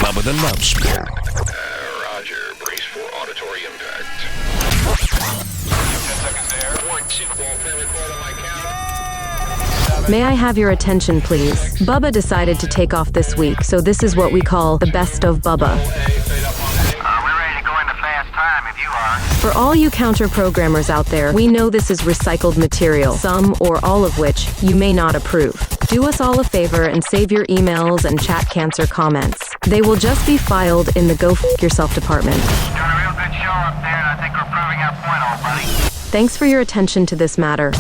Bubba the Love Sponge. Roger. Brace for auditory impact. 10 seconds there. 1, 2. Ball pre-record on my count. May I have your attention, please? Bubba decided to take off this week, so this is what we call the best of Bubba. We're ready to go into fast time if you are. For all you counter-programmers out there, we know this is recycled material, some or all of which you may not approve. Do us all a favor and save your emails and chat cancer comments. They will just be filed in the Go F*** Yourself department. Doing a real good show up there, and I think we're proving our point, old buddy. Thanks for your attention to this matter.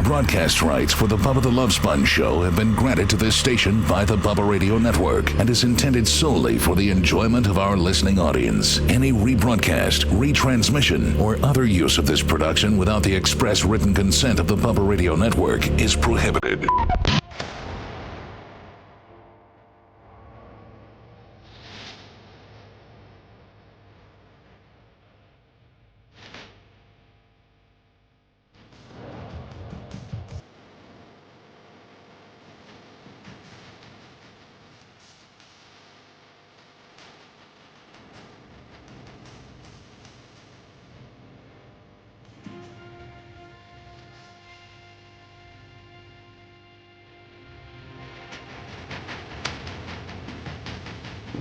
Broadcast rights for the Bubba the Love Sponge show have been granted to this station by the Bubba Radio Network and is intended solely for the enjoyment of our listening audience. Any rebroadcast, retransmission, or other use of this production without the express written consent of the Bubba Radio Network is prohibited.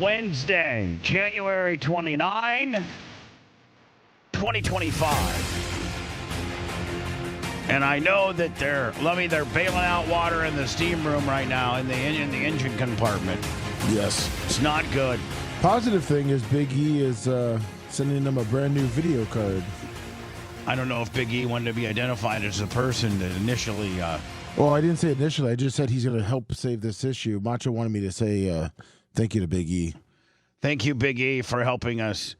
Wednesday, January 29, 2025. And I know that they're bailing out water in the steam room right now in the engine compartment. Yes. It's not good. Positive thing is Big E is sending them a brand new video card. I don't know if Big E wanted to be identified as the person that initially... Well, I didn't say initially. I just said he's going to help save this issue. Macho wanted me to say thank you to Big E. Thank you, Big E, for helping us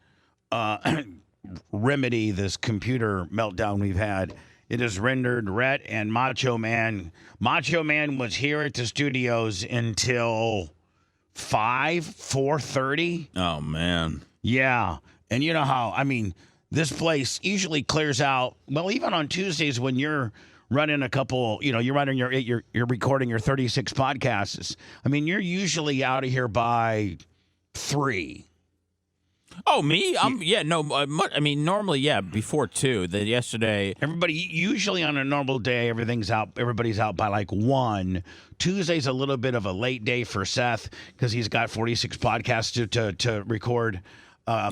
remedy this computer meltdown we've had. It has rendered Rhett and Macho Man. Macho Man was here at the studios until 4:30. Oh, man. Yeah. And you know how, this place usually clears out, well, even on Tuesdays when you're running a couple, you're running you're recording your 36 podcasts. You're usually out of here by 3. Oh, me? Normally, before 2. Yesterday. Everybody, usually on a normal day, everybody's out by like 1. Tuesday's a little bit of a late day for Seth because he's got 46 podcasts to record. A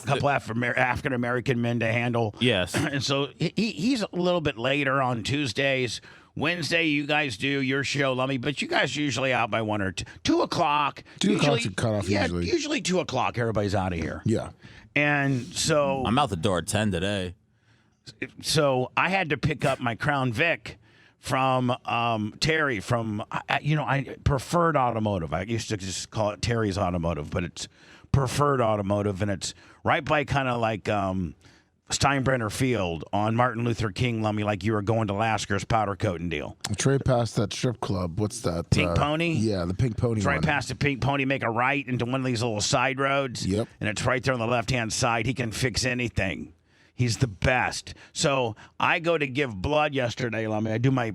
couple African-American men to handle. Yes. And so he's a little bit later on Tuesdays. Wednesday, you guys do your show, Lummy, but you guys are usually out by 1 or 2 o'clock. 2 o'clock's a cutoff usually. Usually 2 o'clock, everybody's out of here. Yeah. And so... I'm out the door at 10 today. So I had to pick up my Crown Vic from Terry from, Preferred Automotive. I used to just call it Terry's Automotive, but it's Preferred Automotive, and it's right by kind of like Steinbrenner Field on Martin Luther King, Lummy, like you were going to Lasker's powder coating deal. It's right past that strip club. What's that? Pink Pony? Yeah, the Pink Pony. It's right past the Pink Pony. Make a right into one of these little side roads. Yep. And it's right there on the left-hand side. He can fix anything. He's the best. So I go to give blood yesterday, Lummy. I do my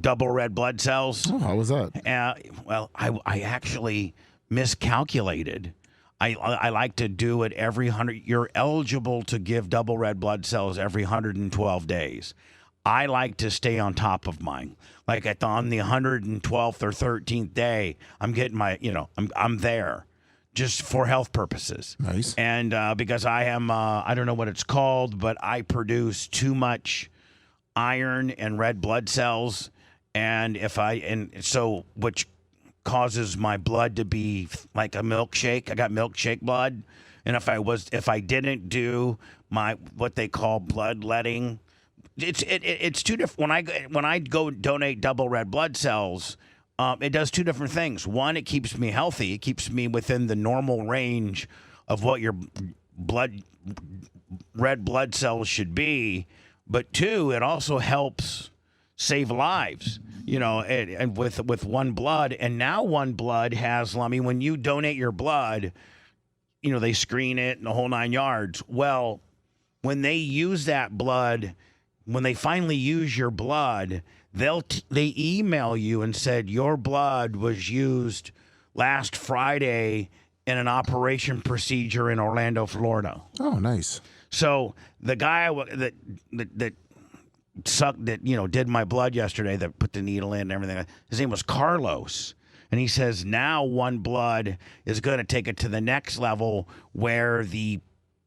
double red blood cells. Oh, how was that? I actually miscalculated. I like to do it every 100. You're eligible to give double red blood cells every 112 days. I like to stay on top of mine. Like on the 112th or 13th day, I'm getting my, I'm there just for health purposes. Nice. And because I am, I don't know what it's called, but I produce too much iron and red blood cells. And which causes my blood to be like a milkshake. I got milkshake blood, and if I didn't do my what they call bloodletting, it's two different. When I go donate double red blood cells, it does two different things. One, it keeps me healthy. It keeps me within the normal range of what your red blood cells should be. But two, it also helps save lives. And with one blood, and now one blood has, Lummy, when you donate your blood, they screen it and the whole 9 yards. Well, when they use that blood, when they finally use your blood, they email you and said your blood was used last Friday in an operation procedure in Orlando, Florida. Oh, nice. So the guy that sucked that did my blood yesterday, that put the needle in and everything, his name was Carlos. And he says now One Blood is going to take it to the next level where the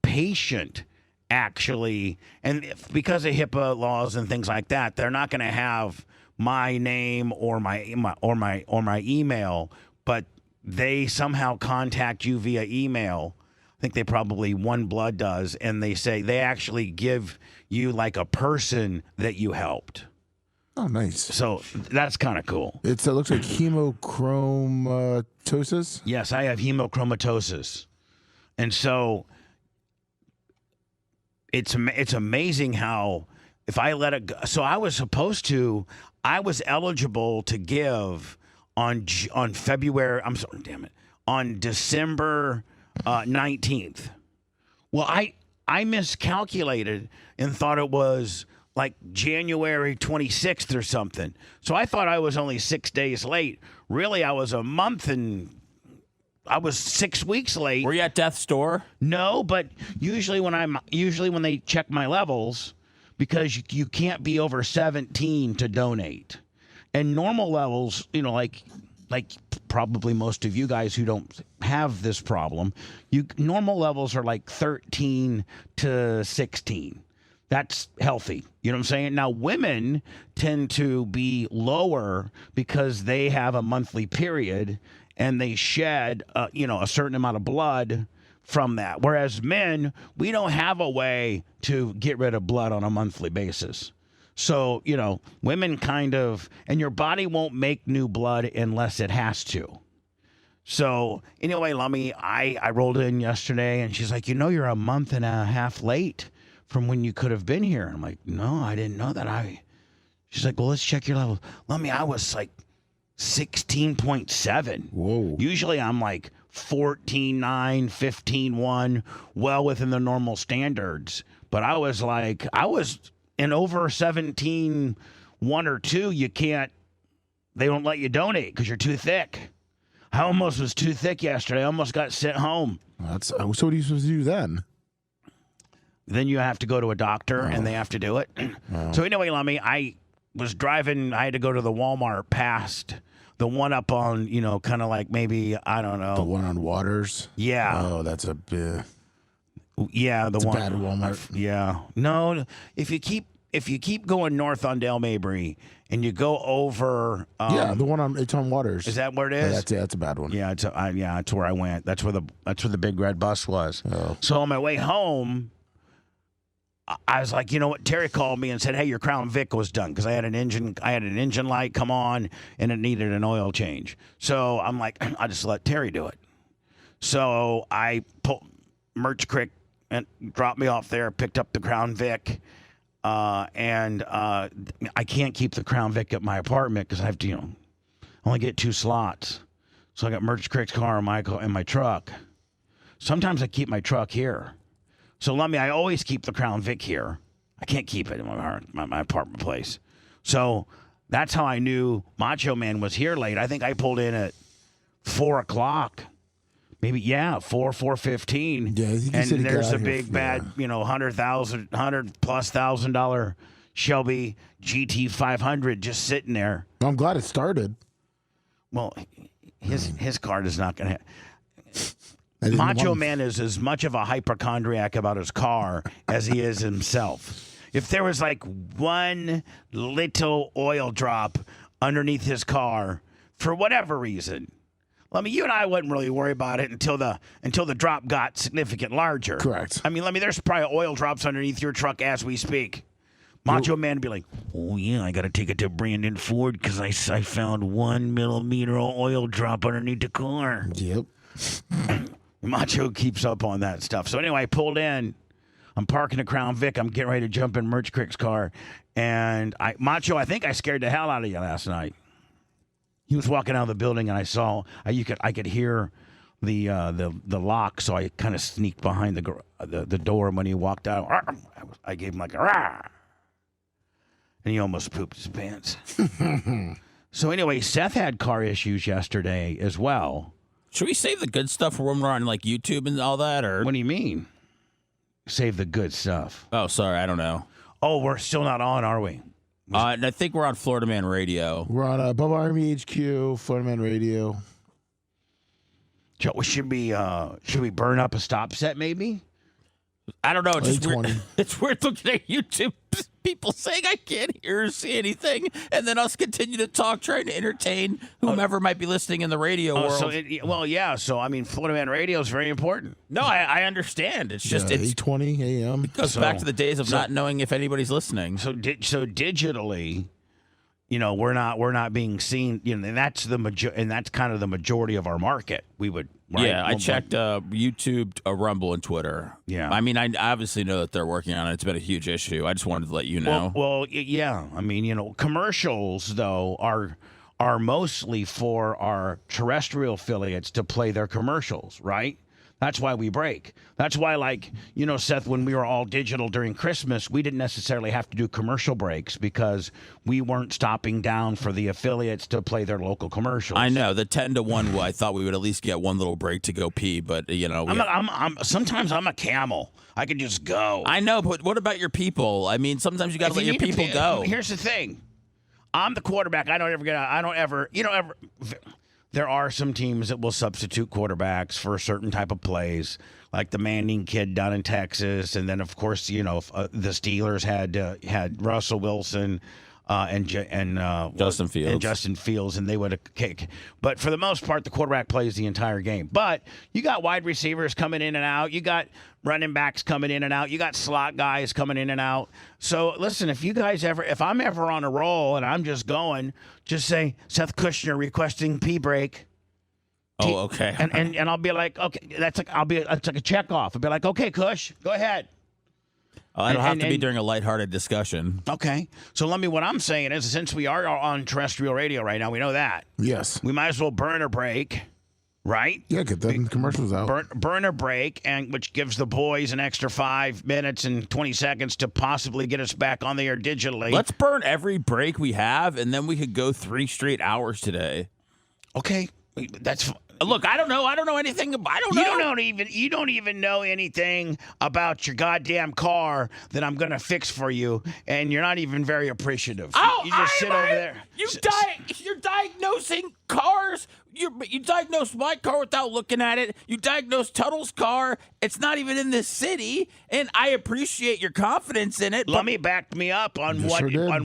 patient actually, and because of HIPAA laws and things like that, they're not going to have my name or my email, but they somehow contact you via email. I think they probably One Blood does, and they say they actually give you like a person that you helped. Oh, nice. So that's kind of cool. It looks like hemochromatosis. Yes, I have hemochromatosis. And so it's amazing how if I let it go. So I was eligible to give on February, I'm sorry, damn it, on December 19th. Well, I miscalculated and thought it was like January 26th or something. So I thought I was only 6 days late. Really, I was a month and I was 6 weeks late. Were you at death's door? No, but usually when they check my levels, because you can't be over 17 to donate. And normal levels, like probably most of you guys who don't have this problem, normal levels are like 13 to 16. That's healthy. You know what I'm saying? Now, women tend to be lower because they have a monthly period and they shed, a certain amount of blood from that. Whereas men, we don't have a way to get rid of blood on a monthly basis. So, women kind of, and your body won't make new blood unless it has to. So, anyway, Lummy, I rolled in yesterday and she's like, you're a month and a half late from when you could have been here. I'm like, no, I didn't know that. She's like, well, let's check your levels. Lummy, I was like 16.7. Whoa. Usually I'm like 14.9, 15.1, well within the normal standards. But I was in over 17.1 or 2, they don't let you donate because you're too thick. I almost was too thick yesterday. I almost got sent home. So what are you supposed to do then? Then you have to go to a doctor and they have to do it. So anyway, Lummy, I was driving. I had to go to the Walmart past the one up on, kind of like maybe, I don't know. The one on Waters? Yeah. Oh, that's a bit. Yeah, the one. Bad Walmart. Yeah. No, if you keep going north on Dale Mabry and you go over. The one it's on Waters. Is that where it is? That's a bad one. Yeah, it's where I went. That's where the big red bus was. Oh. So on my way home, I was like, you know what? Terry called me and said, "Hey, your Crown Vic was done because I had an engine light come on and it needed an oil change." So I'm like, I just let Terry do it. So I pulled Merch Creek and dropped me off there, picked up the Crown Vic, and I can't keep the Crown Vic at my apartment because I have to, only get 2 slots. So I got Merch Creek's car in my truck. Sometimes I keep my truck here. So, Lummy, I always keep the Crown Vic here. I can't keep it in my apartment place. So that's how I knew Macho Man was here late. I think I pulled in at 4 o'clock. Maybe, 4:15. Yeah, I think and there's a big bad, $100,000+ Shelby GT 500 just sitting there. I'm glad it started. Well, his car is not going to. Macho Man is as much of a hypochondriac about his car as he is himself. If there was like one little oil drop underneath his car, for whatever reason, you and I wouldn't really worry about it until the drop got significant larger. Correct. There's probably oil drops underneath your truck as we speak. Macho Man would be like, "Oh yeah, I got to take it to Brandon Ford because I found 1 millimeter oil drop underneath the car." Yep. Macho keeps up on that stuff. So anyway, I pulled in. I'm parking the Crown Vic. I'm getting ready to jump in Merch Creek's car. And Macho, I think I scared the hell out of you last night. He was walking out of the building, and I could hear the lock, so I kind of sneaked behind the door. And when he walked out, I gave him like a rah. and he almost pooped his pants. So anyway, Seth had car issues yesterday as well. Should we save the good stuff for when we're on like YouTube and all that, or What do you mean? Save the good stuff. Oh, sorry, I don't know. Oh, we're still not on, are we? And I think we're on Florida Man Radio. We're on Bubba Army HQ, Florida Man Radio. Should we burn up a stop set maybe? I don't know. It's just 820. weird. It's weird looking at YouTube people saying I can't hear or see anything, and then us continue to talk, trying to entertain whomever might be listening in the radio world. So I mean, Florida Man Radio is very important. No, I understand. It's just it's 8:20 a.m. goes back to the days of not knowing if anybody's listening. So digitally, we're not being seen. And that's that's kind of the majority of our market. We would. Right? Yeah, I checked YouTube, Rumble, and Twitter. Yeah. I mean, I obviously know that they're working on it. It's been a huge issue. I just wanted to let you know. Well, yeah. I mean, commercials though are mostly for our terrestrial affiliates to play their commercials, right? That's why we break. That's why, Seth, when we were all digital during Christmas, we didn't necessarily have to do commercial breaks because we weren't stopping down for the affiliates to play their local commercials. I know the 10 to 1. I thought we would at least get one little break to go pee, but sometimes I'm a camel. I can just go. I know, but what about your people? I mean, sometimes you got to let your people go. Here's the thing. I'm the quarterback. I don't ever. There are some teams that will substitute quarterbacks for certain type of plays, like the Manning kid down in Texas, and then of course the Steelers had Russell Wilson and Justin Fields, and they would have kicked. But for the most part, the quarterback plays the entire game. But you got wide receivers coming in and out. You got running backs coming in and out. You got slot guys coming in and out. So listen, if I'm ever on a roll and I'm just going, just say Seth Kushner requesting pee break. Oh, okay. And I'll be like, okay, it's like a check off. I'll be like, okay, Kush, go ahead. It'll have to be during a lighthearted discussion. Okay. So what I'm saying is, since we are on terrestrial radio right now, we know that. Yes. We might as well burn a break, right? Yeah, get the commercials out. Burn a break, which gives the boys an extra 5 minutes and 20 seconds to possibly get us back on the air digitally. Let's burn every break we have, and then we could go 3 straight hours today. Okay. That's Look, I don't know. I don't know anything. I don't know. You don't even know anything about your goddamn car that I'm gonna fix for you, and you're not even very appreciative. Oh, you just sit over there. You're diagnosing cars. You diagnosed my car without looking at it. You diagnosed Tuttle's car. It's not even in this city, and I appreciate your confidence in it. Let me back me up on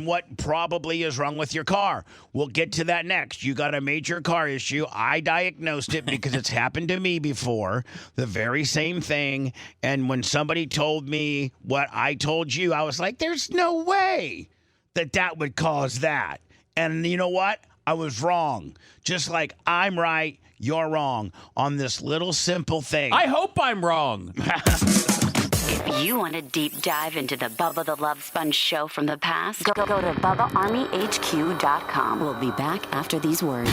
what probably is wrong with your car. We'll get to that next. You got a major car issue. I diagnosed it because it's happened to me before. The very same thing. And when somebody told me what I told you, I was like, "There's no way that would cause that." And you know what? I was wrong. Just like I'm right, you're wrong on this little simple thing. I hope I'm wrong. If you want a deep dive into the Bubba the Love Sponge show from the past, go to BubbaArmyHQ.com. We'll be back after these words.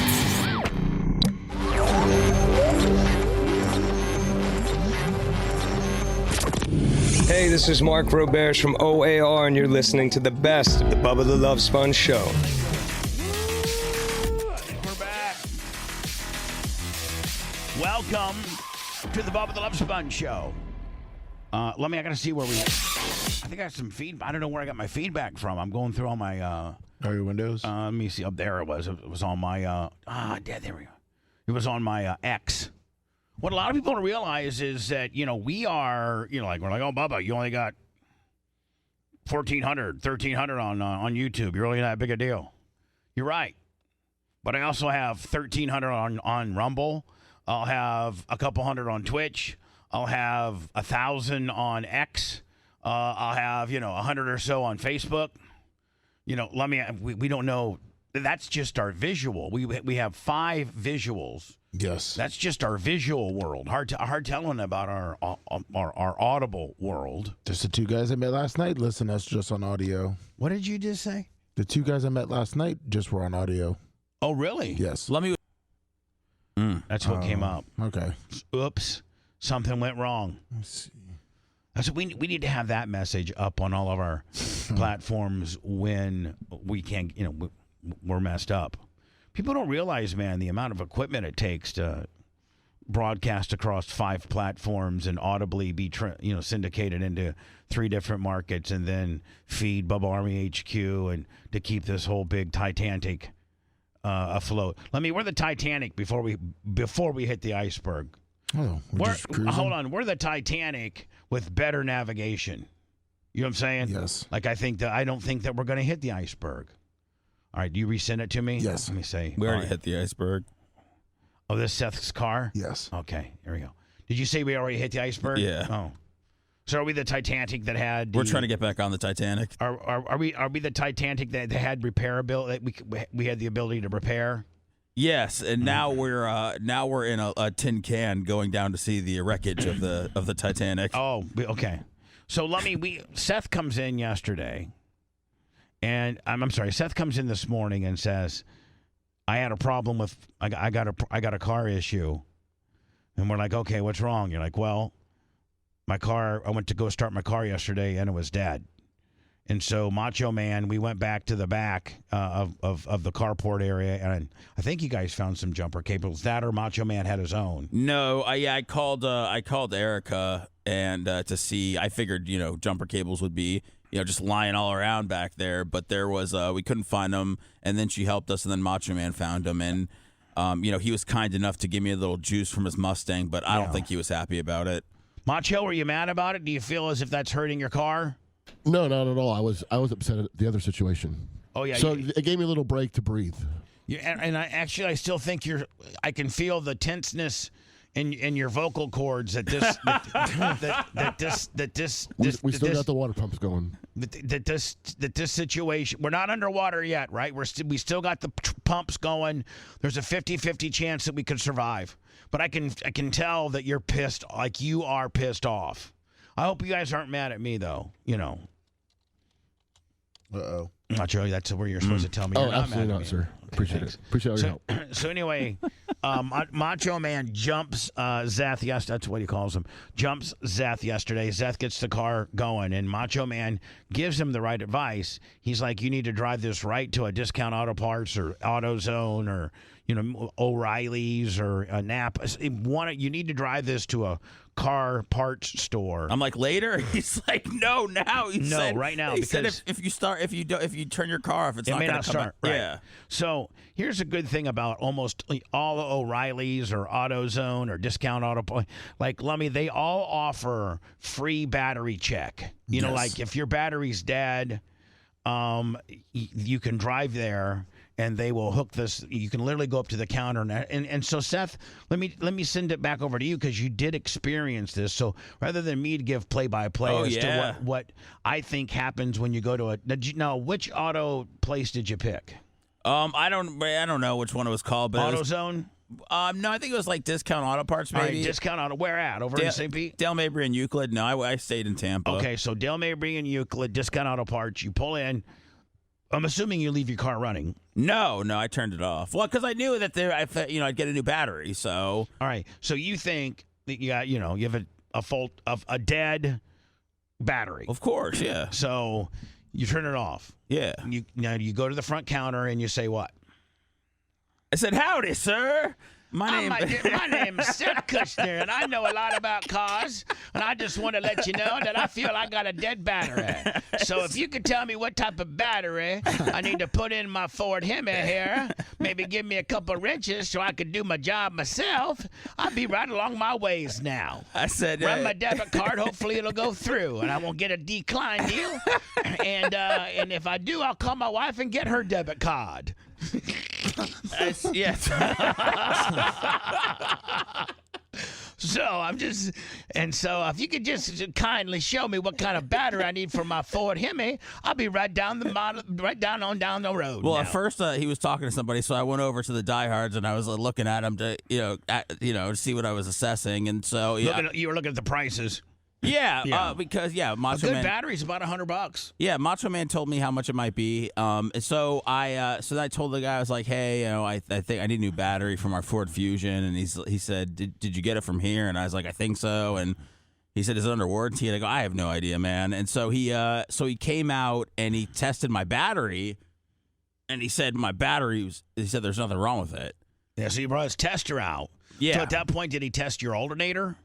Hey, this is Mark Roberge from OAR, and you're listening to the best of the Bubba the Love Sponge show. Welcome to the Bubba the Love Sponge show. I gotta see where I think I have some feedback. I don't know where I got my feedback from. I'm going through all my Are your windows? let me see. Up there it was. It was on my there we go. It was on my X. What a lot of people don't realize is that, we are, we're like, oh, Bubba, you only got 1,400, 1,300 on YouTube. You're really not that big a deal. You're right. But I also have 1,300 on Rumble. I'll have a couple hundred on Twitch. I'll have 1,000 on X. I'll have 100 or so on Facebook. We don't know. That's just our visual. We have 5 visuals. Yes. That's just our visual world. Hard telling about our audible world. Just the 2 guys I met last night. Listen, that's just on audio. What did you just say? The 2 guys I met last night just were on audio. Oh, really? Yes. Let me. That's what came up. Okay. Oops. Something went wrong. Let's see. So we need to have that message up on all of our platforms when we can't, we're messed up. People don't realize, man, the amount of equipment it takes to broadcast across 5 platforms and audibly be syndicated into 3 different markets and then feed Bubba Army HQ and to keep this whole big Titanic afloat. We're the Titanic before we hit the iceberg. Oh, hold on, we're the Titanic with better navigation. You know what I'm saying? Yes. Like I don't think that we're going to hit the iceberg. All right, do you resend it to me? Yes. Let me say. We already hit the iceberg. Oh, this Seth's car? Yes. Okay, here we go. Did you say we already hit the iceberg? Yeah. Oh. So are we the Titanic that had? We're trying to get back on the Titanic. Are we the Titanic that had repairability? That we had the ability to repair? Yes, and now we're in a tin can going down to see the wreckage of the Titanic. Oh, okay. So Seth comes in yesterday, and I'm sorry. Seth comes in this morning and says, "I had a problem with I got a car issue," and we're like, "Okay, what's wrong?" You're like, "Well, my car. I went to go start my car yesterday, and it was dead." And so Macho Man, we went back to the back of the carport area, and I think you guys found some jumper cables. That or Macho Man had his own. No, I called Erica and to see. I figured jumper cables would be just lying all around back there, but there was we couldn't find them, and then she helped us, and then Macho Man found them, and he was kind enough to give me a little juice from his Mustang, but I don't think he was happy about it. Macho, were you mad about it? Do you feel as if that's hurting your car? No, not at all. I was upset at the other situation. Oh yeah. So it gave me a little break to breathe. And I still think I can feel the tenseness in your vocal cords that this We still got the water pumps going. That this situation, we're not underwater yet, right? We still got the pumps going. There's a 50-50 chance that we could survive. But I can tell that you're pissed, like you are pissed off. I hope you guys aren't mad at me, though. Uh-oh. I'm not sure that's where you're supposed to tell me. Oh, You're not absolutely mad at not, me. sir. Appreciate it. Appreciate all your help. So anyway, Macho Man jumps Zeth. Yes, that's what he calls him. Jumps Zeth yesterday. Zeth gets the car going, and Macho Man gives him the right advice. He's like, you need to drive this right to a Discount Auto Parts or AutoZone or O'Reilly's or a Napa. You need to drive this to a car parts store. I'm like, later. He's like, no, now. Right now. He said if you turn your car off, it's not going to start. Right. Yeah. So here's a good thing about almost all the O'Reilly's or AutoZone or Discount Auto, like Lummy, they all offer free battery check. Like if your battery's dead, you can drive there. And they will hook this. You can literally go up to the counter, and so Seth, let me send it back over to you because you did experience this. So rather than me to give play-by-play to what I think happens when you go to which auto place did you pick? I don't know which one it was called, but AutoZone. No, I think it was like Discount Auto Parts, maybe. All right, Discount Auto. Where at? Over in St. Pete? Dale Mabry and Euclid. No, I stayed in Tampa. Okay, so Dale Mabry and Euclid, Discount Auto Parts. You pull in. I'm assuming you leave your car running. No, I turned it off. Well, because I knew that I'd get a new battery. So all right, so you think that you have a fault of a dead battery? Of course, yeah. So you turn it off. Yeah. You go to the front counter and you say what? I said, "Howdy, sir. My name's Seth Kushner, and I know a lot about cars, and I just want to let you know that I feel I got a dead battery. So if you could tell me what type of battery I need to put in my Ford Hemi here, maybe give me a couple wrenches so I could do my job myself, I'll be right along my ways now. I said, run my debit card, hopefully it'll go through, and I won't get a decline deal. And if I do, I'll call my wife and get her debit card." Yes. So if you could just kindly show me what kind of battery I need for my Ford Hemi, I'll be right down the road. Well, now. at first he was talking to somebody, so I went over to the diehards and I was looking at him to to see what I was assessing, and so you were looking at the prices. Yeah. Because Macho Man. A good battery's about $100. Yeah, Macho Man told me how much it might be. So I told the guy, I was like, hey, I think I need a new battery from our Ford Fusion, and he said, did you get it from here? And I was like, I think so, and He said, "Is it under warranty?" And I go, "I have no idea, man." And so he came out and he tested my battery, and he said my battery was. He said there's nothing wrong with it. Yeah, so he brought his tester out. Yeah. So at that point, did he test your alternator?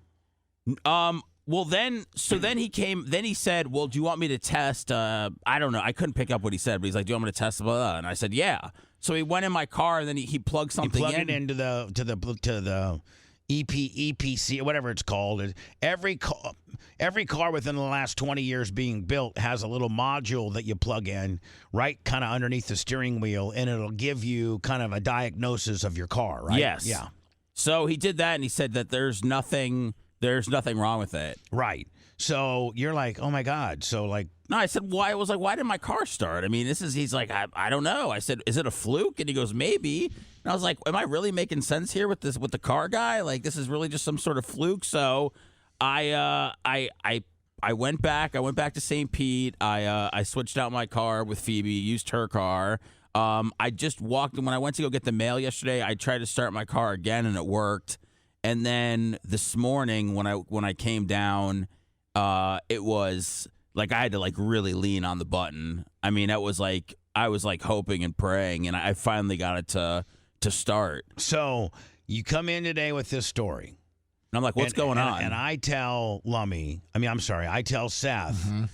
Well, then he came. Then he said, "Well, do you want me to test?" I don't know. I couldn't pick up what he said, but he's like, "Do you want me to test?" Blah, blah, blah. And I said, "Yeah." So he went in my car, and then he plugged something Plug in. it into the EPC, whatever it's called. Every car within the last 20 years being built has a little module that you plug in right kind of underneath the steering wheel, and it'll give you kind of a diagnosis of your car, right? Yes. Yeah. So he did that, and he said that there's nothing wrong with it. Right. So you're like, oh my God. So like, No, I said, why? I was like, why did my car start? I mean, he's like, I don't know. I said, is it a fluke? And he goes, maybe. And I was like, am I really making sense here with the car guy? Like, this is really just some sort of fluke. So I went back. I went back to St. Pete. I switched out my car with Phoebe, used her car. I just walked, and when I went to go get the mail yesterday, I tried to start my car again, and it worked. And then this morning, when I came down, it was like I had to like really lean on the button. I mean, it was like I was like hoping and praying, and I finally got it to start. So you come in today with this story. And I'm like, what's going on? And I tell I tell Seth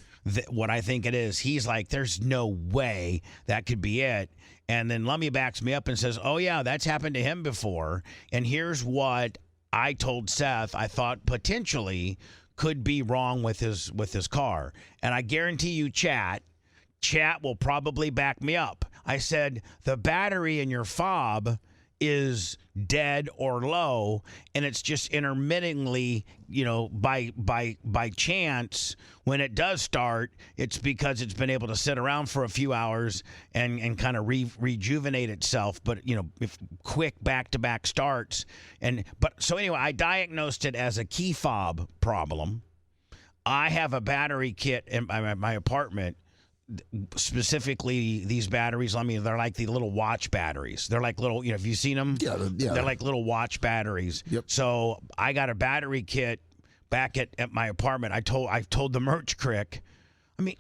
what I think it is. He's like, there's no way that could be it. And then Lummy backs me up and says, oh, yeah, that's happened to him before. And here's what I told Seth I thought potentially could be wrong with his car. And I guarantee you, chat will probably back me up. I said, the battery in your fob is dead or low, and it's just intermittently, by chance, when it does start, it's because it's been able to sit around for a few hours and kind of rejuvenate itself. But if quick back-to-back starts, so anyway, I diagnosed it as a key fob problem. I have a battery kit in my apartment. Specifically, these batteries, they're like the little watch batteries. They're like little, have you seen them? Yeah. They're like little watch batteries. Yep. So I got a battery kit back at my apartment. I told the merch crick. I mean,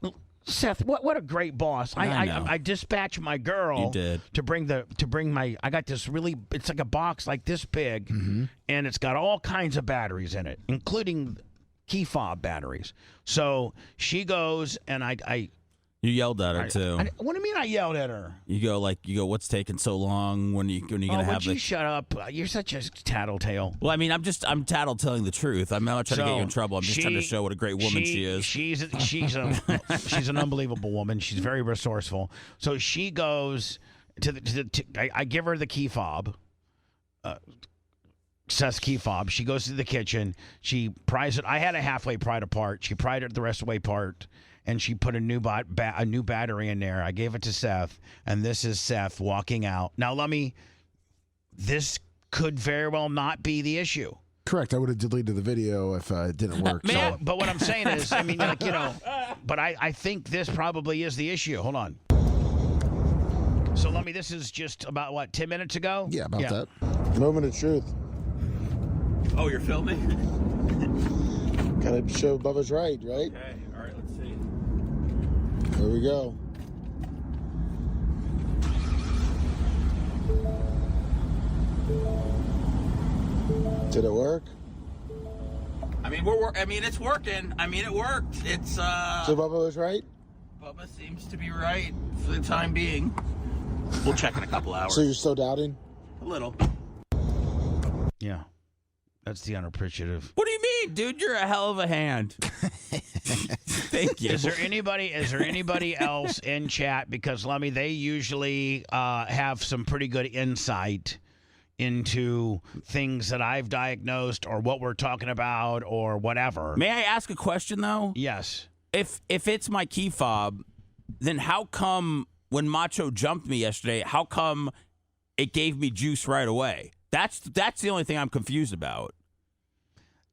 Seth, what a great boss. I dispatched my girl. You did. to bring my. I got this really. It's like a box like this big, and it's got all kinds of batteries in it, including key fob batteries. So she goes, and I You yelled at her too. what do you mean I yelled at her? You go, what's taking so long? When are you gonna have would you shut up? You're such a tattletale. Well, I mean, I'm tattletelling the truth. I'm not trying to get you in trouble. I'm just trying to show what a great woman she is. She's an unbelievable woman. She's very resourceful. So she goes I give her the key fob. Seth's key fob. She goes to the kitchen. She pries it. I had a halfway pried apart. She pried it the rest of the way apart. And she put a new battery in there. I gave it to Seth, and this is Seth walking out. Now, this could very well not be the issue. Correct. I would have deleted the video if it didn't work. So, but what I'm saying is, but I think this probably is the issue. Hold on. So, this is just about, 10 minutes ago? Yeah, about that. Moment of truth. Oh, you're filming? Gotta show Bubba's right? Okay. All right, let's see. There we go. Did it work? I mean, it's working. I mean, it worked. It's So Bubba was right? Bubba seems to be right for the time being. We'll check in a couple hours. So you're still doubting? A little. Yeah. That's the unappreciative. What do you mean, dude? You're a hell of a hand. Thank you. Is there anybody else in chat? Because they usually have some pretty good insight into things that I've diagnosed or what we're talking about or whatever. May I ask a question though? Yes. If it's my key fob, then how come when Macho jumped me yesterday, how come it gave me juice right away? That's the only thing I'm confused about.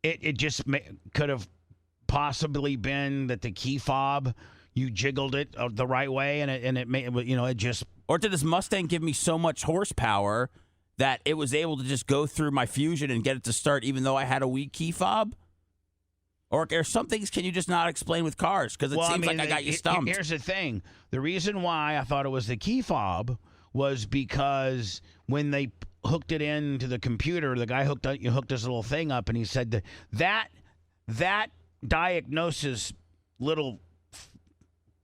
It just could have possibly been that the key fob, you jiggled it the right way, and it made it just. Or did this Mustang give me so much horsepower that it was able to just go through my fusion and get it to start, even though I had a weak key fob? Or some things can you just not explain with cars? Because it seems like I got you stumped. Here's the thing. The reason why I thought it was the key fob was because when they hooked it into the computer, the guy hooked this little thing up, and he said that diagnosis little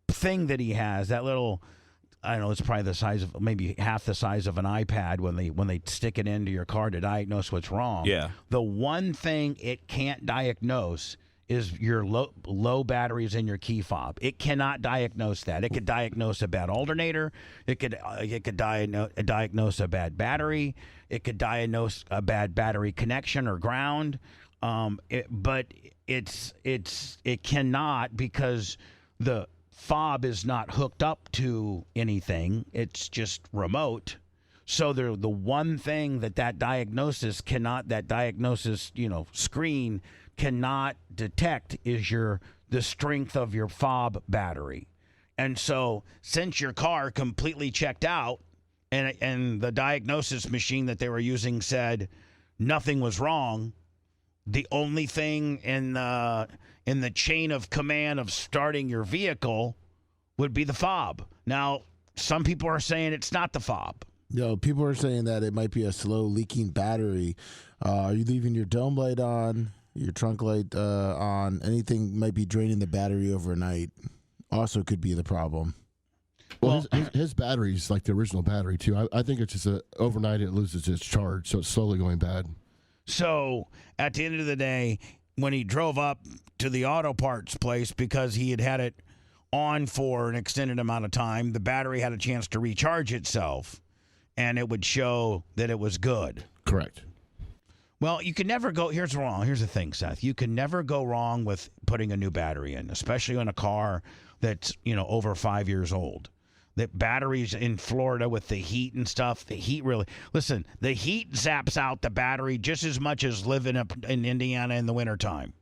thing that he has, that little, I don't know, it's probably the size of, maybe half the size of an iPad when they stick it into your car to diagnose what's wrong. Yeah. The one thing it can't diagnose is your low batteries in your key fob. It cannot diagnose that. It could diagnose a bad alternator. It could diagnose a bad battery. It could diagnose a bad battery connection or ground. But it cannot, because the fob is not hooked up to anything. It's just remote. So the one thing that diagnosis screen cannot detect is the strength of your fob battery. And so since your car completely checked out and the diagnosis machine that they were using said nothing was wrong, the only thing in the chain of command of starting your vehicle would be the fob. Now, some people are saying it's not the fob. No, people are saying that it might be a slow leaking battery. Are you leaving your dome light on, your trunk light on? Anything might be draining the battery overnight. Also could be the problem. Well, his battery's like the original battery, too. I think it's just overnight it loses its charge, so it's slowly going bad. So at the end of the day, when he drove up to the auto parts place because he had it on for an extended amount of time, the battery had a chance to recharge itself, and it would show that it was good. Correct. Well, you can never go. Here's the thing, Seth. You can never go wrong with putting a new battery in, especially on a car that's over 5 years old. The batteries in Florida with the heat and stuff, the heat zaps out the battery just as much as living up in Indiana in the wintertime.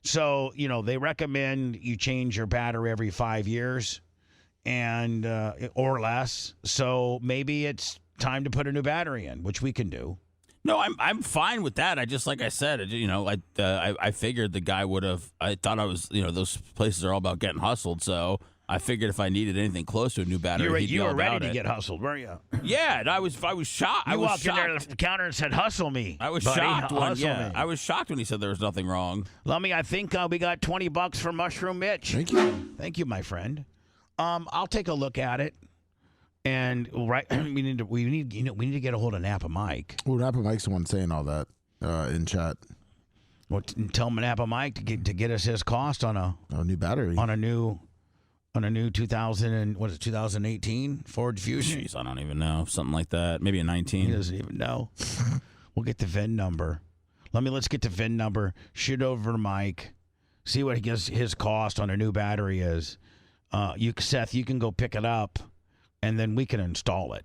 So, they recommend you change your battery every 5 years and or less. So maybe it's time to put a new battery in, which we can do. No, I'm fine with that. I just, like I said, I figured the guy would have. I thought I was, those places are all about getting hustled. So I figured if I needed anything close to a new battery, you were ready to get hustled, weren't you? Yeah, and I was shocked. You walked in there to the counter and said, "Hustle me." I was buddy. shocked. I was shocked when he said there was nothing wrong. Lummy, I think we got $20 for Mushroom Mitch. Thank you, my friend. I'll take a look at it. And we need to get a hold of Napa Mike. Well, Napa Mike's the one saying all that in chat. Well, tell Napa Mike to get us his cost on a new battery on a new 2018 Ford Fusion. Jeez, I don't even know, something like that. Maybe a 19. He doesn't even know. We'll get the VIN number. Let's get the VIN number. Shoot over to Mike. See what his cost on a new battery is. Seth, you can go pick it up. And then we can install it.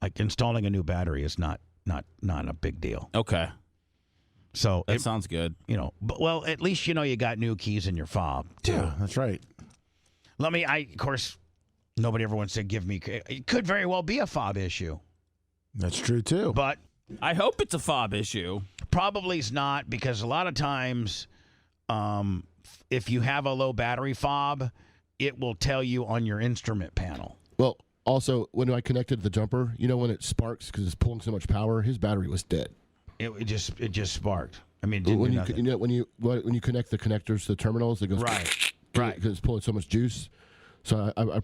Like installing a new battery is not a big deal. Okay. So that sounds good. But at least you got new keys in your fob too. Yeah, that's right. Of course, nobody ever wants to give me. It could very well be a fob issue. That's true too. But I hope it's a fob issue. Probably is not, because a lot of times, if you have a low battery fob, it will tell you on your instrument panel. Well. Also, when I connected the jumper, when it sparks because it's pulling so much power, his battery was dead. It just sparked. I mean, when you connect the connectors to the terminals, it goes right because it's pulling so much juice. So I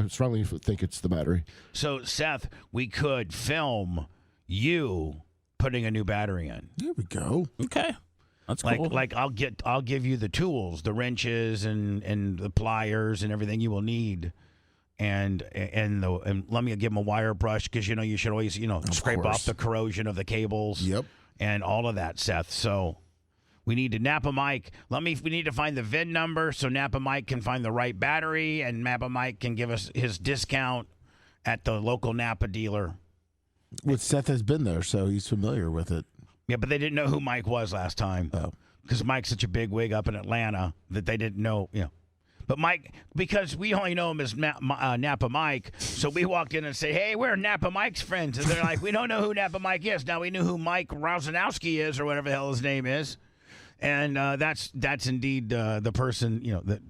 strongly think it's the battery. So Seth, we could film you putting a new battery in. There we go. Okay. That's cool. Like I'll give you the tools, the wrenches and the pliers and everything you will need. And let me give him a wire brush, because you should always scrape off the corrosion of the cables. Yep. And all of that, Seth. So we need to Napa Mike. We need to find the VIN number so Napa Mike can find the right battery, and Napa Mike can give us his discount at the local Napa dealer. Well, Seth has been there, so he's familiar with it. Yeah, but they didn't know who Mike was last time. Oh. Because Mike's such a big wig up in Atlanta that they didn't know. But Mike, because we only know him as Napa Mike, so we walked in and say, "Hey, we're Napa Mike's friends." And they're like, "We don't know who Napa Mike is." Now we knew who Mike Rosanowski is, or whatever the hell his name is. And that's indeed the person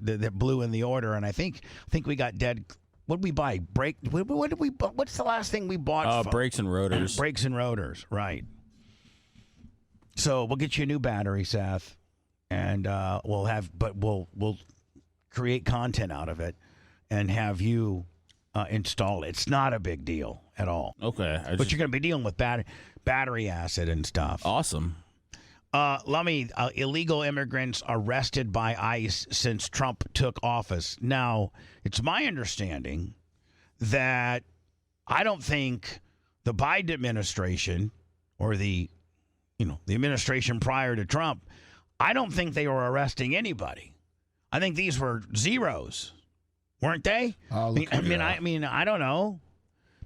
that blew in the order. And I think we got dead. What did we buy? What did we? What's the last thing we bought? Brakes and rotors. Brakes and rotors, right? So we'll get you a new battery, Seth, and we'll create content out of it and have you install it. It's not a big deal at all. Okay, but you're going to be dealing with battery acid and stuff. Awesome. Illegal immigrants arrested by ICE since Trump took office. Now, it's my understanding that I don't think the Biden administration or the administration prior to Trump, I don't think they were arresting anybody. I think these were zeros, weren't they? I mean, I don't know.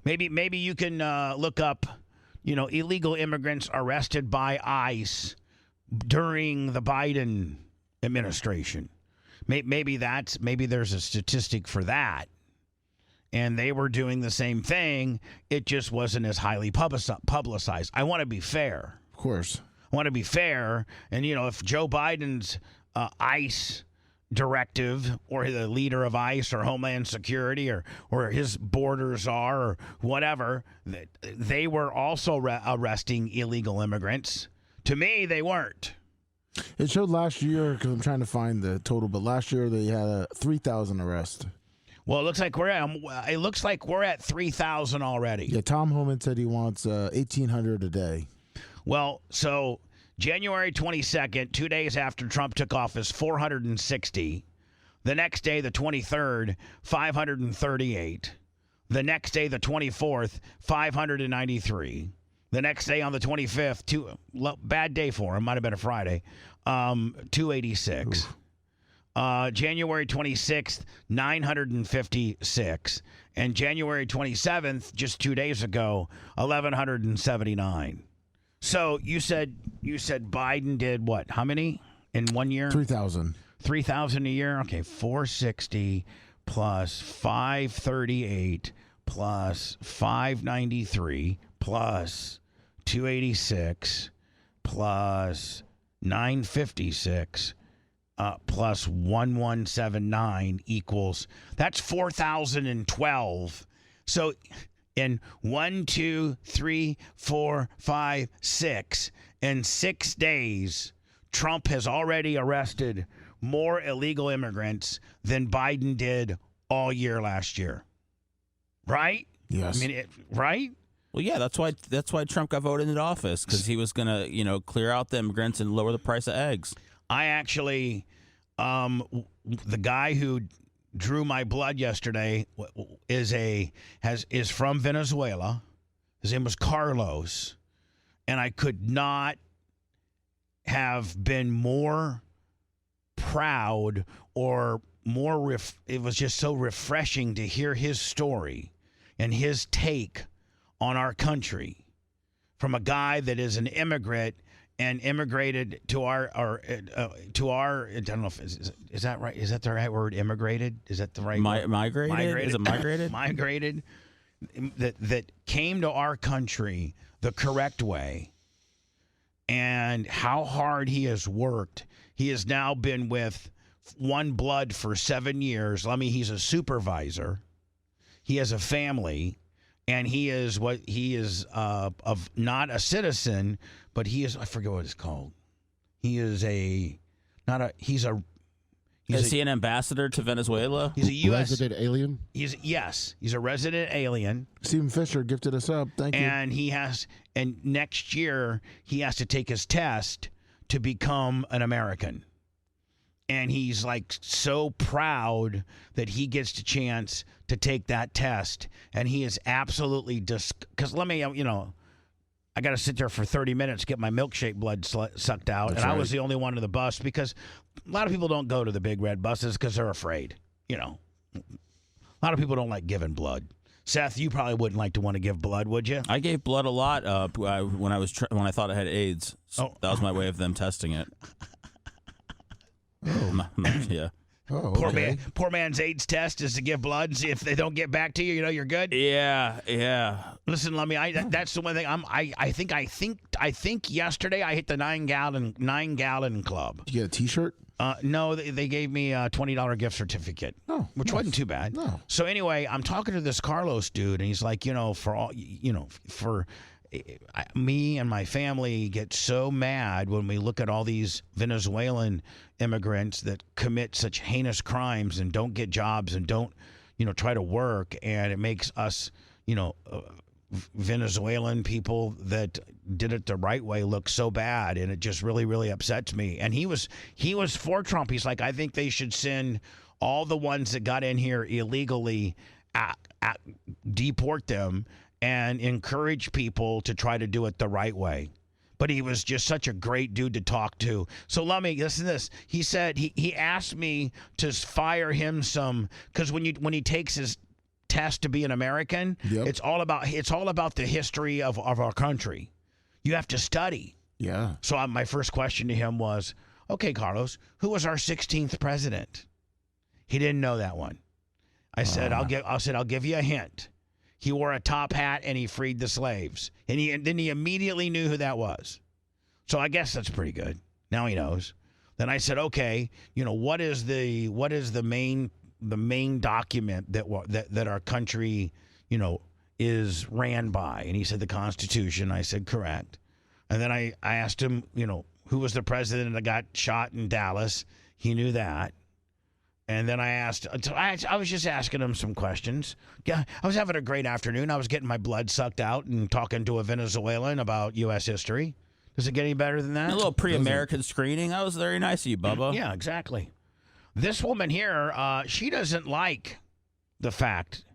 Maybe you can look up, illegal immigrants arrested by ICE during the Biden administration. Maybe there's a statistic for that. And they were doing the same thing. It just wasn't as highly publicized. I want to be fair. Of course. I want to be fair. And, if Joe Biden's ICE directive or the leader of ICE or Homeland Security or his borders or whatever, they were also arresting illegal immigrants. To me, they weren't. It showed last year, because I'm trying to find the total, but last year they had 3,000 arrests. Well, it looks like we're at 3,000 already. Yeah, Tom Homan said he wants 1,800 a day. Well, so January 22nd, 2 days after Trump took office, 460. The next day, the 23rd, 538. The next day, the 24th, 593. The next day on the 25th, bad day for him, might have been a Friday, 286. January 26th, 956. And January 27th, just 2 days ago, 1,179. So you said Biden did what? How many in 1 year? 3,000. 3,000 a year? Okay, 460 plus 538 plus 593 plus 286 plus 956 plus 1179 equals, that's 4,012. So in 1, 2, 3, 4, 5, 6, in 6 days, Trump has already arrested more illegal immigrants than Biden did all year last year. Right? Yes. I mean, right? Well, yeah, that's why Trump got voted into office, because he was going to, clear out the immigrants and lower the price of eggs. I actually, the guy who drew my blood yesterday is from Venezuela. His name was Carlos, and I could not have been more proud or more. It was just so refreshing to hear his story and his take on our country from a guy that is an immigrant and immigrated to our I don't know if is that right? Is that the right word? Immigrated? Is that the right word? Migrated? Is it migrated? Migrated. That came to our country the correct way, and how hard he has worked. He has now been with One Blood for 7 years. He's a supervisor. He has a family. And he is of not a citizen, but he is, I forget what it's called. Is he an ambassador to Venezuela? He's a U.S. resident alien. He's a resident alien. Stephen Fisher gifted us up. Thank you. And next year he has to take his test to become an American. And he's so proud that he gets the chance to take that test. And he is absolutely because I got to sit there for 30 minutes, get my milkshake blood sucked out. That's and right. I was the only one in the bus because a lot of people don't go to the big red buses because they're afraid. A lot of people don't like giving blood. Seth, you probably wouldn't like to want to give blood, would you? I gave blood a lot when I thought I had AIDS. So that was my way of them testing it. Oh. Yeah. Oh, Poor okay. poor man's AIDS test is to give blood. See if they don't get back to you, you know you're good. Yeah. Listen, let me. That's the one thing. I think yesterday I hit the 9-gallon club. Did you get a T-shirt? No, they gave me a $20 gift certificate. Oh, which nice. wasn't too bad. No. So anyway, I'm talking to this Carlos dude, and he's like, me and my family get so mad when we look at all these Venezuelan immigrants that commit such heinous crimes and don't get jobs and don't, try to work, and it makes us, Venezuelan people that did it the right way look so bad, and it just really, really upsets me. And he was for Trump. He's like, I think they should send all the ones that got in here illegally, deport them, and encourage people to try to do it the right way. But he was just such a great dude to talk to. So let me listen to this. He said he asked me to fire him some, because when he takes his test to be an American, it's all about the history of our country. You have to study. Yeah. So my first question to him was, okay, Carlos, who was our 16th president? He didn't know that one. I said, I'll give you a hint. He wore a top hat and he freed the slaves. And then he immediately knew who that was. So I guess that's pretty good. Now he knows. Then I said, okay, what is the main document that our country, is ran by? And he said the Constitution. I said correct. And then I asked him, who was the president that got shot in Dallas? He knew that. And then I was just asking him some questions. Yeah, I was having a great afternoon. I was getting my blood sucked out and talking to a Venezuelan about U.S. history. Does it get any better than that? A little pre-American screening. That was very nice of you, Bubba. Yeah, exactly. This woman here, she doesn't like the fact.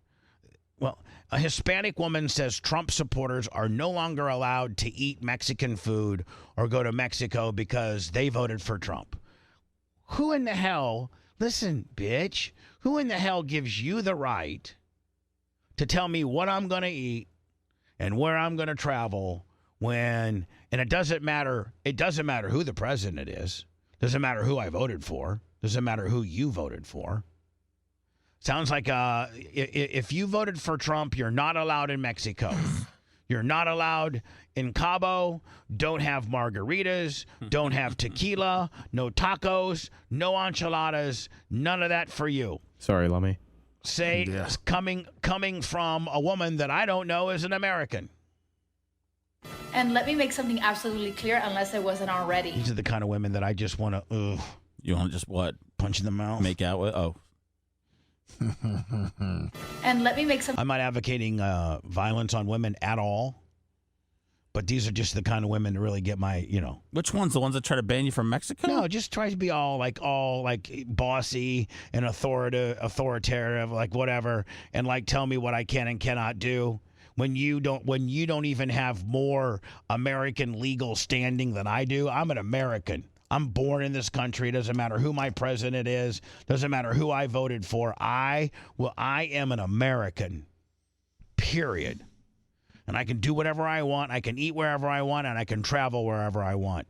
Well, a Hispanic woman says Trump supporters are no longer allowed to eat Mexican food or go to Mexico because they voted for Trump. Who in the hell... Listen, bitch, who in the hell gives you the right to tell me what I'm going to eat and where I'm going to travel and it doesn't matter who the president is. Doesn't matter who I voted for. Doesn't matter who you voted for. Sounds like if you voted for Trump, you're not allowed in Mexico. You're not allowed in Cabo. Don't have margaritas. Don't have tequila. No tacos. No enchiladas. None of that for you. Sorry, Lummy. Say coming from a woman that I don't know is an American. And let me make something absolutely clear, unless it wasn't already. These are the kind of women that I just want to. You want to just what? Punch in the mouth. Make out with? Oh. And let me make some. I'm not advocating violence on women at all, but these are just the kind of women that really get my, Which ones? The ones that try to ban you from Mexico? No, just try to be all bossy and authoritative, like whatever, and like tell me what I can and cannot do. When you don't even have more American legal standing than I do. I'm an American. I'm born in this country. It doesn't matter who my president is. Doesn't matter who I voted for. I am an American. Period. And I can do whatever I want. I can eat wherever I want, and I can travel wherever I want.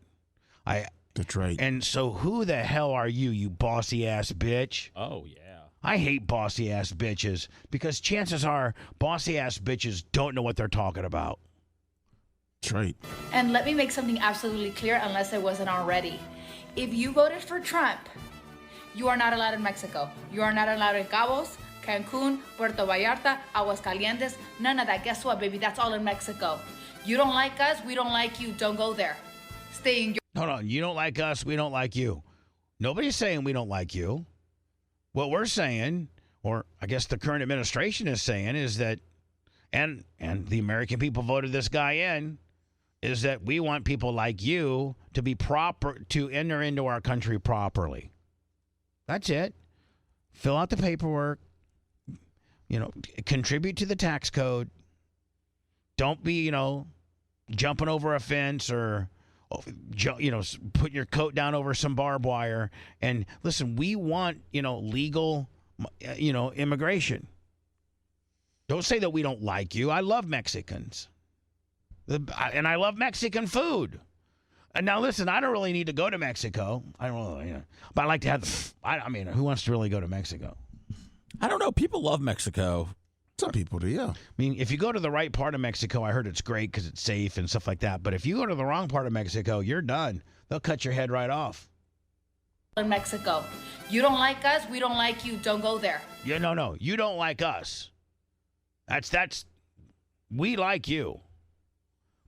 That's right. And so who the hell are you, you bossy ass bitch? Oh, yeah. I hate bossy ass bitches because chances are bossy ass bitches don't know what they're talking about. That's right. And let me make something absolutely clear, unless it wasn't already. If you voted for Trump, you are not allowed in Mexico. You are not allowed in Cabos, Cancun, Puerto Vallarta, Aguascalientes, none of that. Guess what, baby? That's all in Mexico. You don't like us, we don't like you. Don't go there. Stay in your... Hold on. You don't like us, we don't like you. Nobody's saying we don't like you. What we're saying, or I guess the current administration is saying, is that, and the American people voted this guy in, is that we want people like you to be proper, to enter into our country properly. That's it. Fill out the paperwork, contribute to the tax code. Don't be, jumping over a fence or, put your coat down over some barbed wire. And listen, we want, legal, immigration. Don't say that we don't like you. I love Mexicans. And I love Mexican food. And now listen, I don't really need to go to Mexico. I don't really, but I like to have. I mean, who wants to really go to Mexico? I don't know. People love Mexico. Some people do, yeah. I mean, if you go to the right part of Mexico, I heard it's great because it's safe and stuff like that. But if you go to the wrong part of Mexico, you're done. They'll cut your head right off. In Mexico, you don't like us, we don't like you. Don't go there. Yeah, no, you don't like us. That's. We like you.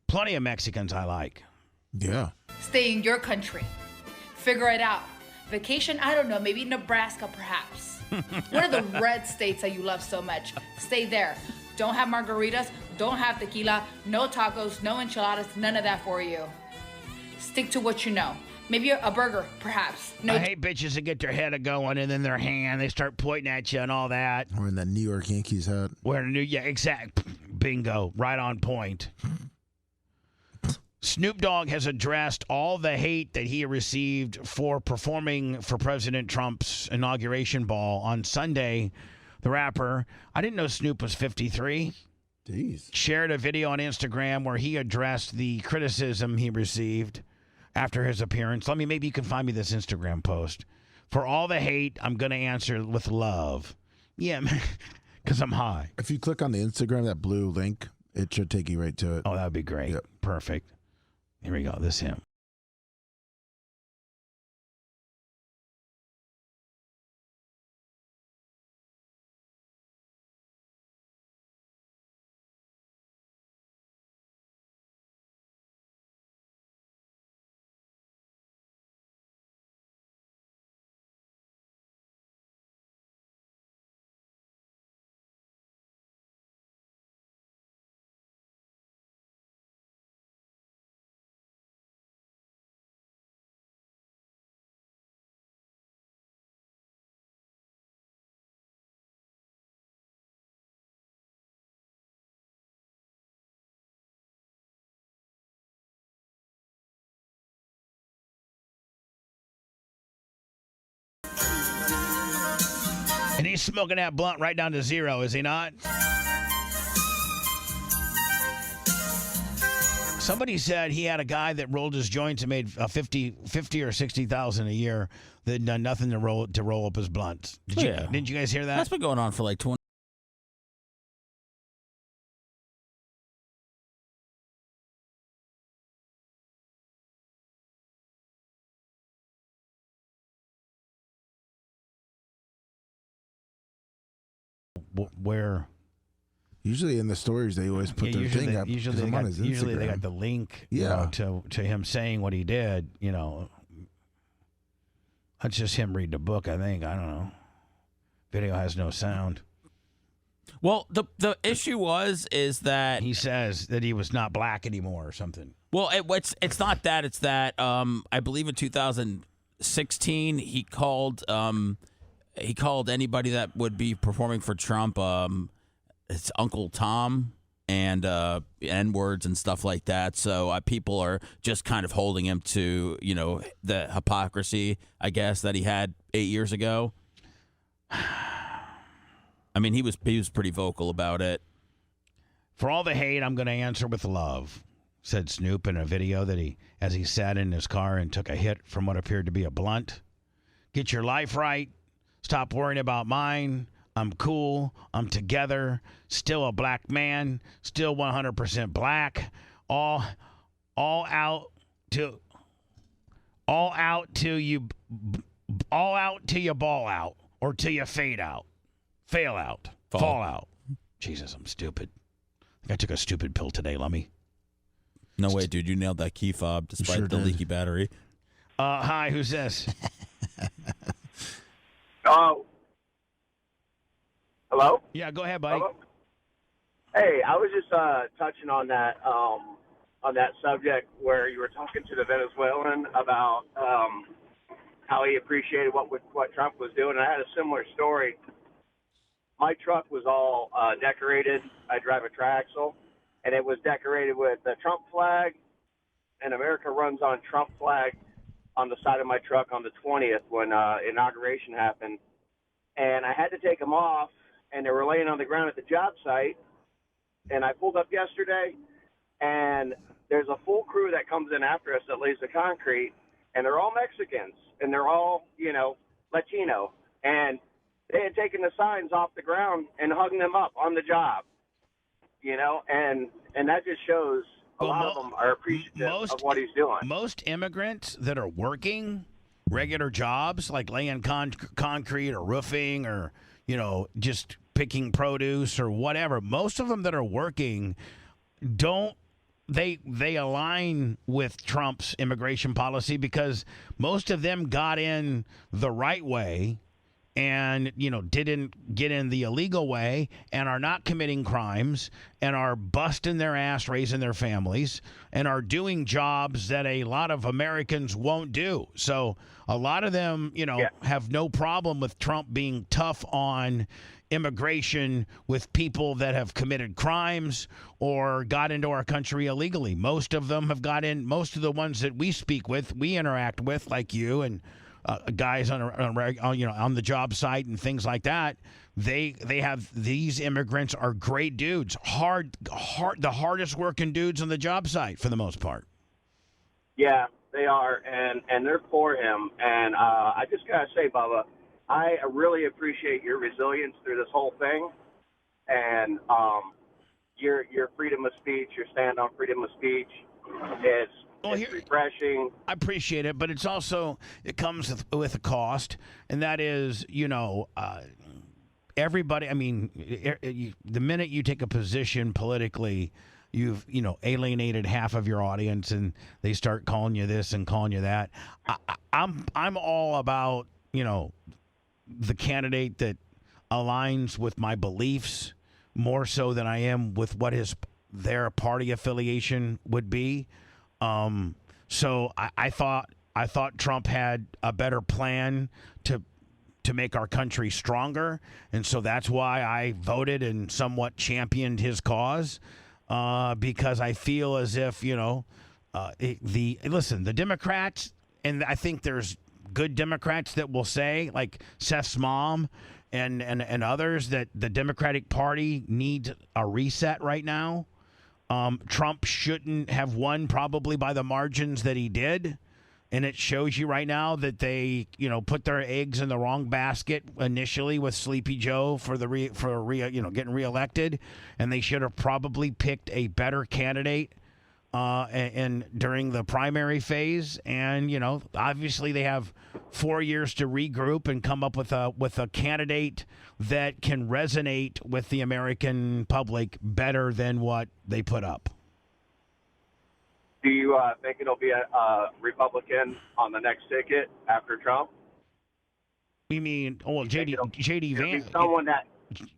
Plenty of Mexicans I like. Yeah. Stay in your country. Figure it out. Vacation, I don't know, maybe Nebraska perhaps. One of the red states that you love so much. Stay there. Don't have margaritas, don't have tequila, no tacos, no enchiladas, none of that for you. Stick to what you know. Maybe a burger, perhaps. No. I hate bitches that get their head a-going and then their hand, they start pointing at you and all that. Wearing that New York Yankees hat. Yeah, exact. Bingo. Right on point. Snoop Dogg has addressed all the hate that he received for performing for President Trump's inauguration ball on Sunday. The rapper, I didn't know Snoop was 53. Jeez. Shared a video on Instagram where he addressed the criticism he received after his appearance. Maybe you can find me this Instagram post. For all the hate, I'm going to answer with love. Yeah, because I'm high. If you click on the Instagram, that blue link, it should take you right to it. Oh, that would be great. Yep. Perfect. Here we go. This him. And he's smoking that blunt right down to zero, is he not? Somebody said he had a guy that rolled his joints and made 50 or 60,000 a year that had done nothing to roll up his blunts. Didn't you guys hear that? That's been going on for like 20. Where? Usually in the stories, they always put their thing up. Usually they got the link to him saying what he did. That's just him reading the book, I think. I don't know. Video has no sound. Well, the issue is that he says that he was not black anymore or something. Well, it's not that. It's that I believe in 2016 he called anybody that would be performing for Trump it's Uncle Tom and N-words and stuff like that. So people are just kind of holding him to the hypocrisy, I guess, that he had 8 years ago. I mean, he was pretty vocal about it. For all the hate, I'm going to answer with love, said Snoop in a video as he sat in his car and took a hit from what appeared to be a blunt. Get your life right. Stop worrying about mine. I'm cool. I'm together. Still a black man. Still 100% black. All out till you ball out or till you fade out. Fail out. Fall out. Jesus, I'm stupid. I think I took a stupid pill today, Lummy. No way, dude. You nailed that key fob despite the leaky battery. Hi, who's this? Hello? Yeah, go ahead, buddy. Hello? Hey, I was just touching on that subject where you were talking to the Venezuelan about how he appreciated what Trump was doing. And I had a similar story. My truck was all decorated. I drive a triaxle, and it was decorated with the Trump flag, and America runs on Trump flag on the side of my truck on the 20th when inauguration happened. And I had to take them off, and they were laying on the ground at the job site. And I pulled up yesterday, and there's a full crew that comes in after us that lays the concrete, and they're all Mexicans, and they're all, Latino. And they had taken the signs off the ground and hung them up on the job, and that just shows a lot of them are appreciative of what he's doing. Most immigrants that are working regular jobs, like laying concrete or roofing or, just picking produce or whatever, most of them that are working they align with Trump's immigration policy because most of them got in the right way and, didn't get in the illegal way and are not committing crimes and are busting their ass raising their families and are doing jobs that a lot of Americans won't do. So a lot of them, have no problem with Trump being tough on immigration with people that have committed crimes or got into our country illegally. Most of them have got in. Most of the ones that we speak with, we interact with, like you and guys on the job site and things like that. They have these immigrants are great dudes, the hardest working dudes on the job site for the most part. Yeah, they are, and they're for him. And I just gotta say, Bubba, I really appreciate your resilience through this whole thing, and your freedom of speech, your stand on freedom of speech. It's refreshing. I appreciate it, but it comes with a cost, and that is, everybody. I mean, the minute you take a position politically, you've alienated half of your audience, and they start calling you this and calling you that. I'm all about the candidate that aligns with my beliefs more so than I am with what their party affiliation would be. So I thought Trump had a better plan to make our country stronger, and so that's why I voted and somewhat championed his cause, because I feel as if the Democrats, and I think there's good Democrats that will say, like Seth's mom and others, that the Democratic Party needs a reset right now. Trump shouldn't have won probably by the margins that he did. And it shows you right now that they, put their eggs in the wrong basket initially with Sleepy Joe getting reelected. And they should have probably picked a better candidate and during the primary phase. And, obviously they have 4 years to regroup and come up with a candidate that can resonate with the American public better than what they put up. Do you think it'll be a Republican on the next ticket after Trump? You mean, JD Vance? Someone that.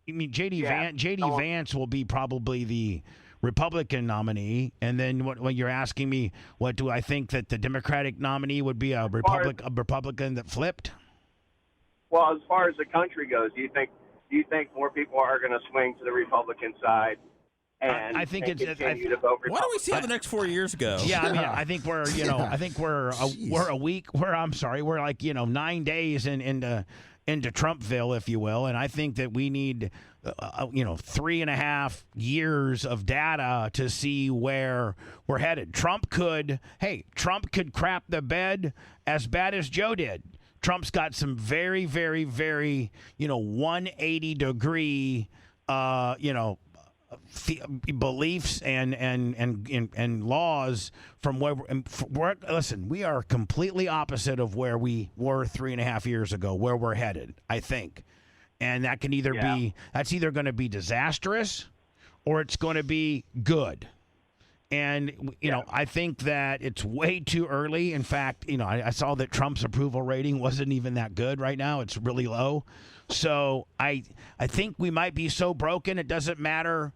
You mean JD Vance will be probably the Republican nominee, and then what you're asking me, what do I think that the Democratic nominee would be a Republican that flipped? Well, as far as the country goes, do you think more people are going to swing to the Republican side? And I think it's. To vote why don't we see how the next 4 years go? Yeah, I mean, I think we're, we're a week. We're like 9 days into Trumpville, if you will, and I think that we need 3.5 years of data to see where we're headed. Trump could crap the bed as bad as Joe did. Trump's got some very, very, very 180 degree beliefs and laws from where listen, we are completely opposite of where we were 3.5 years ago, where we're headed, I think. And that can either that's either going to be disastrous or it's going to be good. And, I think that it's way too early. In fact, I saw that Trump's approval rating wasn't even that good right now. It's really low. So I think we might be so broken it doesn't matter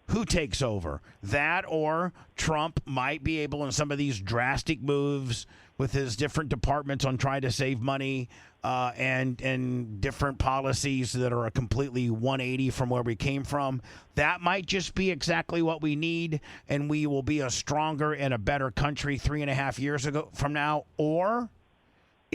who takes over. That or Trump might be able, in some of these drastic moves with his different departments on trying to save money and different policies that are a completely 180 from where we came from, that might just be exactly what we need, and we will be a stronger and a better country 3.5 years from now. Or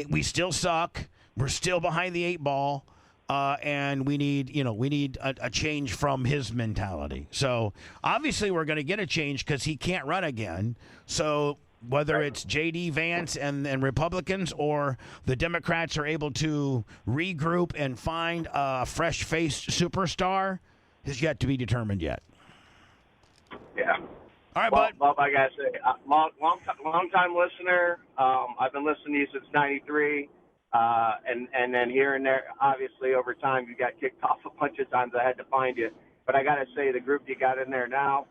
we still suck. We're still behind the 8 ball. and we need a change from his mentality. So obviously we're going to get a change because he can't run again. So whether it's J.D. Vance and Republicans or the Democrats are able to regroup and find a fresh-faced superstar is yet to be determined yet. Yeah. All right, well, bud. Bob, I gotta say, long time listener. I've been listening to you since '93, and then here and there, obviously over time, you got kicked off a bunch of times. I had to find you, but I gotta say, the group you got in there now,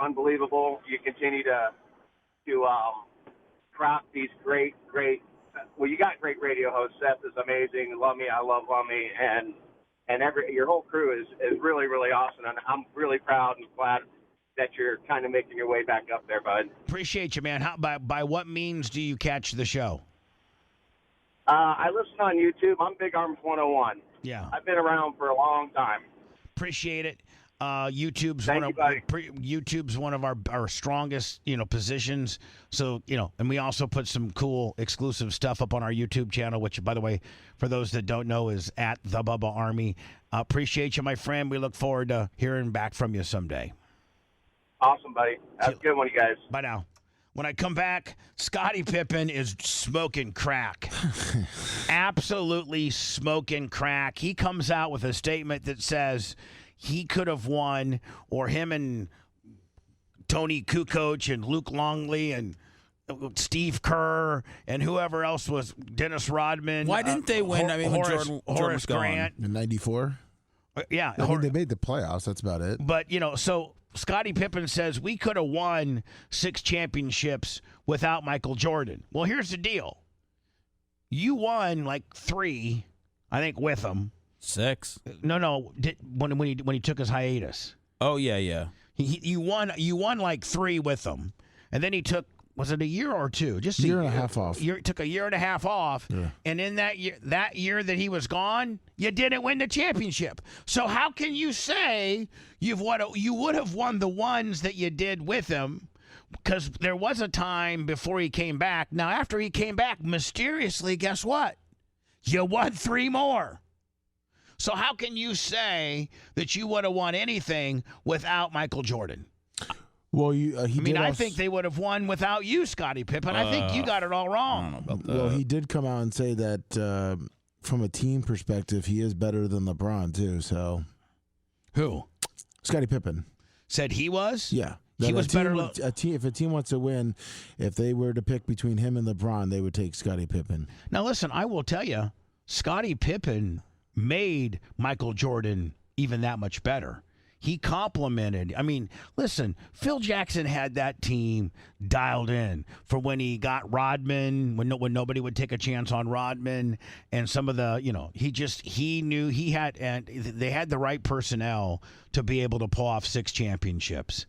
unbelievable. You continue to crop these great. Well, you got great radio hosts. Seth is amazing. Lummy, I love Lummy, and your whole crew is really, really awesome, and I'm really proud and glad that you're kind of making your way back up there, bud. Appreciate you, man. By what means do you catch the show? I listen on YouTube. I'm Big Arms 101. Yeah. I've been around for a long time. Appreciate it. YouTube's one of our strongest, positions. So, and we also put some cool exclusive stuff up on our YouTube channel, which, by the way, for those that don't know, is at the Bubba Army. Appreciate you, my friend. We look forward to hearing back from you someday. Awesome, buddy. Have a good one, you guys. Bye now. When I come back, Scottie Pippen is smoking crack. Absolutely smoking crack. He comes out with a statement that says he could have won, or him and Tony Kukoc and Luke Longley and Steve Kerr and whoever else was, Dennis Rodman. Why didn't they win? When Jordan was Grant. In '94? Yeah. I mean, they made the playoffs. That's about it. But, so Scottie Pippen says we could have won 6 championships without Michael Jordan. Well, here's the deal. You won like 3, I think, with him. 6? No. When he took his hiatus. Oh yeah. You won like 3 with him, and then he took, was it a year or 2? Just a year and a half off. Took a year and a half off, yeah. And in that year that he was gone, you didn't win the championship. So how can you say you would have won the ones that you did with him? Because there was a time before he came back. Now, after he came back, mysteriously, guess what? You won 3 more. So how can you say that you would have won anything without Michael Jordan? Well, I think they would have won without you, Scottie Pippen. I think you got it all wrong. I don't know about that. Well, he did come out and say that from a team perspective, he is better than LeBron, too. So, who? Scottie Pippen. Said he was? Yeah. He was better. If a team wants to win, if they were to pick between him and LeBron, they would take Scottie Pippen. Now, listen, I will tell you, Scottie Pippen made Michael Jordan even that much better. He complimented. I mean, listen, Phil Jackson had that team dialed in for when he got Rodman, when nobody would take a chance on Rodman, and some of the, he knew he had, and they had the right personnel to be able to pull off 6 championships.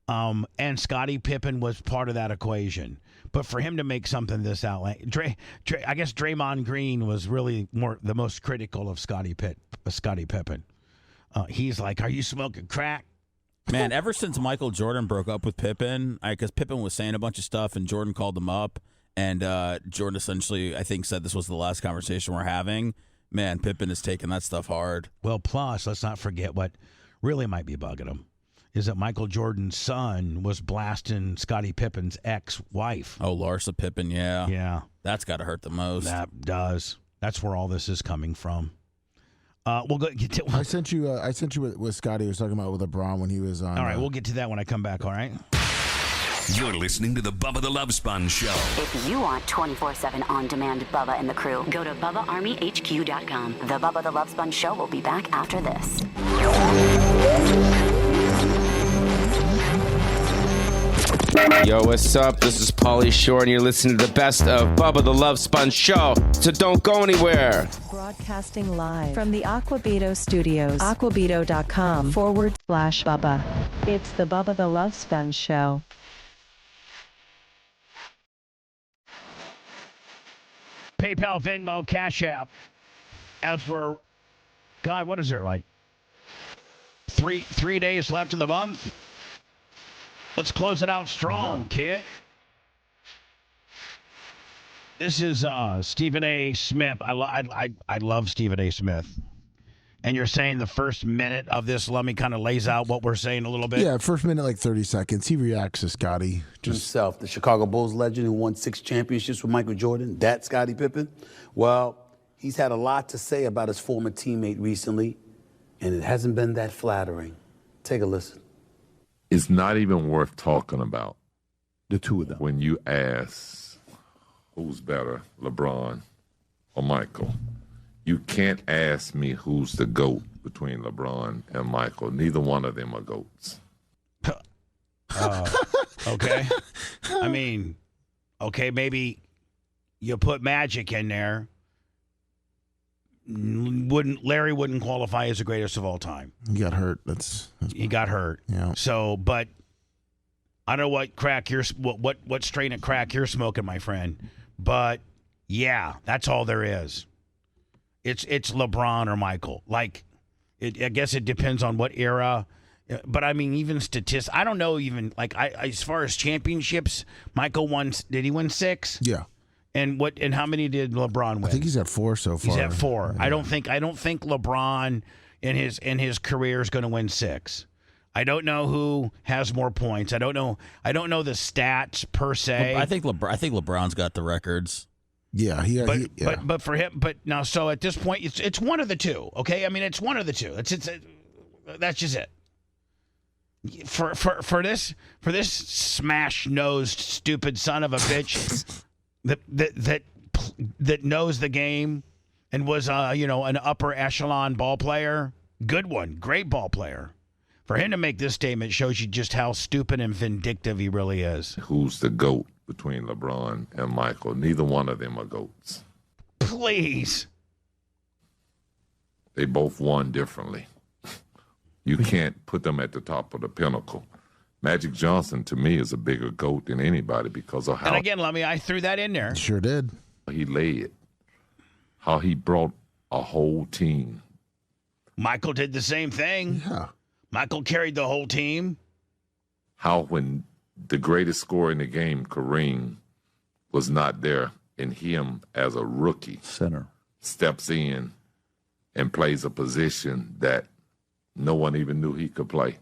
And Scottie Pippen was part of that equation. But for him to make something this outlandish, I guess Draymond Green was really the most critical of Scottie Pippen. He's like, "Are you smoking crack?" Man, ever since Michael Jordan broke up with Pippen, because Pippen was saying a bunch of stuff, and Jordan called him up, and Jordan essentially, I think, said this was the last conversation we're having. Man, Pippen is taking that stuff hard. Well, plus, let's not forget what really might be bugging him is that Michael Jordan's son was blasting Scottie Pippen's ex-wife. Oh, Larsa Pippen, yeah. Yeah. That's got to hurt the most. That does. That's where all this is coming from. We'll go get to. I sent you what Scotty was talking about with LeBron when he was on. All right, we'll get to that when I come back. All right. You're listening to the Bubba the Love Sponge Show. If you want 24/7 on-demand Bubba and the crew, go to BubbaArmyHQ.com. The Bubba the Love Sponge Show will be back after this. Yo, what's up? This is Pauly Shore, and you're listening to the best of Bubba the Love Sponge Show. So don't go anywhere. Broadcasting live from the Aquabito Studios. Aquabito.com/Bubba. It's the Bubba the Love Sponge Show. PayPal, Venmo, Cash App. As for, God, what is there, like 3 days left in the month? Let's close it out strong, kid. This is Stephen A. Smith. I love Stephen A. Smith. And you're saying the first minute of this, Lummy kind of lays out what we're saying a little bit? Yeah, first minute, like 30 seconds. He reacts to Scotty. Himself, the Chicago Bulls legend who won 6 championships with Michael Jordan, that Scottie Pippen. Well, he's had a lot to say about his former teammate recently, and it hasn't been that flattering. Take a listen. It's not even worth talking about. The two of them. When you ask who's better, LeBron or Michael, you can't ask me who's the GOAT between LeBron and Michael. Neither one of them are GOATs. Okay. I mean, okay, maybe you put Magic in there. Larry wouldn't qualify as the greatest of all time. He got hurt. He got hurt. Yeah. So, but I don't know what crack what strain of crack you're smoking, my friend. But yeah, that's all there is. It's LeBron or Michael. Like, I guess it depends on what era. But I mean, even statistics. I don't know. Even like as far as championships, Michael won. Did he win 6? Yeah. And how many did LeBron win? I think he's at 4 so far. He's at 4. Yeah. I don't think LeBron in his career is going to win 6. I don't know who has more points. I don't know the stats per se. I think LeBron's got the records. Yeah, but for him, now so at this point it's one of the two. Okay, I mean it's one of the two. That's just it. For this smash nosed stupid son of a bitch that knows the game and was an upper echelon ball player, good one, great ball player. For him to make this statement shows you just how stupid and vindictive he really is. Who's the GOAT between LeBron and Michael? Neither one of them are GOATs. Please. They both won differently. You can't put them at the top of the pinnacle. Magic Johnson, to me, is a bigger GOAT than anybody because of how... And again, Lummy, I threw that in there. Sure did. He led. How he brought a whole team. Michael did the same thing. Yeah. Michael carried the whole team. How when the greatest scorer in the game, Kareem, was not there, and him as a rookie center steps in and plays a position that no one even knew he could play.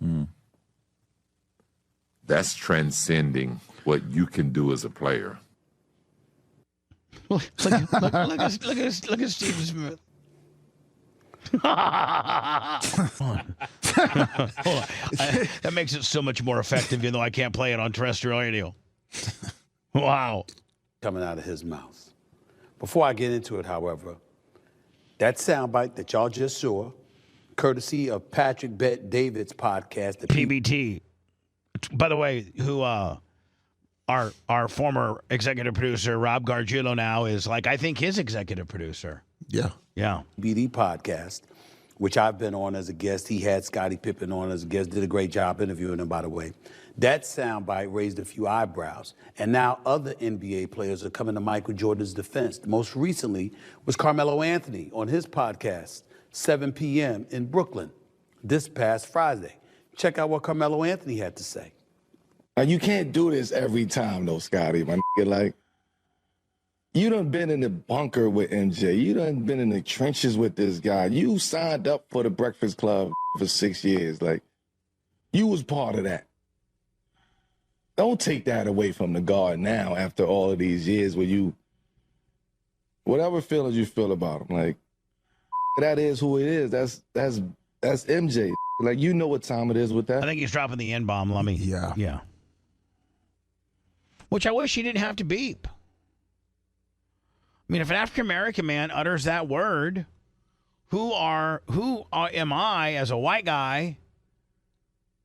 That's transcending what you can do as a player. Look at Steve Smith. That makes it so much more effective, even though I can't play it on terrestrial radio. Wow. Coming out of his mouth. Before I get into it, however, that soundbite that y'all just saw, courtesy of Patrick Bet David's podcast, the PBT. By the way, who our former executive producer, Rob Gargiulo, now is I think his executive producer. Yeah. Yeah. BD podcast, which I've been on as a guest. He had Scottie Pippen on as a guest, did a great job interviewing him, by the way. That soundbite raised a few eyebrows. And now other NBA players are coming to Michael Jordan's defense. Most recently was Carmelo Anthony on his podcast, 7 p.m. in Brooklyn, this past Friday. Check out what Carmelo Anthony had to say. Now, you can't do this every time, though, Scotty. My nigga, you done been in the bunker with MJ. You done been in the trenches with this guy. You signed up for the Breakfast Club for 6 years. You was part of that. Don't take that away from the guard now after all of these years where whatever feelings you feel about him, that is who it is. That's MJ. You know what time it is with that. I think he's dropping the N-bomb, Lummy. Yeah. Yeah. Which I wish he didn't have to beep. I mean, if an African-American man utters that word, who am I as a white guy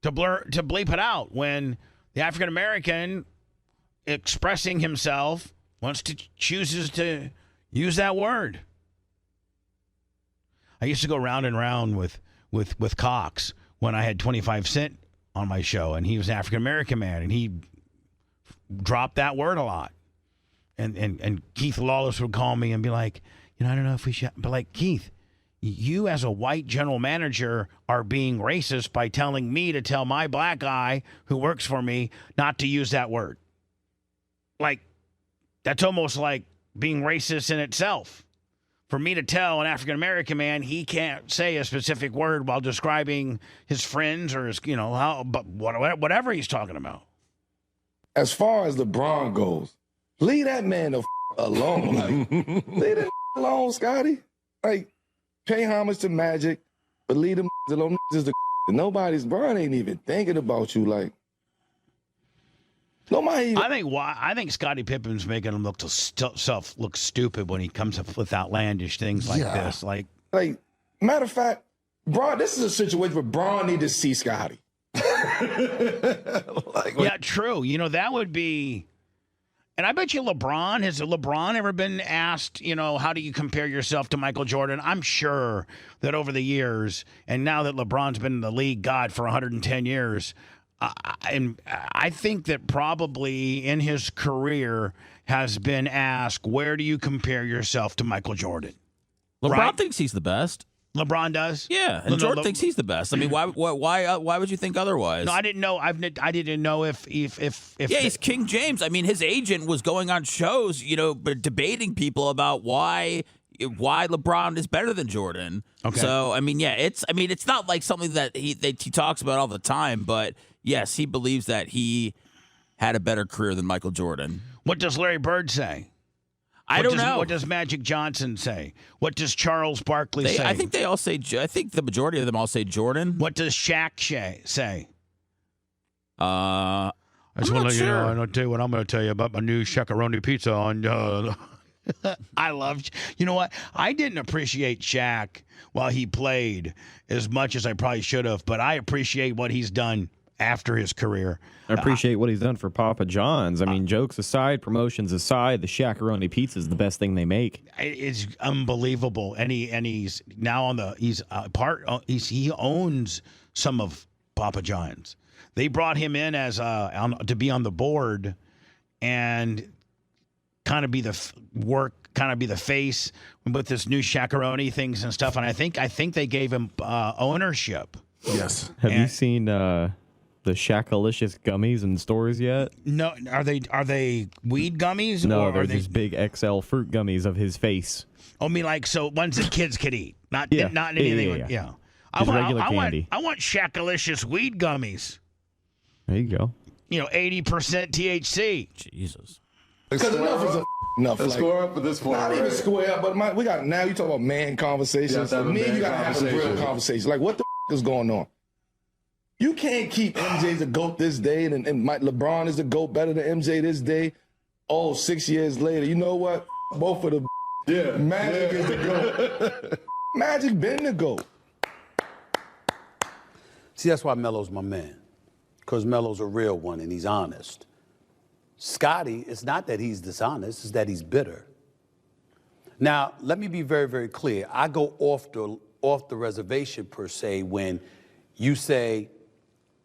to bleep it out when the African-American expressing himself chooses to use that word? I used to go round and round with Cox when I had 25 Cent on my show, and he was an African-American man, and he dropped that word a lot. And Keith Lawless would call me and be like, I don't know if we should. But Keith, you as a white general manager are being racist by telling me to tell my black guy who works for me not to use that word. That's almost like being racist in itself for me to tell an African American man he can't say a specific word while describing his friends or his, whatever he's talking about. As far as LeBron goes, leave that man the alone. Like, leave that alone, Scotty. Like, pay homage to Magic, but leave them alone. Is the Bron ain't even thinking about you. Like, nobody. I think Scottie Pippen's making him look stupid when he comes up with outlandish things like this. Like, matter of fact, Bron, this is a situation where Bron need to see Scotty. Yeah, true. That would be. And I bet you has LeBron ever been asked, how do you compare yourself to Michael Jordan? I'm sure that over the years, and now that LeBron's been in the league, God, for 110 years, and I think that probably in his career has been asked, where do you compare yourself to Michael Jordan? LeBron thinks he's the best. LeBron does? Yeah, and Jordan thinks he's the best. I mean, why would you think otherwise? No, I didn't know. I didn't know if he's King James. I mean, his agent was going on shows, but debating people about why LeBron is better than Jordan. Okay. So I mean, it's not like something that he talks about all the time, but yes, he believes that he had a better career than Michael Jordan. What does Larry Bird say? I don't know. What does Magic Johnson say? What does Charles Barkley say? I think they all say. I think the majority of them all say Jordan. What does Shaq say? I just want to let you know. I'll tell you what I'm going to tell you about my new Shaq-a-roni pizza on. I love. You know what? I didn't appreciate Shaq while he played as much as I probably should have, but I appreciate what he's done after his career. I appreciate what he's done for Papa John's. I mean, jokes aside, promotions aside, the Shaq-a-roni pizza is the best thing they make. It's unbelievable, and he's now on the he owns some of Papa John's. They brought him in as to be on the board and kind of be the face with this new Shaq-a-roni things and stuff. And I think they gave him ownership. Yes. Have you seen the Shaq-alicious gummies in stores yet? No, are they weed gummies? No, or they're are they just big XL fruit gummies of his face. I mean, ones that kids could eat, not anything. Yeah. Just regular candy. I want Shaq-alicious weed gummies. There you go. 80% THC. Jesus. Because enough is enough. Let's square up at this point. Not even square up, but we got now. You talk about man conversations. Me and you got to have some real conversations. Like, what the is going on? You can't keep MJ the GOAT this day and LeBron is the GOAT better than MJ this day. Oh, 6 years later, you know what? Both of the Magic is the GOAT. Magic been the GOAT. See, that's why Melo's my man. Because Melo's a real one and he's honest. Scotty, it's not that he's dishonest, it's that he's bitter. Now, let me be very, very clear. I go off the reservation, per se, when you say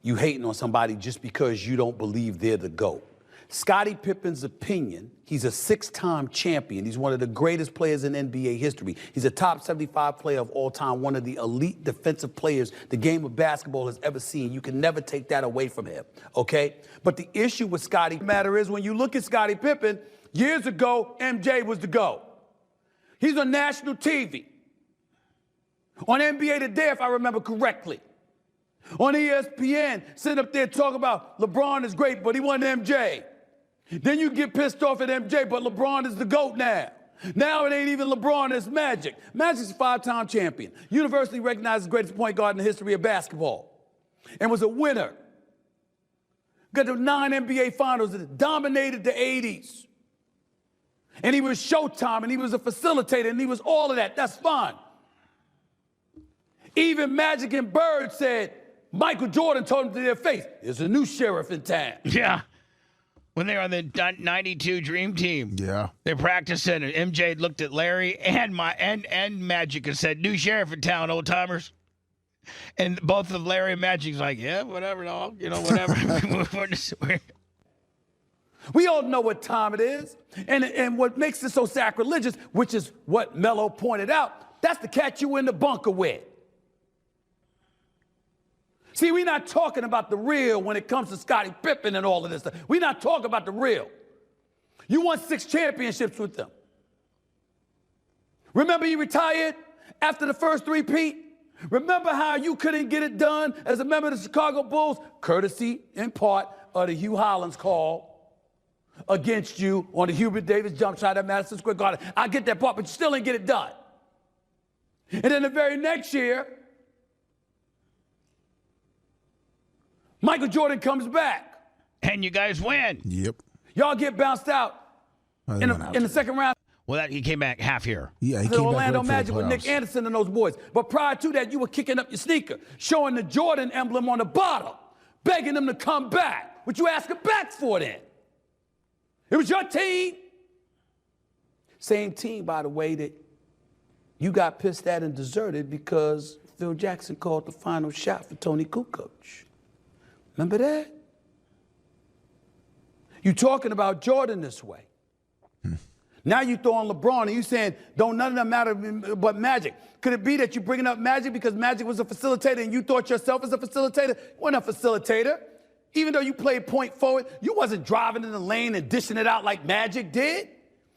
you hating on somebody just because you don't believe they're the GOAT. Scottie Pippen's opinion, he's a 6-time champion. He's one of the greatest players in NBA history. He's a top 75 player of all time, one of the elite defensive players the game of basketball has ever seen. You can never take that away from him, okay? But the issue with Scottie matter is when you look at Scottie Pippen, years ago, MJ was the GOAT. He's on national TV. On NBA Today, if I remember correctly. On ESPN, sitting up there talking about LeBron is great, but he wasn't MJ. Then you get pissed off at MJ, but LeBron is the GOAT now. Now it ain't even LeBron, it's Magic. Magic's a 5-time champion. Universally recognized as the greatest point guard in the history of basketball. And was a winner. Got to 9 NBA finals that dominated the 80s. And he was Showtime, and he was a facilitator, and he was all of that. That's fine. Even Magic and Bird said, Michael Jordan told them to their face, there's a new sheriff in town. Yeah. When they were on the 92 Dream Team. Yeah. They practiced it, and MJ looked at Larry and Magic and said, new sheriff in town, old timers. And both of Larry and Magic's like, yeah, whatever, dog. Whatever. We all know what time it is. And what makes it so sacrilegious, which is what Melo pointed out, that's to catch you in the bunker with. See, we're not talking about the real when it comes to Scottie Pippen and all of this stuff. We're not talking about the real. You won 6 championships with them. Remember you retired after the first three-peat? Remember how you couldn't get it done as a member of the Chicago Bulls, courtesy in part of the Hugh Hollins call against you on the Hubert Davis jump shot at Madison Square Garden. I get that part, but you still didn't get it done. And then the very next year, Michael Jordan comes back. And you guys win. Yep. Y'all get bounced out in the second round. Well, he came back half year. Yeah, he The came Orlando back Magic with Nick Anderson and those boys. But prior to that, you were kicking up your sneaker, showing the Jordan emblem on the bottom, begging them to come back. What you asking back for then? It was your team. Same team, by the way, that you got pissed at and deserted because Phil Jackson called the final shot for Tony Kukoc. Remember that? You talking about Jordan this way. Now you throwing LeBron and you saying, don't none of them matter but Magic. Could it be that you bringing up Magic because Magic was a facilitator and you thought yourself as a facilitator? You weren't a facilitator. Even though you played point forward, you wasn't driving in the lane and dishing it out like Magic did.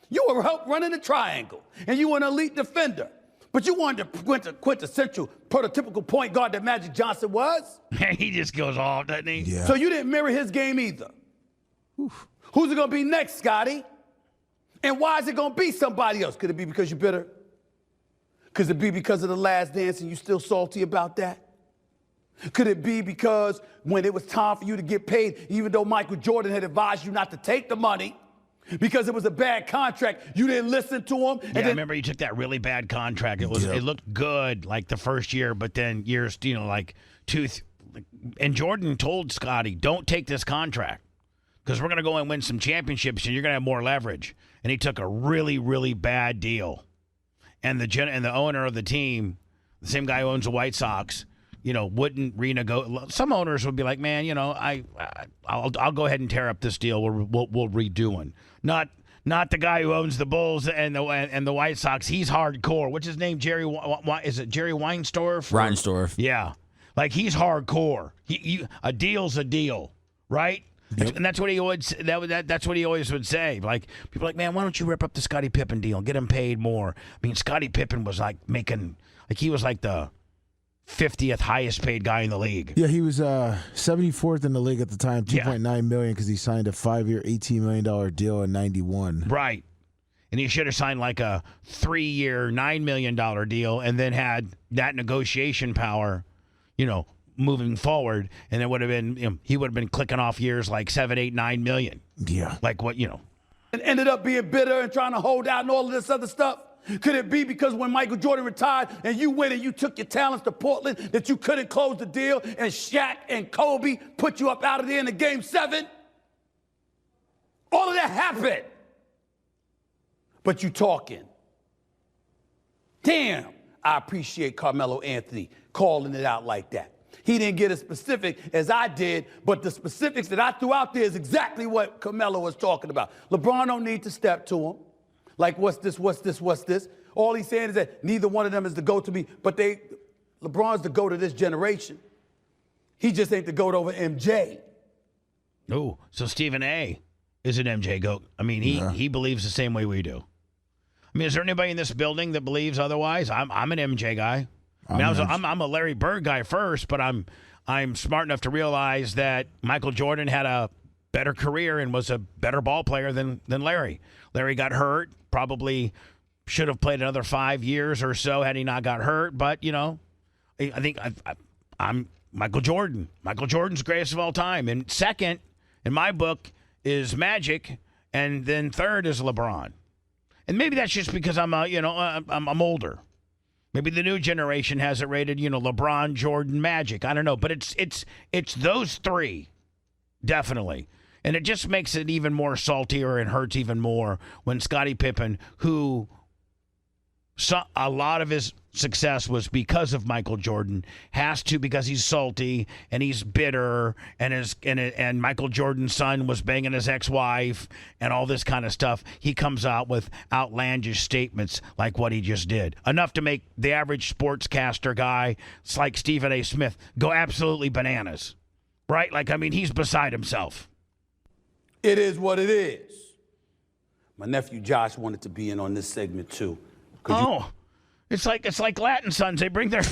You were help running the triangle and you were an elite defender. But you wanted to quintessential, prototypical point guard that Magic Johnson was. He just goes off, doesn't he? Yeah. So you didn't mirror his game either. Oof. Who's it going to be next, Scotty? And why is it going to be somebody else? Could it be because you're bitter? Could it be because of the last dance and you still salty about that? Could it be because when it was time for you to get paid, even though Michael Jordan had advised you not to take the money because it was a bad contract, you didn't listen to him? Yeah, I remember you took that really bad contract. It looked good like the first year, but then years, like and Jordan told Scotty, don't take this contract because we're going to go and win some championships and you're going to have more leverage. And he took a really, really bad deal. And the owner of the team, the same guy who owns the White Sox, wouldn't renegotiate. Some owners would be like, man, I'll go ahead and tear up this deal. We'll redo one. Not the guy who owns the Bulls and the White Sox. He's hardcore. What's his name? Is it Jerry Weinsdorf? Reinsdorf. Yeah, like he's hardcore. A deal's a deal, right? Yep. And that's what he always that's what he always would say. Like people are like, man, why don't you rip up the Scottie Pippen deal and get him paid more? I mean, Scottie Pippen was he was like the 50th highest paid guy in the league. Yeah, he was 74th in the league at the time, $2.9 million because he signed a 5-year, $18 million deal in '91. Right, and he should have signed like a 3-year, $9 million deal, and then had that negotiation power, moving forward, and it would have been he would have been clicking off years like 7, 8, 9 million. Yeah, like what and ended up being bitter and trying to hold out and all of this other stuff. Could it be because when Michael Jordan retired and you went and you took your talents to Portland that you couldn't close the deal and Shaq and Kobe put you up out of there in the Game 7? All of that happened. But you talking. Damn, I appreciate Carmelo Anthony calling it out like that. He didn't get as specific as I did, but the specifics that I threw out there is exactly what Carmelo was talking about. LeBron don't need to step to him. Like, what's this? All he's saying is that neither one of them is the GOAT to me, but LeBron's the GOAT of this generation. He just ain't the GOAT over MJ. Oh, so Stephen A. is an MJ GOAT. I mean, he believes the same way we do. I mean, is there anybody in this building that believes otherwise? I'm an MJ guy. I mean, I'm a Larry Bird guy first, but I'm smart enough to realize that Michael Jordan had a better career and was a better ball player than Larry. Larry got hurt, probably should have played another 5 years or so had he not got hurt. But, I think I'm Michael Jordan. Michael Jordan's greatest of all time. And second, in my book, is Magic, and then third is LeBron. And maybe that's just because I'm older. Maybe the new generation has it rated, LeBron, Jordan, Magic. I don't know, but it's those three, definitely. And it just makes it even more saltier and hurts even more when Scottie Pippen, who a lot of his success was because of Michael Jordan, has to because he's salty and he's bitter and Michael Jordan's son was banging his ex-wife and all this kind of stuff. He comes out with outlandish statements like what he just did. Enough to make the average sportscaster guy, it's like Stephen A. Smith, go absolutely bananas. Right? Like, I mean, he's beside himself. It is what it is. My nephew Josh wanted to be in on this segment too. Oh. It's like Latin sons. They bring their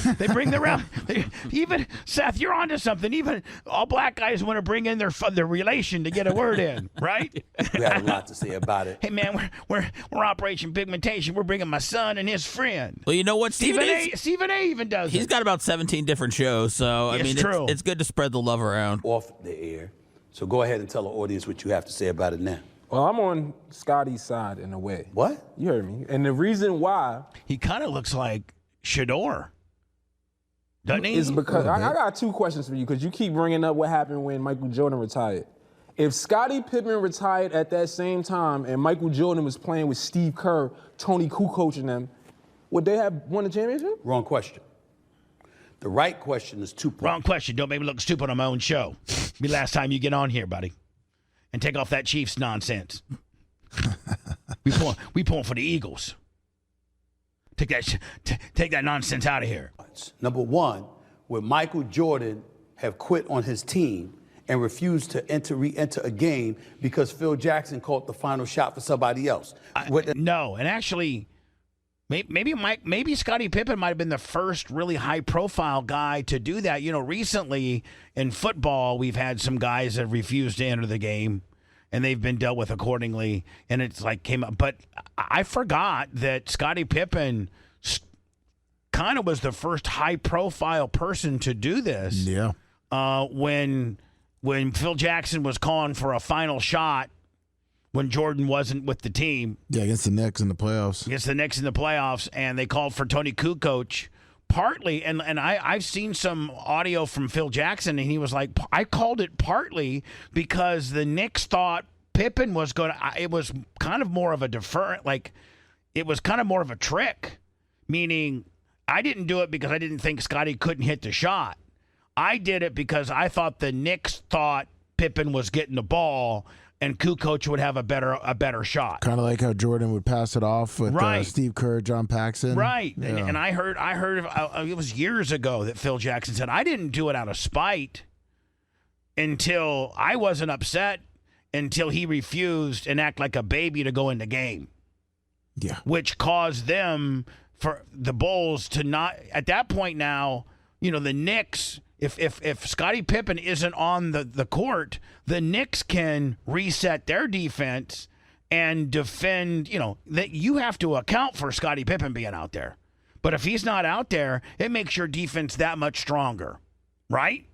even Seth, you're onto something. Even all black guys want to bring in their relation to get a word in, right? We had a lot to say about it. Hey man, we're Operation Pigmentation. We're bringing my son and his friend. Well, you know what, Stephen A. even does. He's got about 17 different shows, so I mean, true. It's good to spread the love around. Off the air. So go ahead and tell the audience what you have to say about it now. Well, I'm on Scotty's side in a way. What? You heard me. And the reason why... He kind of looks like Shador. Doesn't he? Is because... I got two questions for you, because you keep bringing up what happened when Michael Jordan retired. If Scottie Pippen retired at that same time and Michael Jordan was playing with Steve Kerr, Tony Kukoc and them, would they have won the championship? Wrong question. The right question is 2 points. Wrong question. Don't make me look stupid on my own show. Be last time you get on here, buddy. And take off that Chiefs nonsense. we pulling for the Eagles. Take that nonsense out of here. Number one, would Michael Jordan have quit on his team and refused to re-enter a game because Phil Jackson called the final shot for somebody else? No, and actually, maybe Scottie Pippen might have been the first really high-profile guy to do that. You know, recently in football, we've had some guys that refused to enter the game, and they've been dealt with accordingly. And it's like came up, but I forgot that Scottie Pippen kind of was the first high-profile person to do this. Yeah. When Phil Jackson was calling for a final shot. When Jordan wasn't with the team. Yeah, against the Knicks in the playoffs. And they called for Tony Kukoc. Partly, and I've seen some audio from Phil Jackson, and he was like, I called it partly because the Knicks thought Pippen was going to, it was kind of more of a it was kind of more of a trick, meaning I didn't do it because I didn't think Scottie couldn't hit the shot. I did it because I thought the Knicks thought Pippen was getting the ball, and Kukoc would have a better shot. Kind of like how Jordan would pass it off with Steve Kerr, John Paxson. Right. Yeah. And I heard it was years ago that Phil Jackson said, I didn't do it out of spite until I wasn't upset until he refused and act like a baby to go in the game. Yeah. Which caused them, for the Bulls to not, at that point now, you know, the Knicks, if Scottie Pippen isn't on the court, the Knicks can reset their defense and defend, you know, that you have to account for Scottie Pippen being out there. But if he's not out there, it makes your defense that much stronger, right?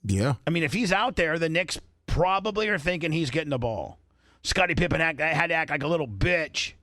Yeah. I mean, if he's out there, the Knicks probably are thinking he's getting the ball. Scottie Pippen had to act like a little bitch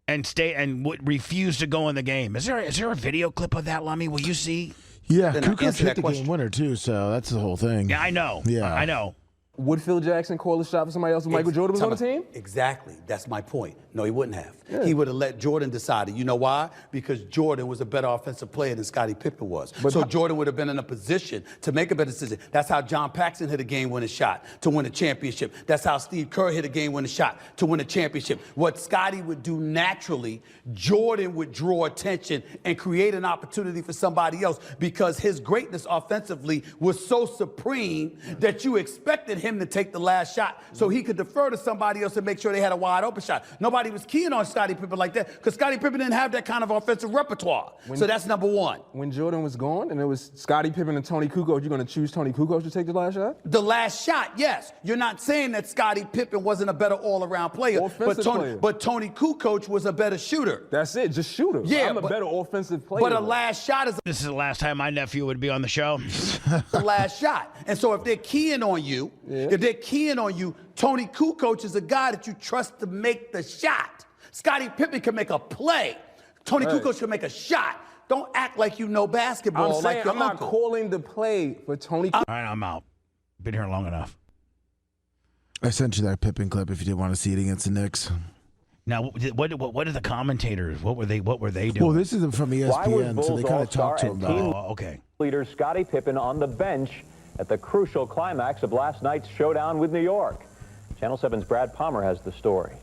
and would refuse to go in the game. Is there a video clip of that, Lummy? Will you see? Yeah, Kukoc hit the game winner, too, so that's the whole thing. Yeah, I know. Yeah. I know. Would Phil Jackson call a shot for somebody else when Michael Jordan was on the team? Exactly. That's my point. No, he wouldn't have. Yeah. He would have let Jordan decide it. You know why? Because Jordan was a better offensive player than Scottie Pippen was. So Jordan would have been in a position to make a better decision. That's how John Paxson hit a game-winning shot to win a championship. That's how Steve Kerr hit a game-winning shot to win a championship. What Scottie would do naturally, Jordan would draw attention and create an opportunity for somebody else because his greatness offensively was so supreme that you expected him to take the last shot so he could defer to somebody else and make sure they had a wide open shot. Nobody was keying on Scottie Pippen like that because Scottie Pippen didn't have that kind of offensive repertoire. So that's number one. When Jordan was gone and it was Scottie Pippen and Tony Kukoc, you're going to choose Tony Kukoc to take the last shot? The last shot, yes. You're not saying that Scottie Pippen wasn't a better all-around player, but Tony Kukoc was a better shooter. That's it, just shooter. Yeah, I'm a better offensive player. But a last shot is... This is the last time my nephew would be on the show. The last shot. And so if they're keying on you, Tony Kukoc is a guy that you trust to make the shot. Scottie Pippen can make a play. Tony Kukoc can make a shot. Don't act like you know basketball like your I'm not calling the play for Tony Kukoc. All right, I'm out. Been here long enough. I sent you that Pippen clip if you didn't want to see it against the Knicks. Now, what are the commentators? What were they doing? Well, this is from ESPN, so they kind of talked to him about it. Oh, okay. Leader Scottie Pippen on the bench at the crucial climax of last night's showdown with New York. Channel 7's Brad Palmer has the story.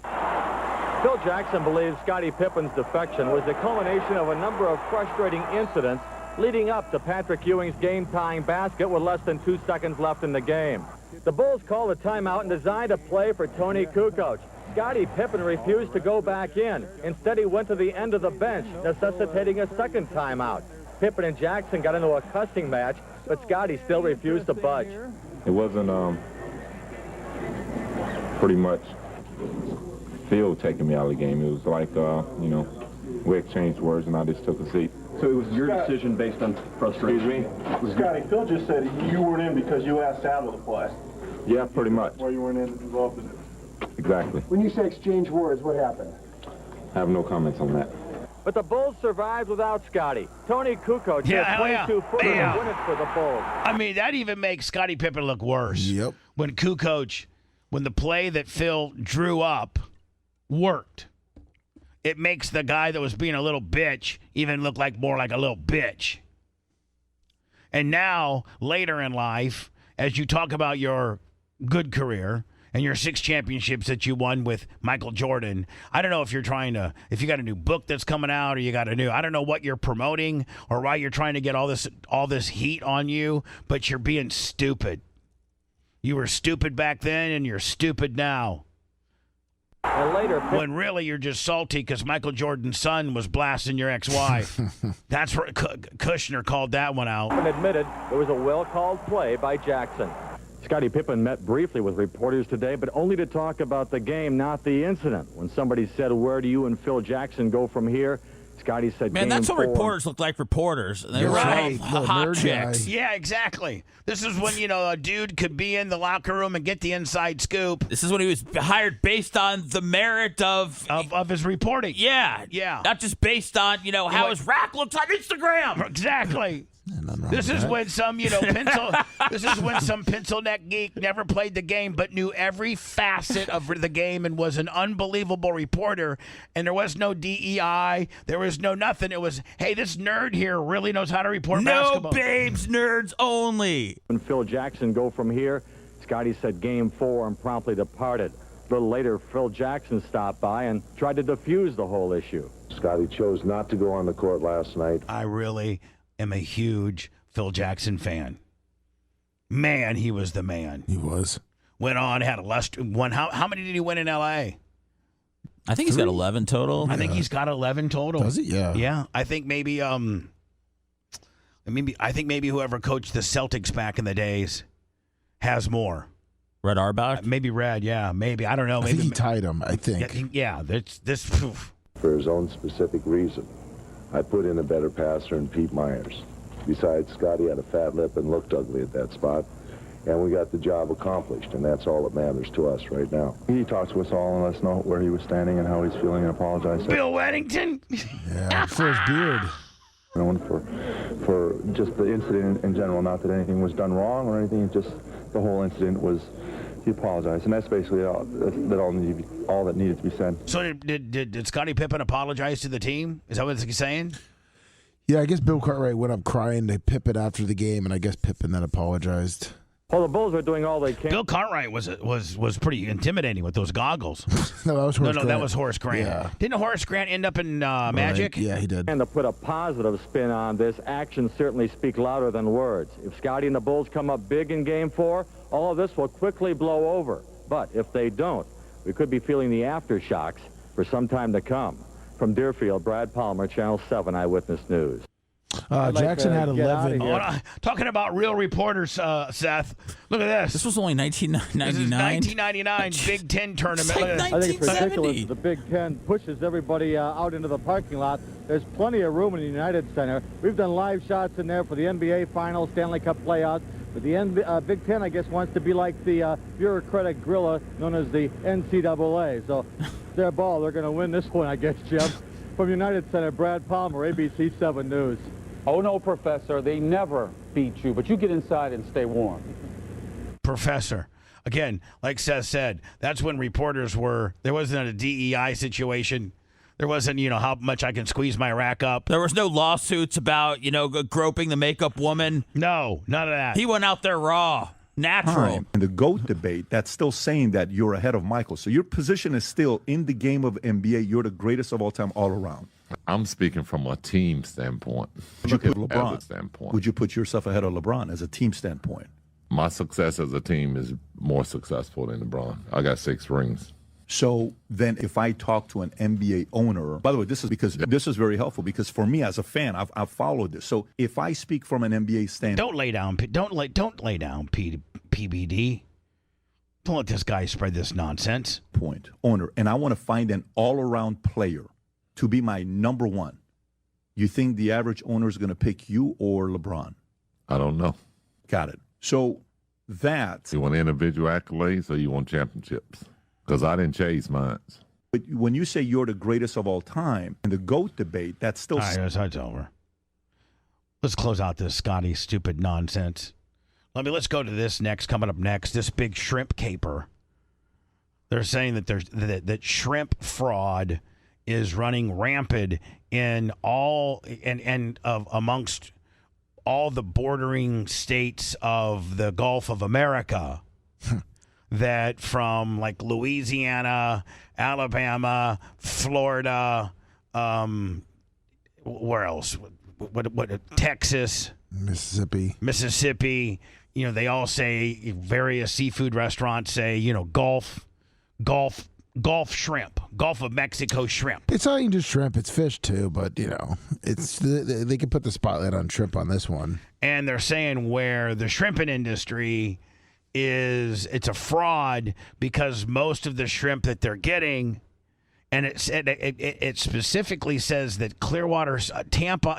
Phil Jackson believes Scottie Pippen's defection was the culmination of a number of frustrating incidents leading up to Patrick Ewing's game-tying basket with less than 2 seconds left in the game. The Bulls called a timeout and designed a play for Tony Kukoc. Scottie Pippen refused to go back in. Instead, he went to the end of the bench, necessitating a second timeout. Pippen and Jackson got into a cussing match, but Scottie still refused to budge. It wasn't pretty much Phil taking me out of the game. It was like, you know, we exchanged words and I just took a seat. So it was your decision based on frustration? Excuse me? Scotty, Phil just said you weren't in because you asked out of the play. Yeah, pretty much. Or you weren't involved in it. Exactly. When you say exchange words, what happened? I have no comments on that. But the Bulls survived without Scottie. Tony Kukoc hit a 22-footer to win it for the Bulls. I mean, that even makes Scottie Pippen look worse. Yep. When the play that Phil drew up worked, it makes the guy that was being a little bitch even look like more like a little bitch. And now, later in life, as you talk about your good career and your 6 championships that you won with Michael Jordan, I don't know if if you got a new book that's coming out or you got I don't know what you're promoting or why you're trying to get all this heat on you, but you're being stupid. You were stupid back then and you're stupid now. And later, when really you're just salty because Michael Jordan's son was blasting your ex-wife. That's what Kushner called that one out. Pippen admitted it was a well-called play by Jackson. Scottie Pippen met briefly with reporters today, but only to talk about the game, not the incident. When somebody said, "Where do you and Phil Jackson go from here?" Scottie said, "Man, that's what 4. reporters look like reporters. They're right. hot chicks." Yeah, exactly. This is when, a dude could be in the locker room and get the inside scoop. This is when he was hired based on the merit of his reporting. Yeah. Yeah. Not just based on, how his rack looks on Instagram. Exactly. This is when some pencil neck geek never played the game but knew every facet of the game and was an unbelievable reporter. And there was no DEI. There was no nothing. It was, hey, this nerd here really knows how to report basketball. No babes, nerds only. When Phil Jackson go from here, Scottie said game 4 and promptly departed. A little later, Phil Jackson stopped by and tried to defuse the whole issue. Scottie chose not to go on the court last night. I really am a huge Phil Jackson fan. Man, he was the man. He was. Went on, had a won. How many did he win in L.A.? I think he's got 11 total. I think he's got 11 total. Does he? Yeah. Yeah. I think maybe whoever coached the Celtics back in the days has more. Red Auerbach? Maybe Red, yeah. Maybe. I don't know. I think he tied him, I think. Yeah. This. For his own specific reason. I put in a better passer in Pete Myers. Besides, Scottie had a fat lip and looked ugly at that spot. And we got the job accomplished, and that's all that matters to us right now. He talked to us all and let us know where he was standing and how he's feeling and apologized. Bill Weddington? Yeah, for his beard. For just the incident in general, not that anything was done wrong or anything, just the whole incident was, he apologized. And that's basically all that needed to be said. So did Scottie Pippen apologize to the team? Is that what he's saying? Yeah, I guess Bill Cartwright went up crying to Pippen after the game, and I guess Pippen then apologized. Well, the Bulls are doing all they can. Bill Cartwright was pretty intimidating with those goggles. No, that was Horace Grant. That was Horace Grant. Yeah. Didn't Horace Grant end up in Magic? Right. Yeah, he did. And to put a positive spin on this, actions certainly speak louder than words. If Scottie and the Bulls come up big in Game 4, all of this will quickly blow over. But if they don't, we could be feeling the aftershocks for some time to come. From Deerfield, Brad Palmer, Channel 7 Eyewitness News. Jackson had 11. Talking about real reporters, Seth. Look at this. This was only 1999. This is 1999 Big Ten tournament. Like I think it's 1970. ridiculous. The Big Ten pushes everybody out into the parking lot. There's plenty of room in the United Center. We've done live shots in there for the NBA Finals, Stanley Cup playoffs. But the Big Ten, I guess, wants to be like the bureaucratic gorilla known as the NCAA. So their ball. They're going to win this one, I guess, Jim. From United Center, Brad Palmer, ABC 7 News. Oh, no, Professor, they never beat you, but you get inside and stay warm. Professor. Again, like Seth said, that's when reporters there wasn't a DEI situation. There wasn't, how much I can squeeze my rack up. There was no lawsuits about, groping the makeup woman. No, none of that. He went out there raw, natural. In the GOAT debate, that's still saying that you're ahead of Michael. So your position is still in the game of NBA. You're the greatest of all time all around. I'm speaking from a team standpoint. Would you put As a LeBron? standpoint. Would you put yourself ahead of LeBron as a team standpoint? My success as a team is more successful than LeBron. I got 6 rings. So then if I talk to an NBA owner, by the way, this is very helpful because for me as a fan, I've followed this. So if I speak from an NBA standpoint. Don't lay down, PBD. Don't let this guy spread this nonsense. Owner, and I want to find an all-around player to be my number one. You think the average owner is going to pick you or LeBron? I don't know. Got it. So that. You want individual accolades or you want championships? Because I didn't chase mine. But when you say you're the greatest of all time in the GOAT debate, that's still. All right, that's over. Let's close out this Scotty stupid nonsense. Let's go to this next. Coming up next, this big shrimp caper. They're saying that that shrimp fraud is running rampant in all and amongst all the bordering states of the Gulf of America. That from like Louisiana, Alabama, Florida, where else? What Texas, Mississippi. You know, they all say, various seafood restaurants say, Gulf shrimp, Gulf of Mexico shrimp. It's not even just shrimp; it's fish too. But it's they can put the spotlight on shrimp on this one. And they're saying where the shrimping industry it's a fraud because most of the shrimp that they're getting, and it specifically says that Clearwater, Tampa.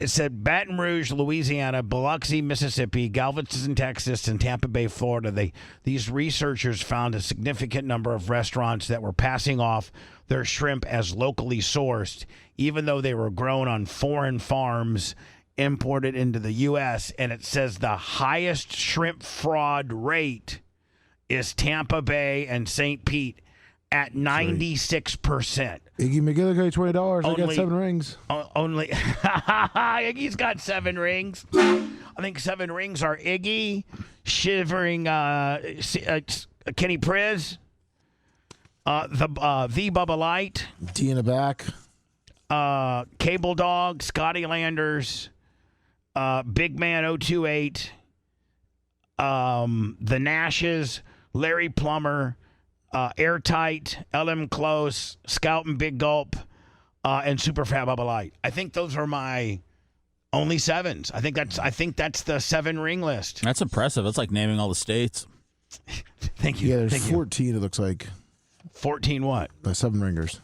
It said Baton Rouge, Louisiana, Biloxi, Mississippi, Galveston, Texas, and Tampa Bay, Florida. These researchers found a significant number of restaurants that were passing off their shrimp as locally sourced, even though they were grown on foreign farms imported into the U.S., and it says the highest shrimp fraud rate is Tampa Bay and St. Pete at 96%. Iggy McGill got $20. I got 7 rings. Only Iggy's got 7 rings. I think 7 rings are Iggy, shivering Kenny Priz, the Bubba Light, D in the back, Cable Dog, Scotty Landers, Big Man 028, the Nashes, Larry Plummer, Airtight, LM Close, Scout and Big Gulp, and Superfab Bubba Light. I think those are my only 7s. I think that's the 7 ring list. That's impressive. That's like naming all the states. Thank you. Yeah, there's 14. It looks like 14 what? The 7 ringers.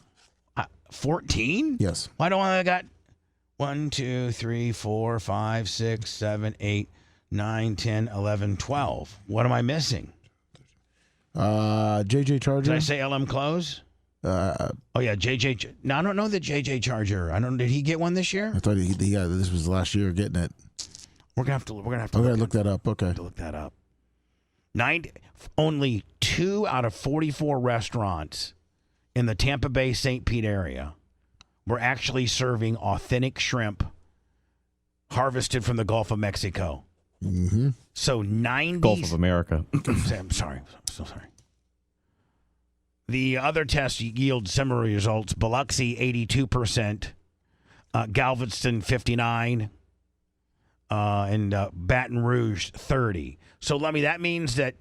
14? Yes. Why don't I got 1, 2, 3, 4, 5, 6, 7, 8, 9, 10, 11, 12. What am I missing? JJ Charger. Did I say LM Close? Oh yeah, JJ. No, I don't know the JJ Charger. I don't. Did he get one this year? I thought he got this was last year getting it. We're gonna have to look that up. Okay. To look that up. Only 2 out of 44 restaurants in the Tampa Bay St. Pete area were actually serving authentic shrimp harvested from the Gulf of Mexico. Mm-hmm. So 90 Gulf of America. I'm sorry. I'm so sorry. The other tests yield similar results. Biloxi 82%, Galveston 59%, and Baton Rouge 30%. So that means that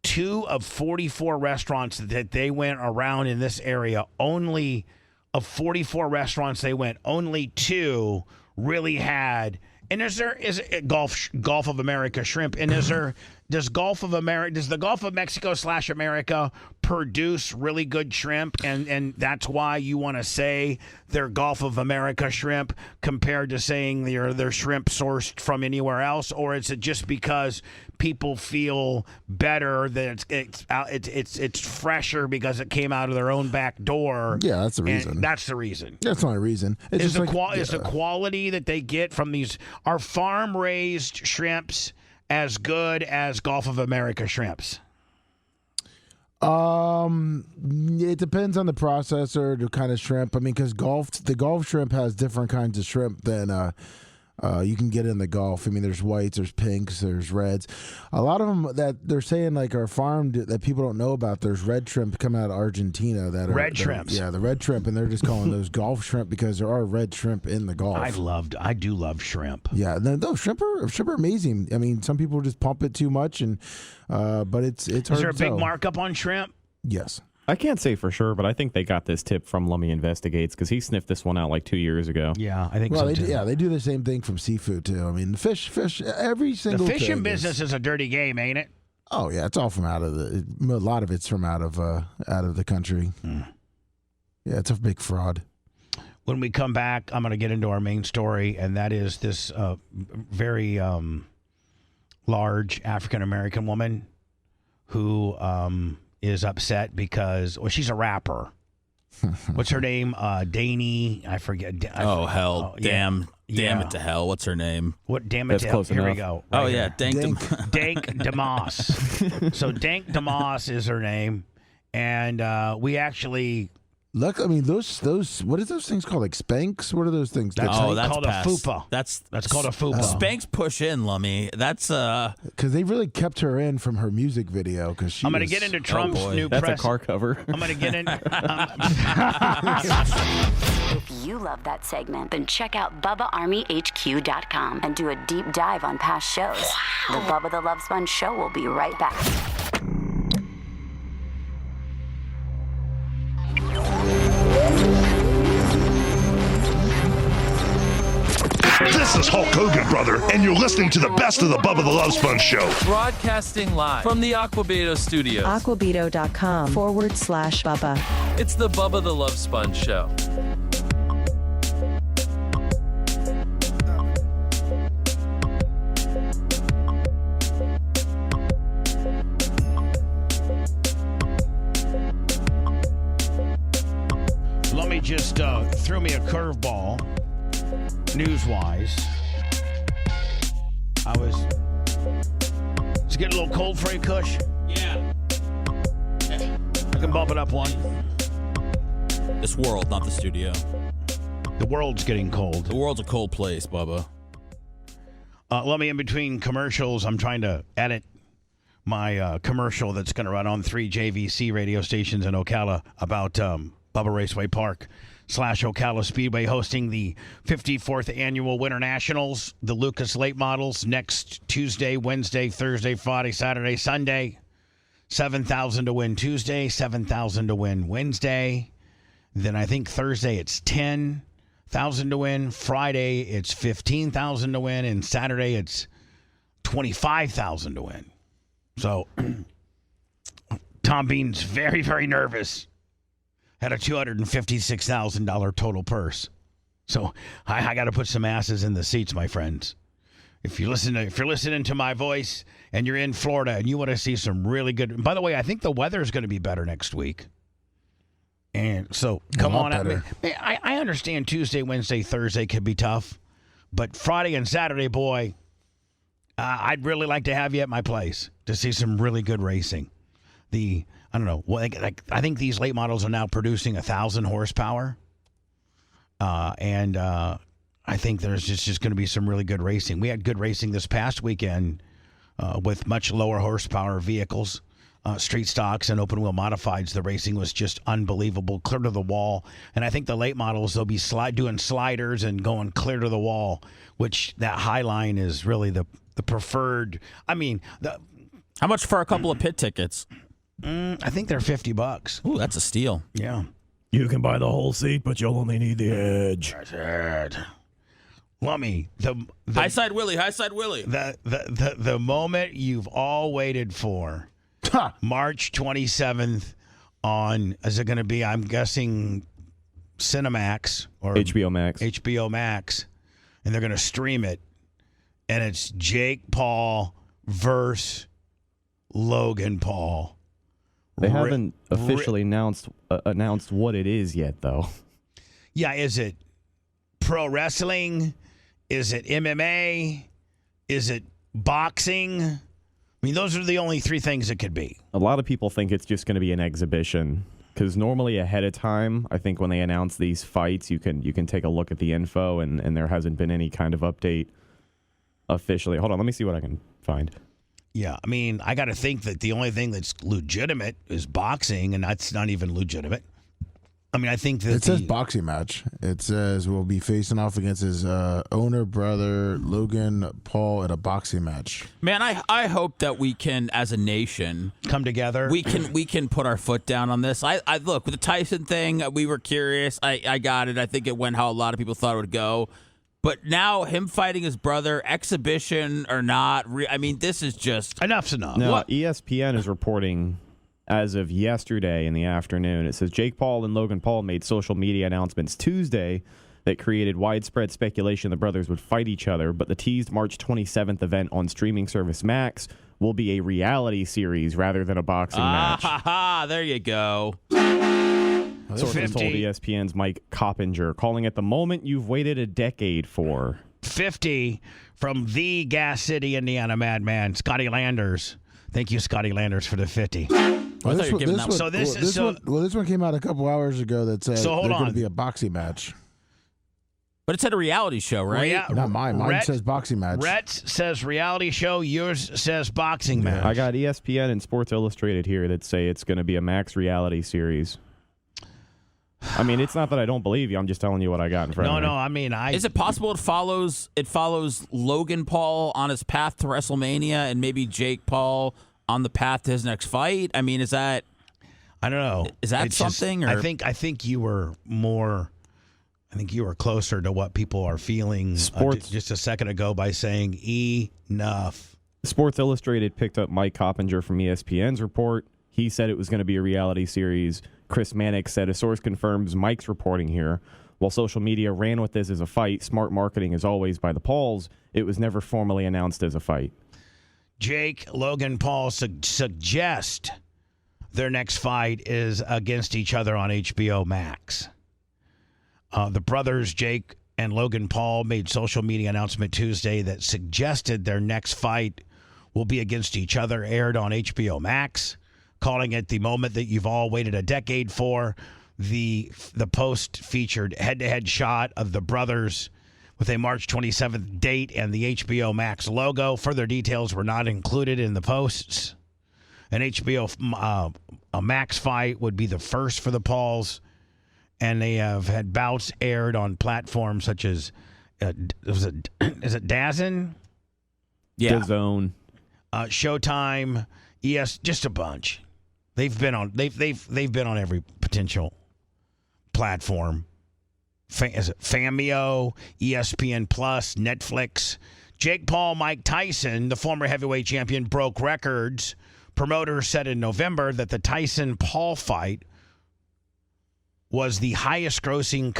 2 of 44 restaurants that they went around in this area, only of 44 restaurants they went, only 2 really had. And is it Gulf of America shrimp? And does the Gulf of Mexico / America produce really good shrimp? And that's why you want to say they're Gulf of America shrimp compared to saying they're shrimp sourced from anywhere else? Or is it just because people feel better that it's fresher because it came out of their own back door? Yeah, that's the reason. That's the reason. That's not a reason. It's is just the quality that they get from these are farm raised shrimps as good as Gulf of America shrimps? It depends on the processor, the kind of shrimp. I mean, because the Gulf shrimp has different kinds of shrimp than You can get in the Gulf. I mean, there's whites, there's pinks, there's reds. A lot of them that they're saying like are farmed that people don't know about. There's red shrimp coming out of Argentina. Red shrimps. Yeah, the red shrimp, and they're just calling those Gulf shrimp because there are red shrimp in the Gulf. I do love shrimp. Yeah, no, shrimp are amazing. I mean, some people just pump it too much, and but it's hard. Is there a to big tell. markup on shrimp? Yes. I can't say for sure, but I think they got this tip from Lummy Investigates because he sniffed this one out like 2 years ago. Yeah, I think Well, so too. they do the same thing from seafood too. I mean, the fish, every single The fishing thing business is a dirty game, ain't it? Oh yeah, it's all from out of a lot of it's from out of the country. Yeah, it's a big fraud. When we come back, I'm going to get into our main story, and that is this very large African American woman who is upset because, well, she's a rapper. What's her name? Danny. I forget. Oh hell! Damn Yeah. it to hell! What's her name? What? Damn it That's to close hell. Here we enough. go. Oh Right yeah, here. Dank. Dank DeMoss. So Dank DeMoss is her name, and we actually. Look, I mean those what are those things called? Like Spanx? What are those things? That's Oh, that's called past. a fupa. That's called a fupa. Spanx push in, Lummy. That's because they really kept her in from her music video. Because she I'm going to was- get into Trump's new That's press. a car cover. I'm going to get in. If you love that segment, then check out BubbaArmyHQ.com and do a deep dive on past shows. The Bubba the Love Sponge Show will be right back. This is Hulk Hogan, brother, and you're listening to the best of the Bubba the Love Sponge Show. Broadcasting live from the Aquabeto studios. Aquabeto.com/Bubba. It's the Bubba the Love Sponge Show. Let me just throw me a curveball, news-wise. It's getting a little cold for you, Kush? yeah. I can bump it up one. This world, not the studio. The world's getting cold. The world's a cold place, Bubba. Let me in between commercials. I'm trying to edit my commercial that's going to run on 3 JVC radio stations in Ocala about Bubba Raceway Park / Ocala Speedway hosting the 54th annual Winter Nationals, the Lucas Late Models, next Tuesday, Wednesday, Thursday, Friday, Saturday, Sunday. 7,000 to win Tuesday, 7,000 to win Wednesday. Then I think Thursday it's 10,000 to win. Friday it's 15,000 to win, and Saturday it's 25,000 to win. So Tom Bean's very, very nervous. Had a $256,000 total purse. So I got to put some asses in the seats, my friends. If you're listening to my voice and you're in Florida and you want to see some really good. By the way, I think the weather is going to be better next week. And so come on out. I understand Tuesday, Wednesday, Thursday could be tough, but Friday and Saturday, boy, I'd really like to have you at my place to see some really good racing. I don't know. I think these late models are now producing 1,000 horsepower, and I think there's just going to be some really good racing. We had good racing this past weekend with much lower horsepower vehicles, street stocks, and open wheel modifieds. The racing was just unbelievable, clear to the wall. And I think the late models, they'll be doing sliders and going clear to the wall, which that high line is really the preferred. I mean, how much for a couple of pit tickets? I think they're $50. Ooh, that's a steal. Yeah. You can buy the whole seat, but you'll only need the edge. That's it. Lummy, the High side Willie. the moment you've all waited for, March 27th on, is it going to be, I'm guessing, Cinemax or HBO Max. HBO Max, and they're going to stream it, and it's Jake Paul versus Logan Paul. They haven't officially announced what it is yet, though. Yeah, is it pro wrestling? Is it MMA? Is it boxing? I mean, those are the only three things it could be. A lot of people think it's just going to be an exhibition. Because normally ahead of time, I think when they announce these fights, you can take a look at the info, and there hasn't been any kind of update officially. Hold on, let me see what I can find. Yeah, I mean, I got to think that the only thing that's legitimate is boxing, and that's not even legitimate. I mean, I think that it says boxing match. It says we'll be facing off against his owner brother Logan Paul in a boxing match. Man, I hope that we can, as a nation, come together. We can put our foot down on this. I look, with the Tyson thing, we were curious. I got it. I think it went how a lot of people thought it would go. But now him fighting his brother, exhibition or not, I mean, this is just enough's enough. No, ESPN is reporting as of yesterday in the afternoon. It says Jake Paul and Logan Paul made social media announcements Tuesday that created widespread speculation the brothers would fight each other, but the teased March 27th event on streaming service Max will be a reality series rather than a boxing match. There you go. Sources told ESPN's Mike Coppinger, calling it the moment you've waited a decade for. 50 from the Gas City, Indiana madman, Scotty Landers. Thank you, Scotty Landers, for the 50. Well, this one came out a couple hours ago that said there's going to be a boxing match. But it said a reality show, right? Not mine. Mine says boxing match. Rhett's says reality show. Yours says boxing match. I got ESPN and Sports Illustrated here that say it's going to be a Max reality series. I mean, it's not that I don't believe you. I'm just telling you what I got in front of me. No, I mean, Is it possible it follows Logan Paul on his path to WrestleMania and maybe Jake Paul on the path to his next fight? I mean, is that? I don't know. Is that something? Or? I think you were more. I think you were closer to what people are feeling just a second ago by saying enough. Sports Illustrated picked up Mike Coppinger from ESPN's report. He said it was going to be a reality series. Chris Mannix said a source confirms Mike's reporting here. While social media ran with this as a fight, smart marketing is always by the Pauls. It was never formally announced as a fight. Jake, Logan Paul suggest their next fight is against each other on HBO Max. The brothers, Jake and Logan Paul, made social media announcement Tuesday that suggested their next fight will be against each other, aired on HBO Max, calling it the moment that you've all waited a decade for. The post featured head-to-head shot of the brothers with a March 27th date and the HBO Max logo. Further details were not included in the posts. An HBO Max fight would be the first for the Pauls, and they have had bouts aired on platforms such as is it DAZN? Yeah. DAZN. Showtime, just a bunch. They've been on every potential platform. Is it Famio, ESPN Plus, Netflix? Jake Paul, Mike Tyson, the former heavyweight champion, broke records. Promoters said in November that the Tyson-Paul fight was the highest-grossing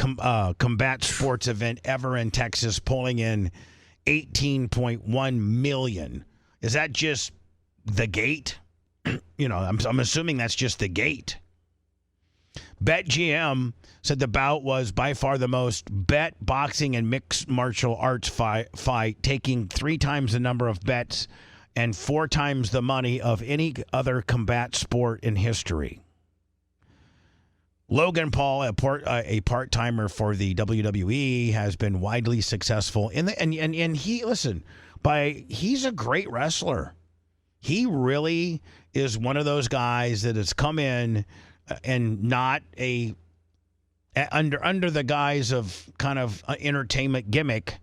combat sports event ever in Texas, pulling in $18.1 million. Is that just the gate? I'm assuming that's just the gate. BetGM said the bout was by far the most bet boxing and mixed martial arts fight, taking 3 times the number of bets and 4 times the money of any other combat sport in history. Logan Paul, a part-timer for the WWE, has been widely successful and he's a great wrestler. He really is one of those guys that has come in and not under the guise of kind of entertainment gimmick,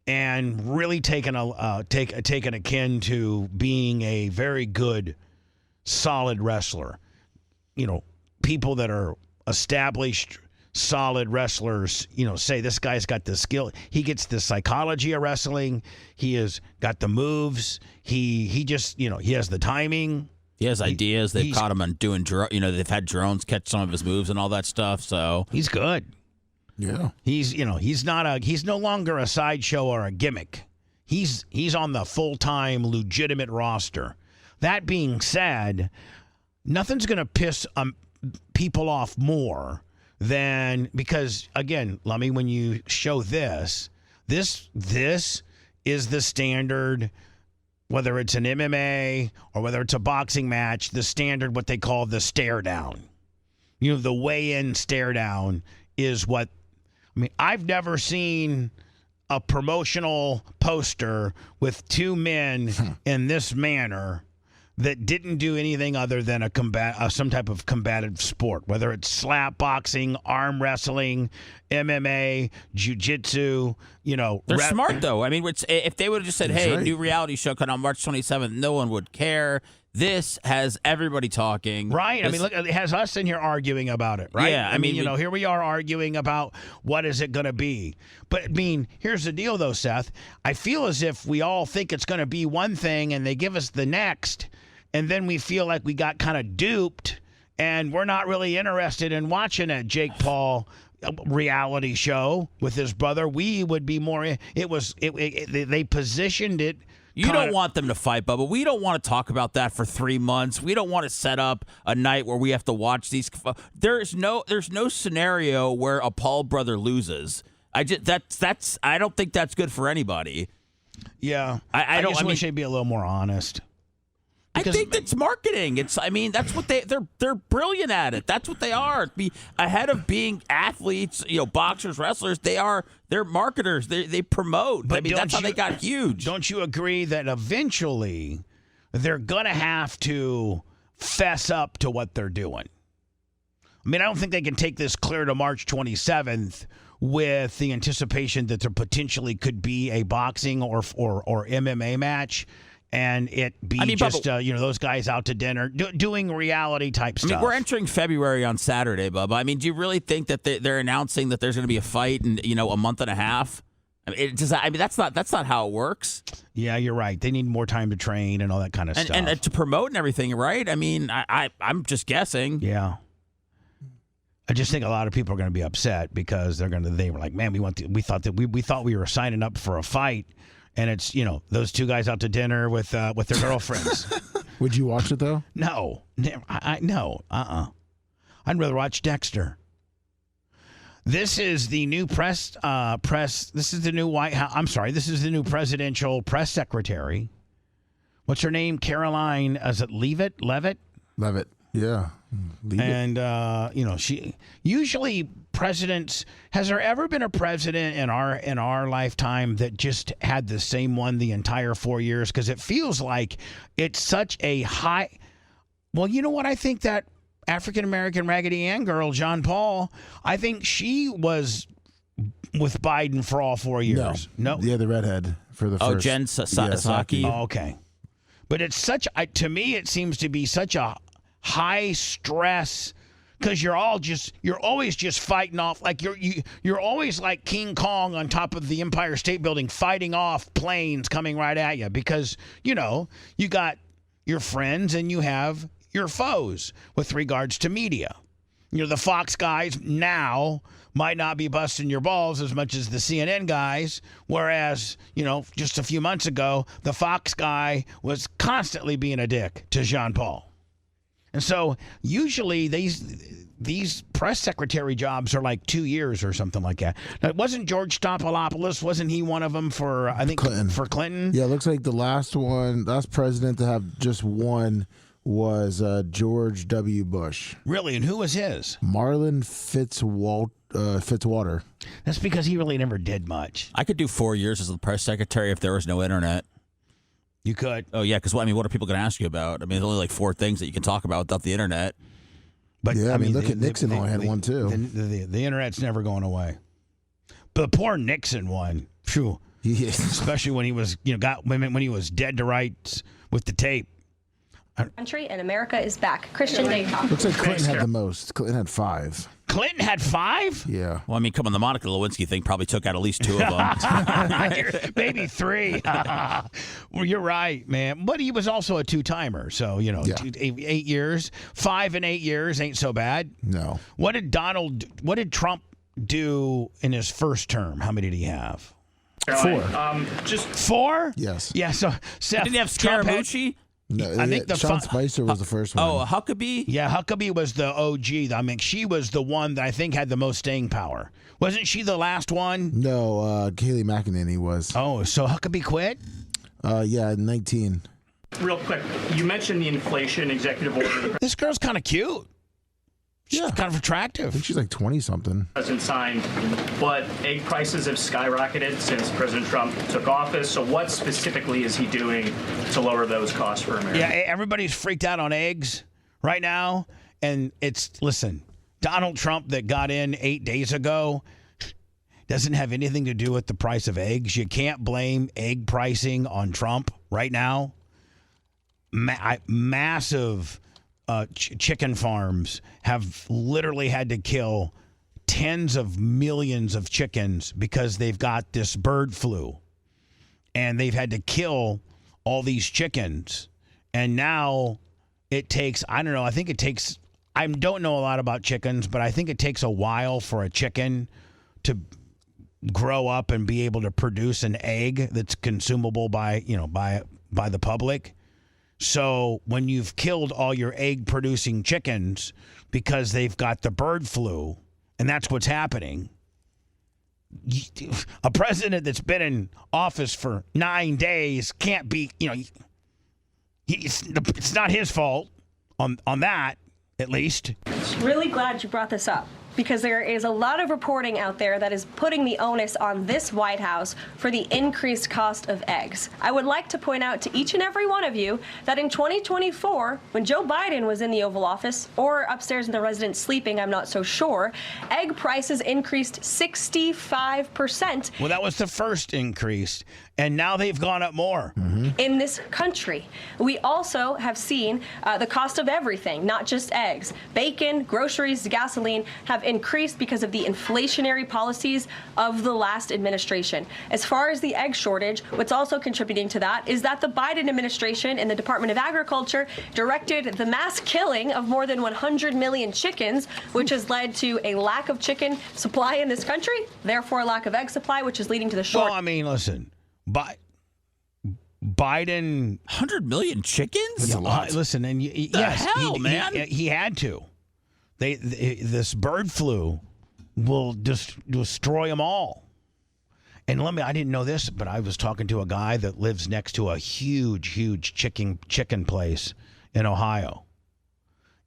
and really taken akin to being a very good, solid wrestler. People that are established, solid wrestlers, say this guy's got the skill. He gets the psychology of wrestling. He has got the moves. He just, he has the timing. He has ideas. They've caught him on doing, they've had drones catch some of his moves and all that stuff. So he's good. Yeah. He's no longer a sideshow or a gimmick. He's on the full-time legitimate roster. That being said, nothing's going to piss people off more than, because again, Lummy, when you show this is the standard. Whether it's an MMA or whether it's a boxing match, the standard, what they call the stare down. the weigh-in stare down is what. I mean, I've never seen a promotional poster with two men in this manner that didn't do anything other than some type of combative sport, whether it's slap boxing, arm wrestling, MMA, jiu-jitsu, They're smart, though. I mean, if they would have just said, hey, right. new reality show coming on March 27th, no one would care. This has everybody talking. Right. I mean, look, it has us in here arguing about it, right? Yeah. I mean, here we are arguing about what is it going to be. But, I mean, here's the deal, though, Seth. I feel as if we all think it's going to be one thing and they give us the next, and then we feel like we got kind of duped and we're not really interested in watching a Jake Paul reality show with his brother. We would be more. They positioned it. You don't want them to fight, Bubba. We don't want to talk about that for 3 months. We don't want to set up a night where we have to watch these. There's no scenario where a Paul brother loses. I don't think that's good for anybody. Yeah, I wish they'd be a little more honest. I think that's marketing. That's what they're brilliant at it. That's what they are. Be ahead of being athletes, boxers, wrestlers. They're marketers. They promote. But That's how they got huge. Don't you agree that eventually they're gonna have to fess up to what they're doing? I mean, I don't think they can take this clear to March 27th with the anticipation that there potentially could be a boxing or MMA match. And it be Bubba, those guys out to dinner doing reality type stuff. I mean, we're entering February on Saturday, Bubba. I mean, do you really think that they're announcing that there's going to be a fight in a month and a half? That's not how it works. Yeah, you're right. They need more time to train and all that kind of stuff, and to promote and everything, right? I mean, I'm just guessing. Yeah. I just think a lot of people are going to be upset because they were like, man, we thought we were signing up for a fight. And it's, those two guys out to dinner with their girlfriends. Would you watch it, though? No. No. I'd rather watch Dexter. This is the new press. This is the new White House. I'm sorry. This is the new presidential press secretary. What's her name? Caroline, is it Leavitt? Leavitt. Yeah. And she usually presidents. Has there ever been a president in our lifetime that just had the same one the entire 4 years? Because it feels like it's such a high. Well, you know what? I think that African American Raggedy Ann girl, John Paul. I think she was with Biden for all 4 years. No. Yeah, the redhead for the first. Oh, Jen Psaki. Oh, okay. But it's to me, it seems to be such a high stress because you're always just fighting off, like you're always like King Kong on top of the Empire State Building fighting off planes coming right at you because you got your friends and you have your foes with regards to media. The Fox guys now might not be busting your balls as much as the CNN guys, whereas, just a few months ago, the Fox guy was constantly being a dick to Jean Paul. And so usually these press secretary jobs are like 2 years or something like that. Now, wasn't George Stephanopoulos, wasn't he one of them for, I think, Clinton? For Clinton? Yeah, it looks like the last president to have just one was George W. Bush. Really? And who was his? Marlon Fitzwater. That's because he really never did much. I could do 4 years as the press secretary if there was no internet. You could. Oh, yeah, because, what are people going to ask you about? I mean, there's only like 4 things that you can talk about without the internet. But yeah, look at Nixon only had one, too. The internet's never going away. But the poor Nixon one, phew. Especially when he was, when he was dead to rights with the tape. Country and America is back. Christian Dayton. Looks like Clinton had the most. Clinton had 5. Clinton had 5? Yeah. Well, come on, the Monica Lewinsky thing probably took out at least 2 of them. Maybe 3. Well, you're right, man. But he was also a 2-timer. So, 8 years. 5 in 8 years ain't so bad. No. What did Trump do in his first term? How many did he have? 4. Just 4? Yes. Yeah, so Seth, didn't he have Scaramucci? No, I think Sean Spicer was the first one. Oh, Huckabee? Yeah, Huckabee was the OG. I mean, she was the one that I think had the most staying power. Wasn't she the last one? No, Kayleigh McEnany was. Oh, so Huckabee quit? Yeah, 19. Real quick, you mentioned the inflation executive order. This girl's kind of cute. She's kind of attractive. I think she's like 20-something. Hasn't signed, but egg prices have skyrocketed since President Trump took office. So what specifically is he doing to lower those costs for Americans? Yeah, everybody's freaked out on eggs right now. And listen, Donald Trump that got in 8 days ago doesn't have anything to do with the price of eggs. You can't blame egg pricing on Trump right now. Massive chicken farms have literally had to kill tens of millions of chickens because they've got this bird flu. And they've had to kill all these chickens. And now it takes, I don't know, I don't know a lot about chickens, but I think it takes a while for a chicken to grow up and be able to produce an egg that's consumable by the public. So when you've killed all your egg producing chickens because they've got the bird flu, and that's what's happening, a president that's been in office for 9 days can't be, it's not his fault on that, at least. Really glad you brought this up, because there is a lot of reporting out there that is putting the onus on this White House for the increased cost of eggs. I would like to point out to each and every one of you that in 2024, when Joe Biden was in the Oval Office, or upstairs in the residence sleeping, I'm not so sure, egg prices increased 65%. Well, that was the first increase, and now they've gone up more. In this country. We also have seen the cost of everything, not just eggs. Bacon, groceries, gasoline have increased because of the inflationary policies of the last administration. As far as the egg shortage, what's also contributing to that is that the Biden administration and the Department of Agriculture directed the mass killing of more than 100 million chickens, which has led to a lack of chicken supply in this country, therefore a lack of egg supply, which is leading to the short. Well, I mean, listen, Biden, 100 million chickens? That's a lot. Listen, and yes, hell, man? He had to. This bird flu will just destroy them all. And I didn't know this, but I was talking to a guy that lives next to a huge chicken place in Ohio.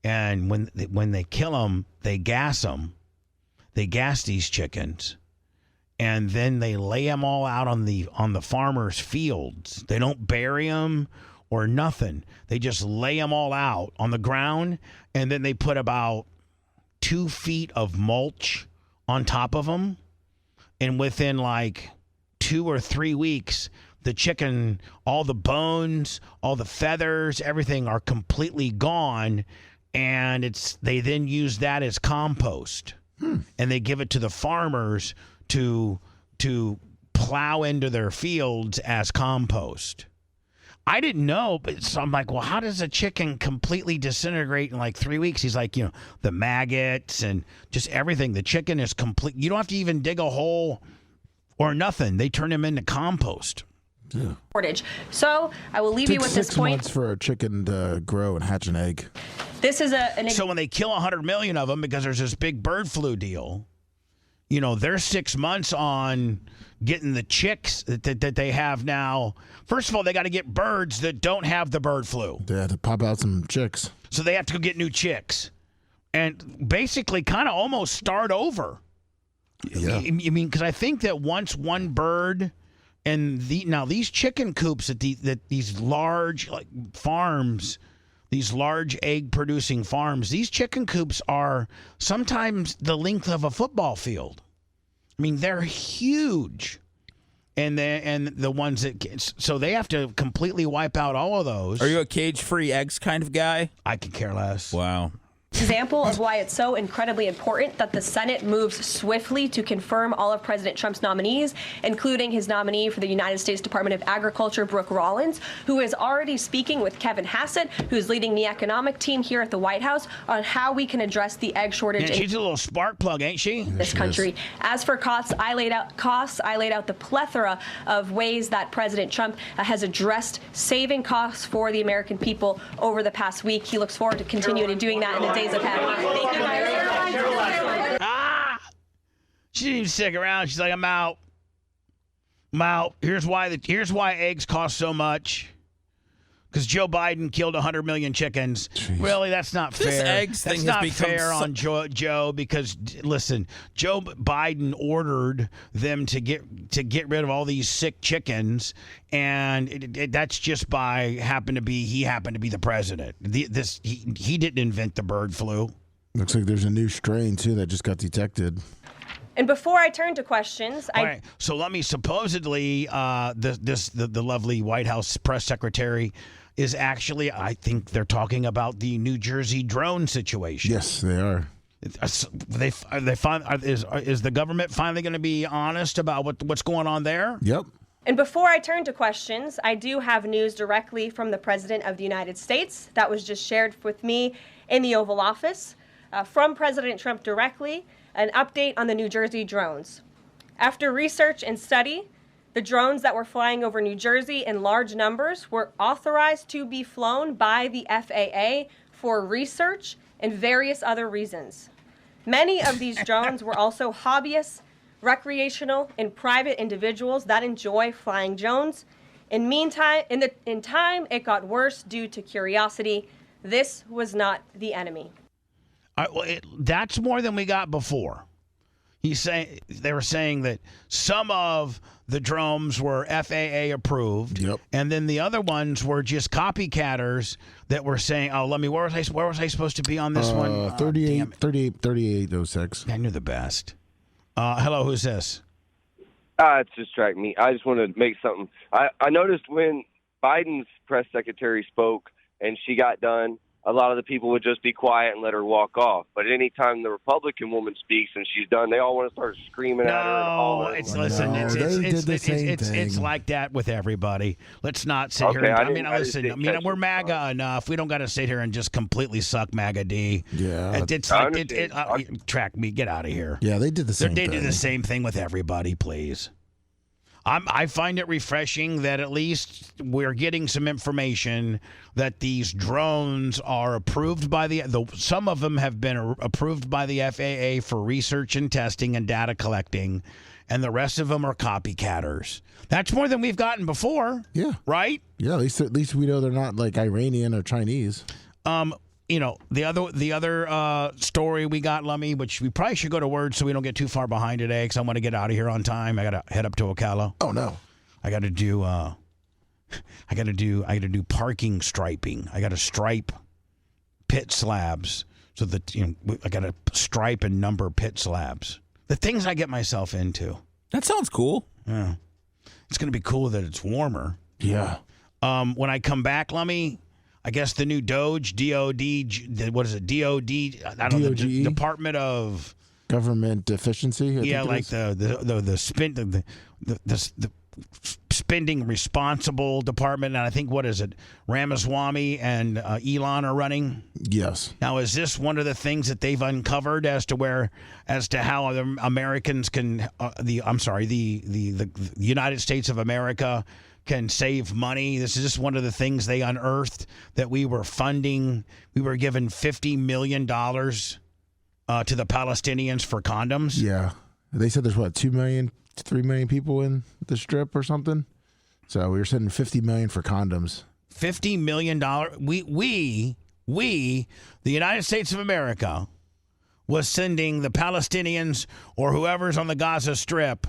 And when they kill them, they gas them. They gas these chickens. And then they lay them all out on the farmers' fields. They don't bury them or nothing. They just lay them all out on the ground, and then they put about 2 feet of mulch on top of them. And within like 2 or 3 weeks, the chicken, all the bones, all the feathers, everything are completely gone. And they then use that as compost. And they give it to the farmers to plow into their fields as compost. I didn't know, but so I'm like, well, how does a chicken completely disintegrate in like 3 weeks? He's like, the maggots and just everything. The chicken is complete. You don't have to even dig a hole or nothing. They turn them into compost. Yeah. Shortage. So I will leave you with this 6 point. months for a chicken to grow and hatch an egg. This is So when they kill 100 million of them because there's this big bird flu deal, they're 6 months on getting the chicks that they have now. First of all, they got to get birds that don't have the bird flu. They have to pop out some chicks. So they have to go get new chicks and basically kind of almost start over. Yeah. I mean, because I think that once one bird and now these chicken coops that these large farms, these large egg producing farms, these chicken coops are sometimes the length of a football field. I mean, they're huge. And the ones so they have to completely wipe out all of those. Are you a cage-free eggs kind of guy? I could care less. Wow. Example of why it's so incredibly important that the Senate moves swiftly to confirm all of President Trump's nominees, including his nominee for the United States Department of Agriculture, Brooke Rollins, who is already speaking with Kevin Hassett, who's leading the economic team here at the White House, on how we can address the egg shortage. She's a little spark plug, ain't she? This country. As for costs, I laid out the plethora of ways that President Trump has addressed saving costs for the American people over the past week. He looks forward to continuing to doing that in the days ahead. Thank you, guys. She didn't even stick around. She's like, I'm out. Here's why eggs cost so much. because Joe Biden killed 100 million chickens. Jeez. Really, that's not This fair. eggs That's thing has not become fair on Joe because listen, Joe Biden ordered them to get rid of all these sick chickens, and that's just by happened to be the president. He didn't invent the bird flu. Looks like there's a new strain too that just got detected. And before I turn to questions, All right. So let me supposedly the lovely White House press secretary is actually, I think they're talking about the New Jersey drone situation. Yes, they are. Is the government finally going to be honest about what's going on there? Yep. And before I turn to questions, I do have news directly from the President of the United States that was just shared with me in the Oval Office from President Trump directly, an update on the New Jersey drones. After research and study, the drones that were flying over New Jersey in large numbers were authorized to be flown by the FAA for research and various other reasons. Many of these drones were also hobbyists, recreational, and private individuals that enjoy flying drones. In time, it got worse due to curiosity. This was not the enemy. That's more than we got before. They were saying that some of the drones were FAA approved, and then the other ones were just copycatters that were saying, "Oh, where was I supposed to be on this one?" 3806. I knew the best. Hello, who's this? It's just tracked me. I just wanted to make something. I noticed when Biden's press secretary spoke and she got done, a lot of the people would just be quiet and let her walk off. But anytime the Republican woman speaks and she's done, they all want to start screaming at her and hollering. It's like that with everybody. Let's not sit here. We're MAGA enough. We don't got to sit here and just completely suck MAGA D. Yeah, track me. Get out of here. Yeah, they did the same thing. They did the same thing with everybody. Please. I find it refreshing that at least we're getting some information that these drones are approved by some of them have been approved by the FAA for research and testing and data collecting, and the rest of them are copycatters. That's more than we've gotten before. Yeah. Right? Yeah, at least we know they're not like Iranian or Chinese. The other story we got, Lummy, which we probably should go to words so we don't get too far behind today, because I want to get out of here on time. I got to head up to Ocala. Oh no, I got to do parking striping. I got to stripe pit slabs so that I got to stripe and number pit slabs. The things I get myself into. That sounds cool. Yeah, it's going to be cool that it's warmer. Yeah. When I come back, Lummy, I guess the new DOD, what is it? DOD, I don't know, the Department of Government Efficiency. The spending responsible department, and I think what is it? Ramaswamy and Elon are running. Yes. Now, is this one of the things that they've uncovered as to how Americans can the United States of America can save money? This is just one of the things they unearthed, that we were funding. We were given $50 million to the Palestinians for condoms. Yeah. They said there's 2 million, 3 million people in the strip or something. So we were sending $50 million for condoms. $50 million. We, the United States of America, was sending the Palestinians or whoever's on the Gaza Strip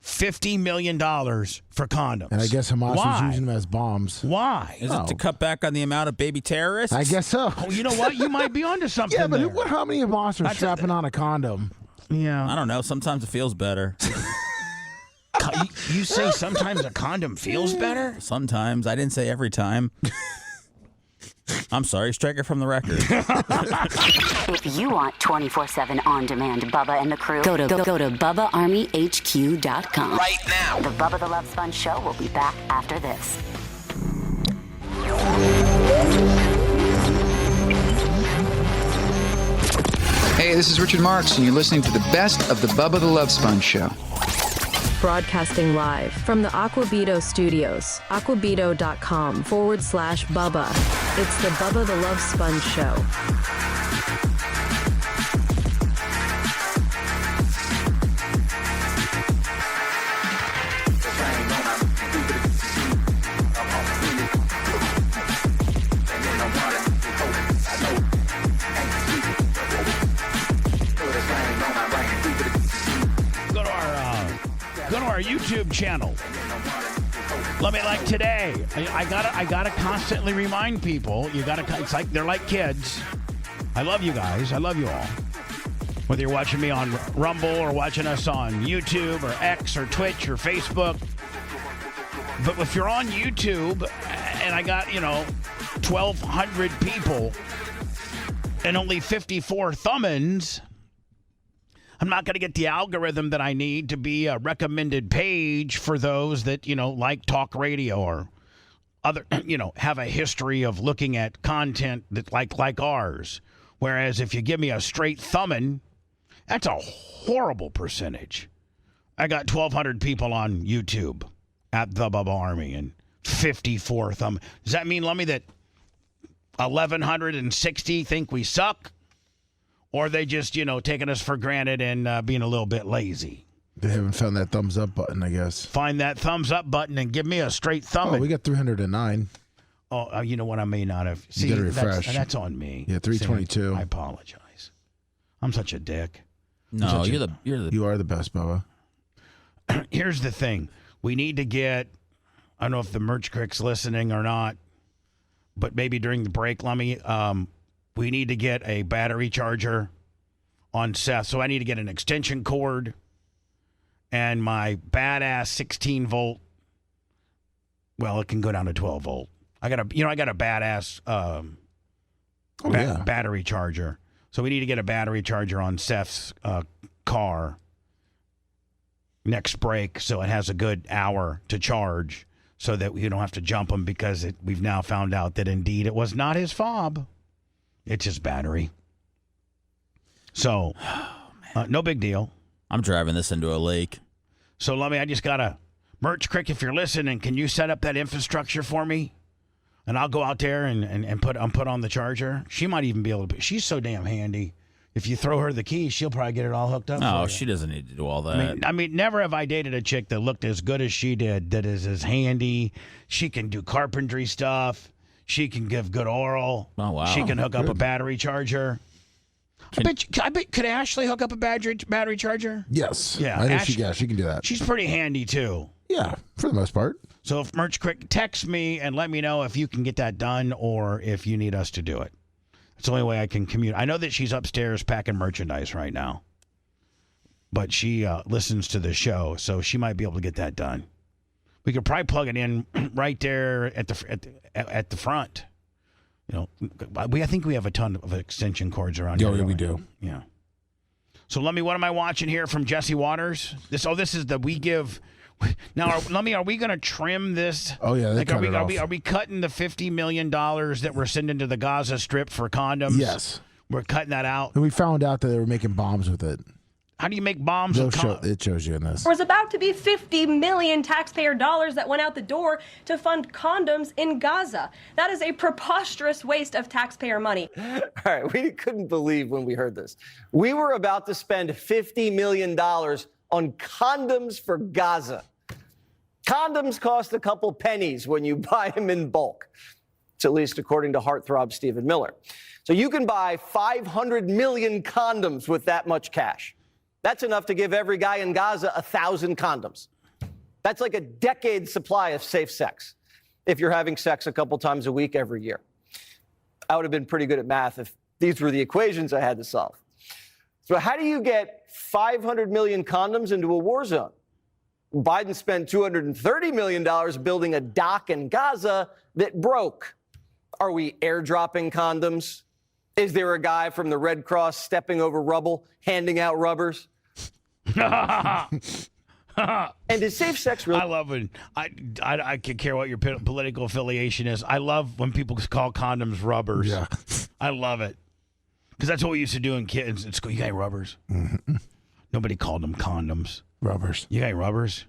$50 million for condoms. And I guess Hamas was using them as bombs. Why? Is it to cut back on the amount of baby terrorists? I guess so. Oh, you know what? You might be onto something. Yeah, but how many Hamas are strapping on a condom? Yeah. I don't know. Sometimes it feels better. You say sometimes a condom feels better? Sometimes. I didn't say every time. I'm sorry, strike it from the record. If you want 24/7 on-demand Bubba and the crew, go to BubbaArmyHQ.com. Right now. The Bubba the Love Sponge Show will be back after this. Hey, this is Richard Marks, and you're listening to the best of the Bubba the Love Sponge Show. Broadcasting live from the Aquabito Studios, aquabito.com/Bubba. It's the Bubba the Love Sponge Show. Go to our YouTube channel. Let me, like today, I gotta constantly remind people. It's like they're like kids. I love you guys. I love you all. Whether you're watching me on Rumble or watching us on YouTube or X or Twitch or Facebook. But if you're on YouTube and I got, 1,200 people and only 54 thumbins, I'm not going to get the algorithm that I need to be a recommended page for those that, like talk radio or other, have a history of looking at content that like ours. Whereas if you give me a straight thumbin, that's a horrible percentage. I got 1,200 people on YouTube at the Bubba Army and 54 thumb. Does that mean, Lummy, that 1,160 think we suck? Or are they just, taking us for granted and being a little bit lazy? They haven't found that thumbs up button, I guess. Find that thumbs up button and give me a straight thumb. Oh, we got 309. Oh, you know what? I may not have. See, you gotta refresh. That's on me. Yeah, 322. I apologize. I'm such a dick. No, you are the best, Bubba. Here's the thing. We need to get, I don't know if the Merch Crick's listening or not, but maybe during the break, Lummy, we need to get a battery charger on Seth. So I need to get an extension cord and my badass 16 volt. Well, it can go down to 12 volt. I got a badass battery charger. So we need to get a battery charger on Seth's car next break, so it has a good hour to charge, so that we don't have to jump him, because we've now found out that indeed it was not his fob. It's his battery. So, no big deal. I'm driving this into a lake. So, Lummy, I just got to, Merch Crick, if you're listening, can you set up that infrastructure for me? And I'll go out there and put on the charger. She might even be able to. She's so damn handy. If you throw her the keys, she'll probably get it all hooked up. No, she doesn't need to do all that. I mean, never have I dated a chick that looked as good as she did, that is as handy. She can do carpentry stuff. She can give good oral. Oh, wow. She can hook up a battery charger. I bet, could Ashley hook up a battery charger? Yes. Yeah. I know she can do that. She's pretty handy, too. Yeah, for the most part. So if Merch Crick, text me and let me know if you can get that done or if you need us to do it. It's the only way I can communicate. I know that she's upstairs packing merchandise right now, but she listens to the show, so she might be able to get that done. We could probably plug it in right there at the front. I think we have a ton of extension cords around here. Yeah, we do. Yeah. So, Lummy, what am I watching here from Jesse Waters? This is the We Give. Now, Lummy, are we going to trim this? Oh yeah, are we cutting the $50 million that we're sending to the Gaza Strip for condoms? Yes, we're cutting that out. And we found out that they were making bombs with it. How do you make bombs? It shows you in this. There was about to be 50 million taxpayer dollars that went out the door to fund condoms in Gaza. That is a preposterous waste of taxpayer money. All right, we couldn't believe when we heard this. We were about to spend $50 million on condoms for Gaza. Condoms cost a couple pennies when you buy them in bulk. It's at least according to heartthrob Stephen Miller. So you can buy 500 million condoms with that much cash. That's enough to give every guy in Gaza 1,000 condoms. That's like a decade's supply of safe sex if you're having sex a couple times a week every year. I would have been pretty good at math if these were the equations I had to solve. So how do you get 500 million condoms into a war zone? Biden spent $230 million building a dock in Gaza that broke. Are we airdropping condoms? Is there a guy from the Red Cross stepping over rubble, handing out rubbers? And is safe sex really? I love it. I could care what your political affiliation is. I love when people call condoms rubbers. Yeah. I love it. Because that's what we used to do in kids in school. You got rubbers? Mm-hmm. Nobody called them condoms. Rubbers. You got rubbers?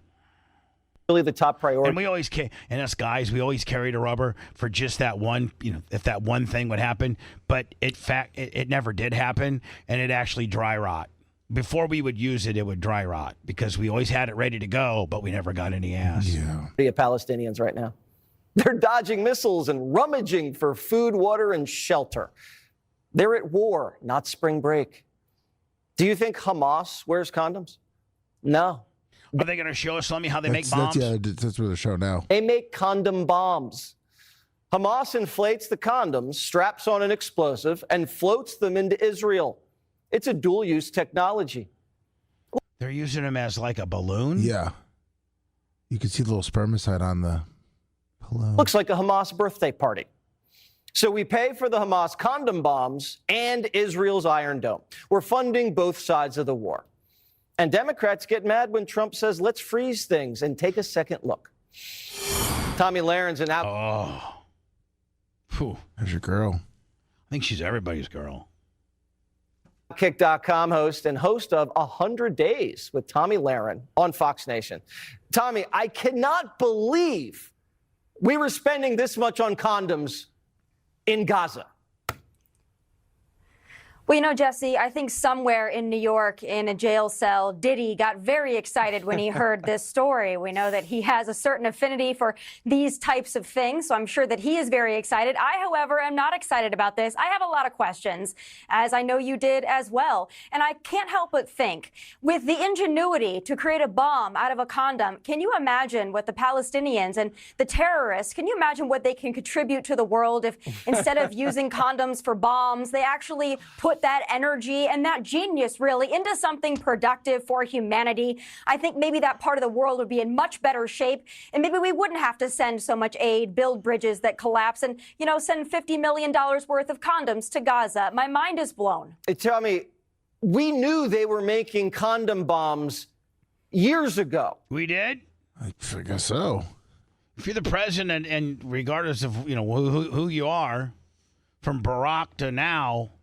Really the top priority. And we always, and us guys, we always carried a rubber for just that one, if that one thing would happen. But it never did happen, and it actually dry rot. Before we would use it, it would dry rot because we always had it ready to go, but we never got any ass. Yeah. The Palestinians right now. They're dodging missiles and rummaging for food, water, and shelter. They're at war, not spring break. Do you think Hamas wears condoms? No. Are they going to show us, how they make bombs? That's what they're showing now. They make condom bombs. Hamas inflates the condoms, straps on an explosive, and floats them into Israel. It's a dual-use technology. They're using them as like a balloon? Yeah. You can see the little spermicide on the balloon. Looks like a Hamas birthday party. So we pay for the Hamas condom bombs and Israel's Iron Dome. We're funding both sides of the war. And Democrats get mad when Trump says, let's freeze things and take a second look. Tommy Lahren an out. Oh. Whew. There's your girl. I think she's everybody's girl. Kick.com host and host of 100 Days with Tommy Lahren on Fox Nation. Tommy, I cannot believe we were spending this much on condoms in Gaza. Well, Jesse, I think somewhere in New York in a jail cell, Diddy got very excited when he heard this story. We know that he has a certain affinity for these types of things, so I'm sure that he is very excited. I, however, am not excited about this. I have a lot of questions, as I know you did as well. And I can't help but think, with the ingenuity to create a bomb out of a condom, can you imagine what the Palestinians and the terrorists, can you imagine what they can contribute to the world if instead of using condoms for bombs, they actually put that energy and that genius really into something productive for humanity? I think maybe that part of the world would be in much better shape, and maybe we wouldn't have to send so much aid, build bridges that collapse, and, send $50 million worth of condoms to Gaza. My mind is blown. Tell me, we knew they were making condom bombs years ago. We did? I guess so. If you're the president, and regardless of who you are, from Barack to now,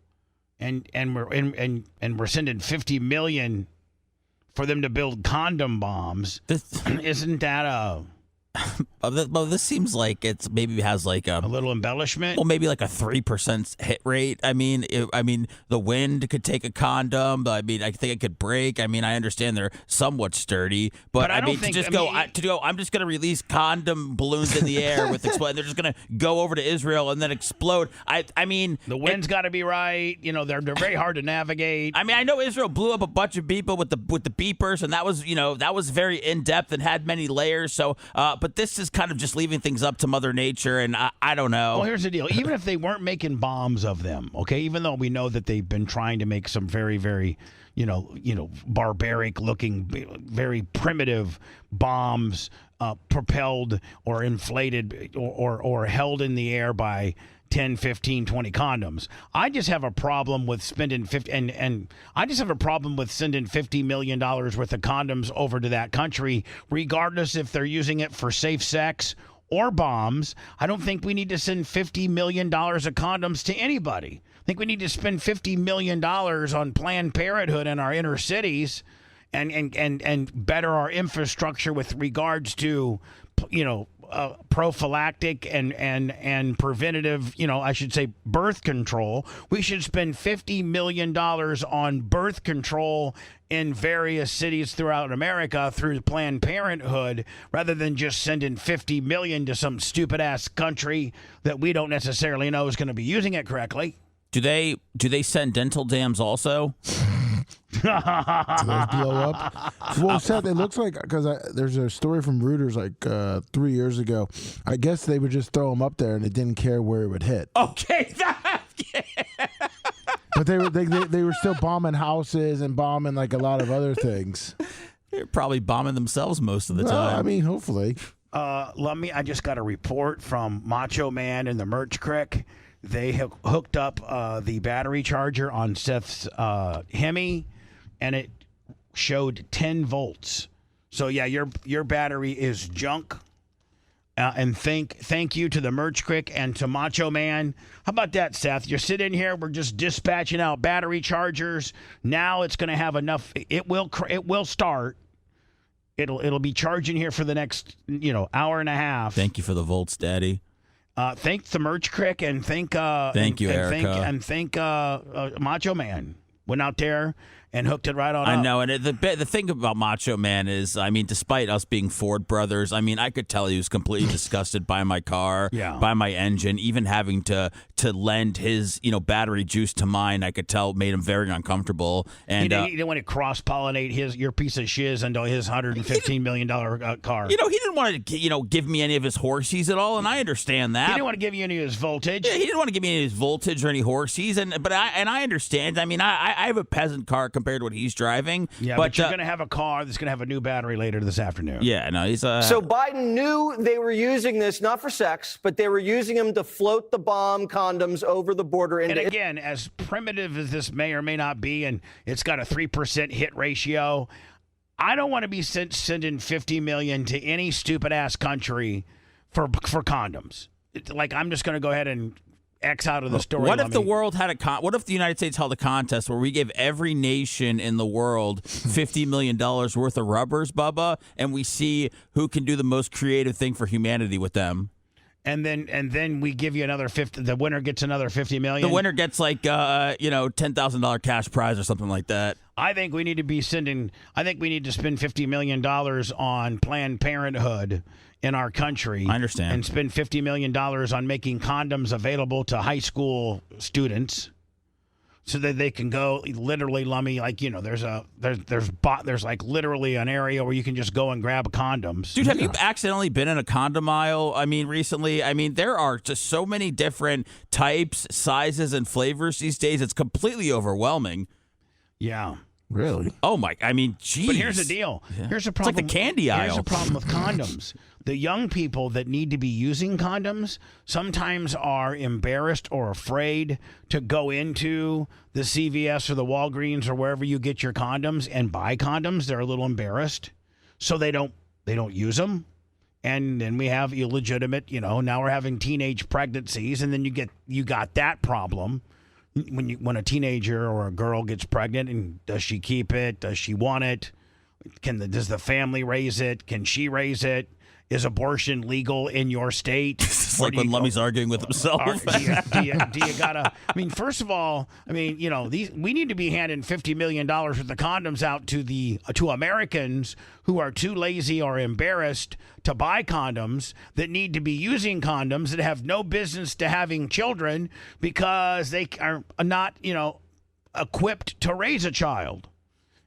and we're sending $50 million for them to build condom bombs. Isn't that a? Well, this seems like it's maybe has like a little embellishment. Well, maybe like a 3% hit rate. I mean, the wind could take a condom. I think it could break. I understand they're somewhat sturdy, but I'm just going to release condom balloons in the air with explode. They're just going to go over to Israel and then explode. The wind's got to be right. They're very hard to navigate. I know Israel blew up a bunch of people with the beepers, and that was very in depth and had many layers. So, but this is kind of just leaving things up to Mother Nature, and I don't know. Well, here's the deal. Even if they weren't making bombs of them, okay, even though we know that they've been trying to make some very, very, barbaric looking, very primitive bombs propelled or inflated or held in the air by 10, 15, 20 condoms. I just have a problem with spending I just have a problem with sending $50 million worth of condoms over to that country, regardless if they're using it for safe sex or bombs. I don't think we need to send $50 million of condoms to anybody. I think we need to spend $50 million on Planned Parenthood in our inner cities and better our infrastructure with regards to, prophylactic and preventative, I should say birth control. We should spend $50 million on birth control in various cities throughout America through Planned Parenthood, rather than just sending $50 million to some stupid ass country that we don't necessarily know is going to be using it correctly. Do they send dental dams also? Do those blow up? Well, Seth, it looks like, because there's a story from Reuters like 3 years ago. I guess they would just throw them up there and it didn't care where it would hit. Okay, but they were still bombing houses and bombing like a lot of other things. They're probably bombing themselves most of the time. Hopefully. I just got a report from Macho Man and the Merch Crick. They hooked up the battery charger on Seth's Hemi, and it showed 10 volts. So yeah, your battery is junk. And thank you to the Merch Crick and to Macho Man. How about that, Seth? You're sitting here. We're just dispatching out battery chargers. Now it's going to have enough. It will start. It'll be charging here for the next hour and a half. Thank you for the volts, Daddy. Thank the Merch Crick and thank you, Erica. Thank Macho Man. Went out there and hooked it right on up. I know, and the thing about Macho Man is, I mean, despite us being Ford brothers, I mean, I could tell he was completely disgusted by my car, by my engine, even having to lend his, battery juice to mine. I could tell made him very uncomfortable. And he didn't want to cross-pollinate your piece of shiz into his $115 million car. He didn't want to, give me any of his horsies at all, and I understand that. He didn't want to give you any of his voltage. Yeah, he didn't want to give me any of his voltage or any horsies, but I understand. I mean, I have a peasant car compared to what he's driving. Yeah, but you're going to have a car that's going to have a new battery later this afternoon. Yeah, no, he's So Biden knew they were using this not for sex, but they were using them to float the bomb condoms over the border. And again, as primitive as this may or may not be, and it's got a 3% hit ratio, I don't want to be sending $50 million to any stupid ass country for condoms. I'm just going to go ahead and X out of the story. What if the world had what if the United States held a contest where we gave every nation in the world $50 million worth of rubbers, Bubba, and we see who can do the most creative thing for humanity with them? And then we give you another 50. The winner gets another $50 million. The winner gets $10,000 cash prize or something like that. I think we need to spend $50 million on Planned Parenthood in our country. I understand. And spend $50 million on making condoms available to high school students so that they can go literally, Lummy, there's like literally an area where you can just go and grab condoms. Dude, have you accidentally been in a condom aisle? I mean, recently, there are just so many different types, sizes, and flavors these days. It's completely overwhelming. Yeah. Really? Oh, my. I mean, geez. But here's the deal. Yeah. Here's the problem. It's like the candy aisle. Here's the problem with condoms. The young people that need to be using condoms sometimes are embarrassed or afraid to go into the CVS or the Walgreens or wherever you get your condoms and buy condoms. They're a little embarrassed, so they don't use them. And then we have illegitimate, now we're having teenage pregnancies, and then you got that problem. When a teenager or a girl gets pregnant, and does she keep it? Does she want it? Does the family raise it? Can she raise it? Is abortion legal in your state? It's like when Lummy's arguing with himself. Do you gotta? First of all, we need to be handing $50 million worth of condoms out to Americans who are too lazy or embarrassed to buy condoms, that need to be using condoms, that have no business to having children because they are not, equipped to raise a child.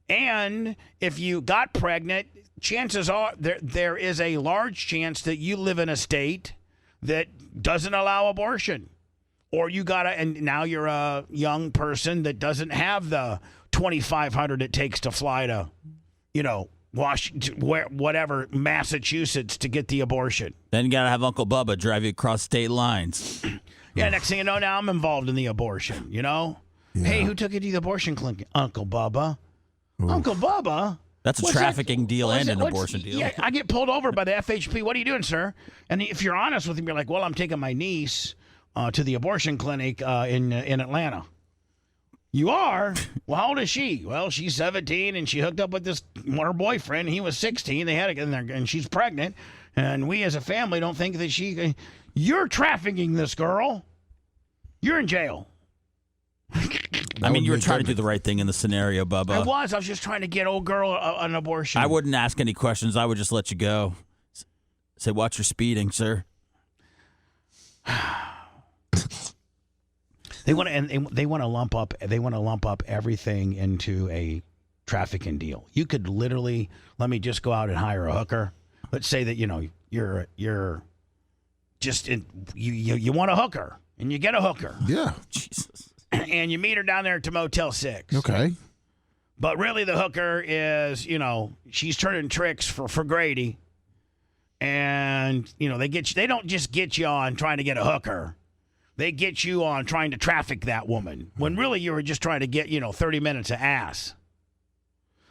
And if you got pregnant, chances are there is a large chance that you live in a state that doesn't allow abortion, or and now you're a young person that doesn't have the $2,500 it takes to fly to, whatever, Massachusetts, to get the abortion. Then you gotta have Uncle Bubba drive you across state lines. Yeah, next thing you know, now I'm involved in the abortion. Yeah. Hey, who took you to the abortion clinic? Uncle Bubba. Ooh. Uncle Bubba. That's a trafficking deal and an abortion deal. Yeah, I get pulled over by the FHP. What are you doing, sir? And if you're honest with him, you're like, well, I'm taking my niece to the abortion clinic in Atlanta. You are? Well, how old is she? Well, she's 17, and she hooked up with her boyfriend. He was 16. They had it, and she's pregnant. And we as a family don't think that you're trafficking this girl. You're in jail. You were trying to do the right thing in the scenario, Bubba. I was just trying to get old girl an abortion. I wouldn't ask any questions. I would just let you go. Say, watch your speeding, sir. They want to lump up everything into a trafficking deal. You could literally, let me just go out and hire a hooker. Let's say that you're just you want a hooker, and you get a hooker. Yeah. Jesus. And you meet her down there to Motel 6. Okay. But really the hooker is, she's turning tricks for Grady. And, they don't just get you on trying to get a hooker. They get you on trying to traffic that woman. When really you were just trying to get, 30 minutes of ass.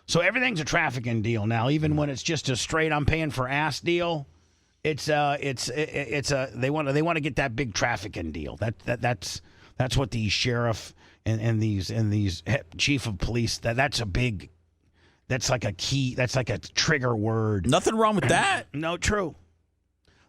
So everything's a trafficking deal now, even when it's just a straight I'm paying for ass deal. They want to get that big trafficking deal. That's what the sheriff and these chief of police, that's like a key, that's like a trigger word. Nothing wrong with that. No, true.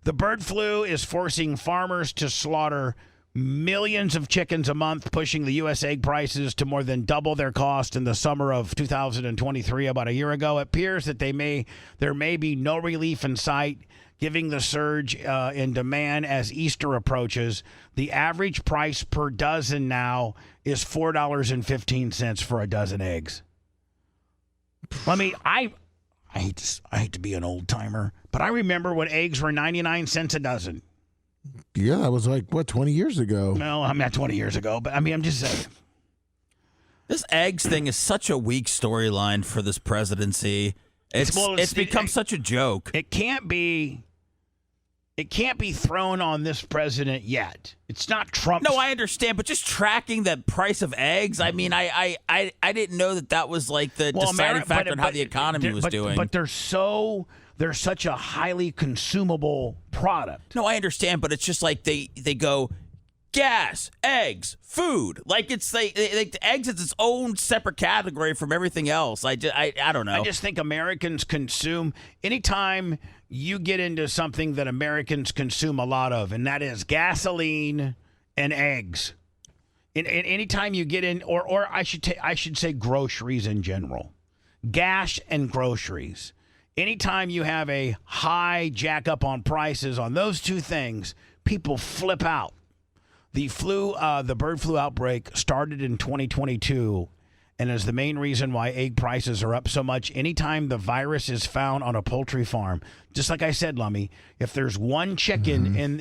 The bird flu is forcing farmers to slaughter millions of chickens a month, pushing the U.S. egg prices to more than double their cost in the summer of 2023. About a year ago, it appears that there may be no relief in sight, giving the surge in demand as Easter approaches. The average price per dozen now is $4.15 for a dozen eggs. I hate to be an old timer, but I remember when eggs were 99 cents a dozen. Yeah, that was 20 years ago. No, I'm not 20 years ago, but I'm just saying. This eggs thing is such a weak storyline for this presidency. It's become such a joke. It can't be thrown on this president yet. It's not Trump. No, I understand, but just tracking the price of eggs, I mean, I didn't know that was like the deciding factor on how the economy was doing. But they're such a highly consumable product. No, I understand, but it's just like they go gas, eggs, food. Like it's like eggs is its own separate category from everything else. I don't know. I just think Americans consume anytime you get into something that Americans consume a lot of, and that is gasoline and eggs. And anytime you get in, or I should say groceries in general, gas and groceries. Anytime you have a high jack up on prices on those two things, people flip out. The bird flu outbreak started in 2022 and is the main reason why egg prices are up so much. Anytime the virus is found on a poultry farm, just like I said, Lummy, if there's one chicken in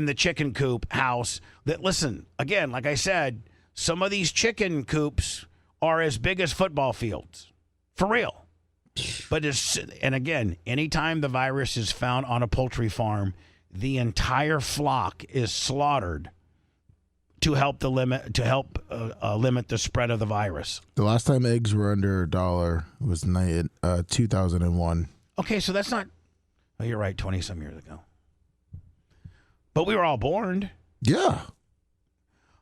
the chicken coop house, that, listen, again, like I said, some of these chicken coops are as big as football fields, for real. But again, anytime the virus is found on a poultry farm, the entire flock is slaughtered to help limit the spread of the virus. The last time eggs were under $1 was 2001. Okay, so that's not. Oh, you're right, 20-some years ago. But we were all born. Yeah.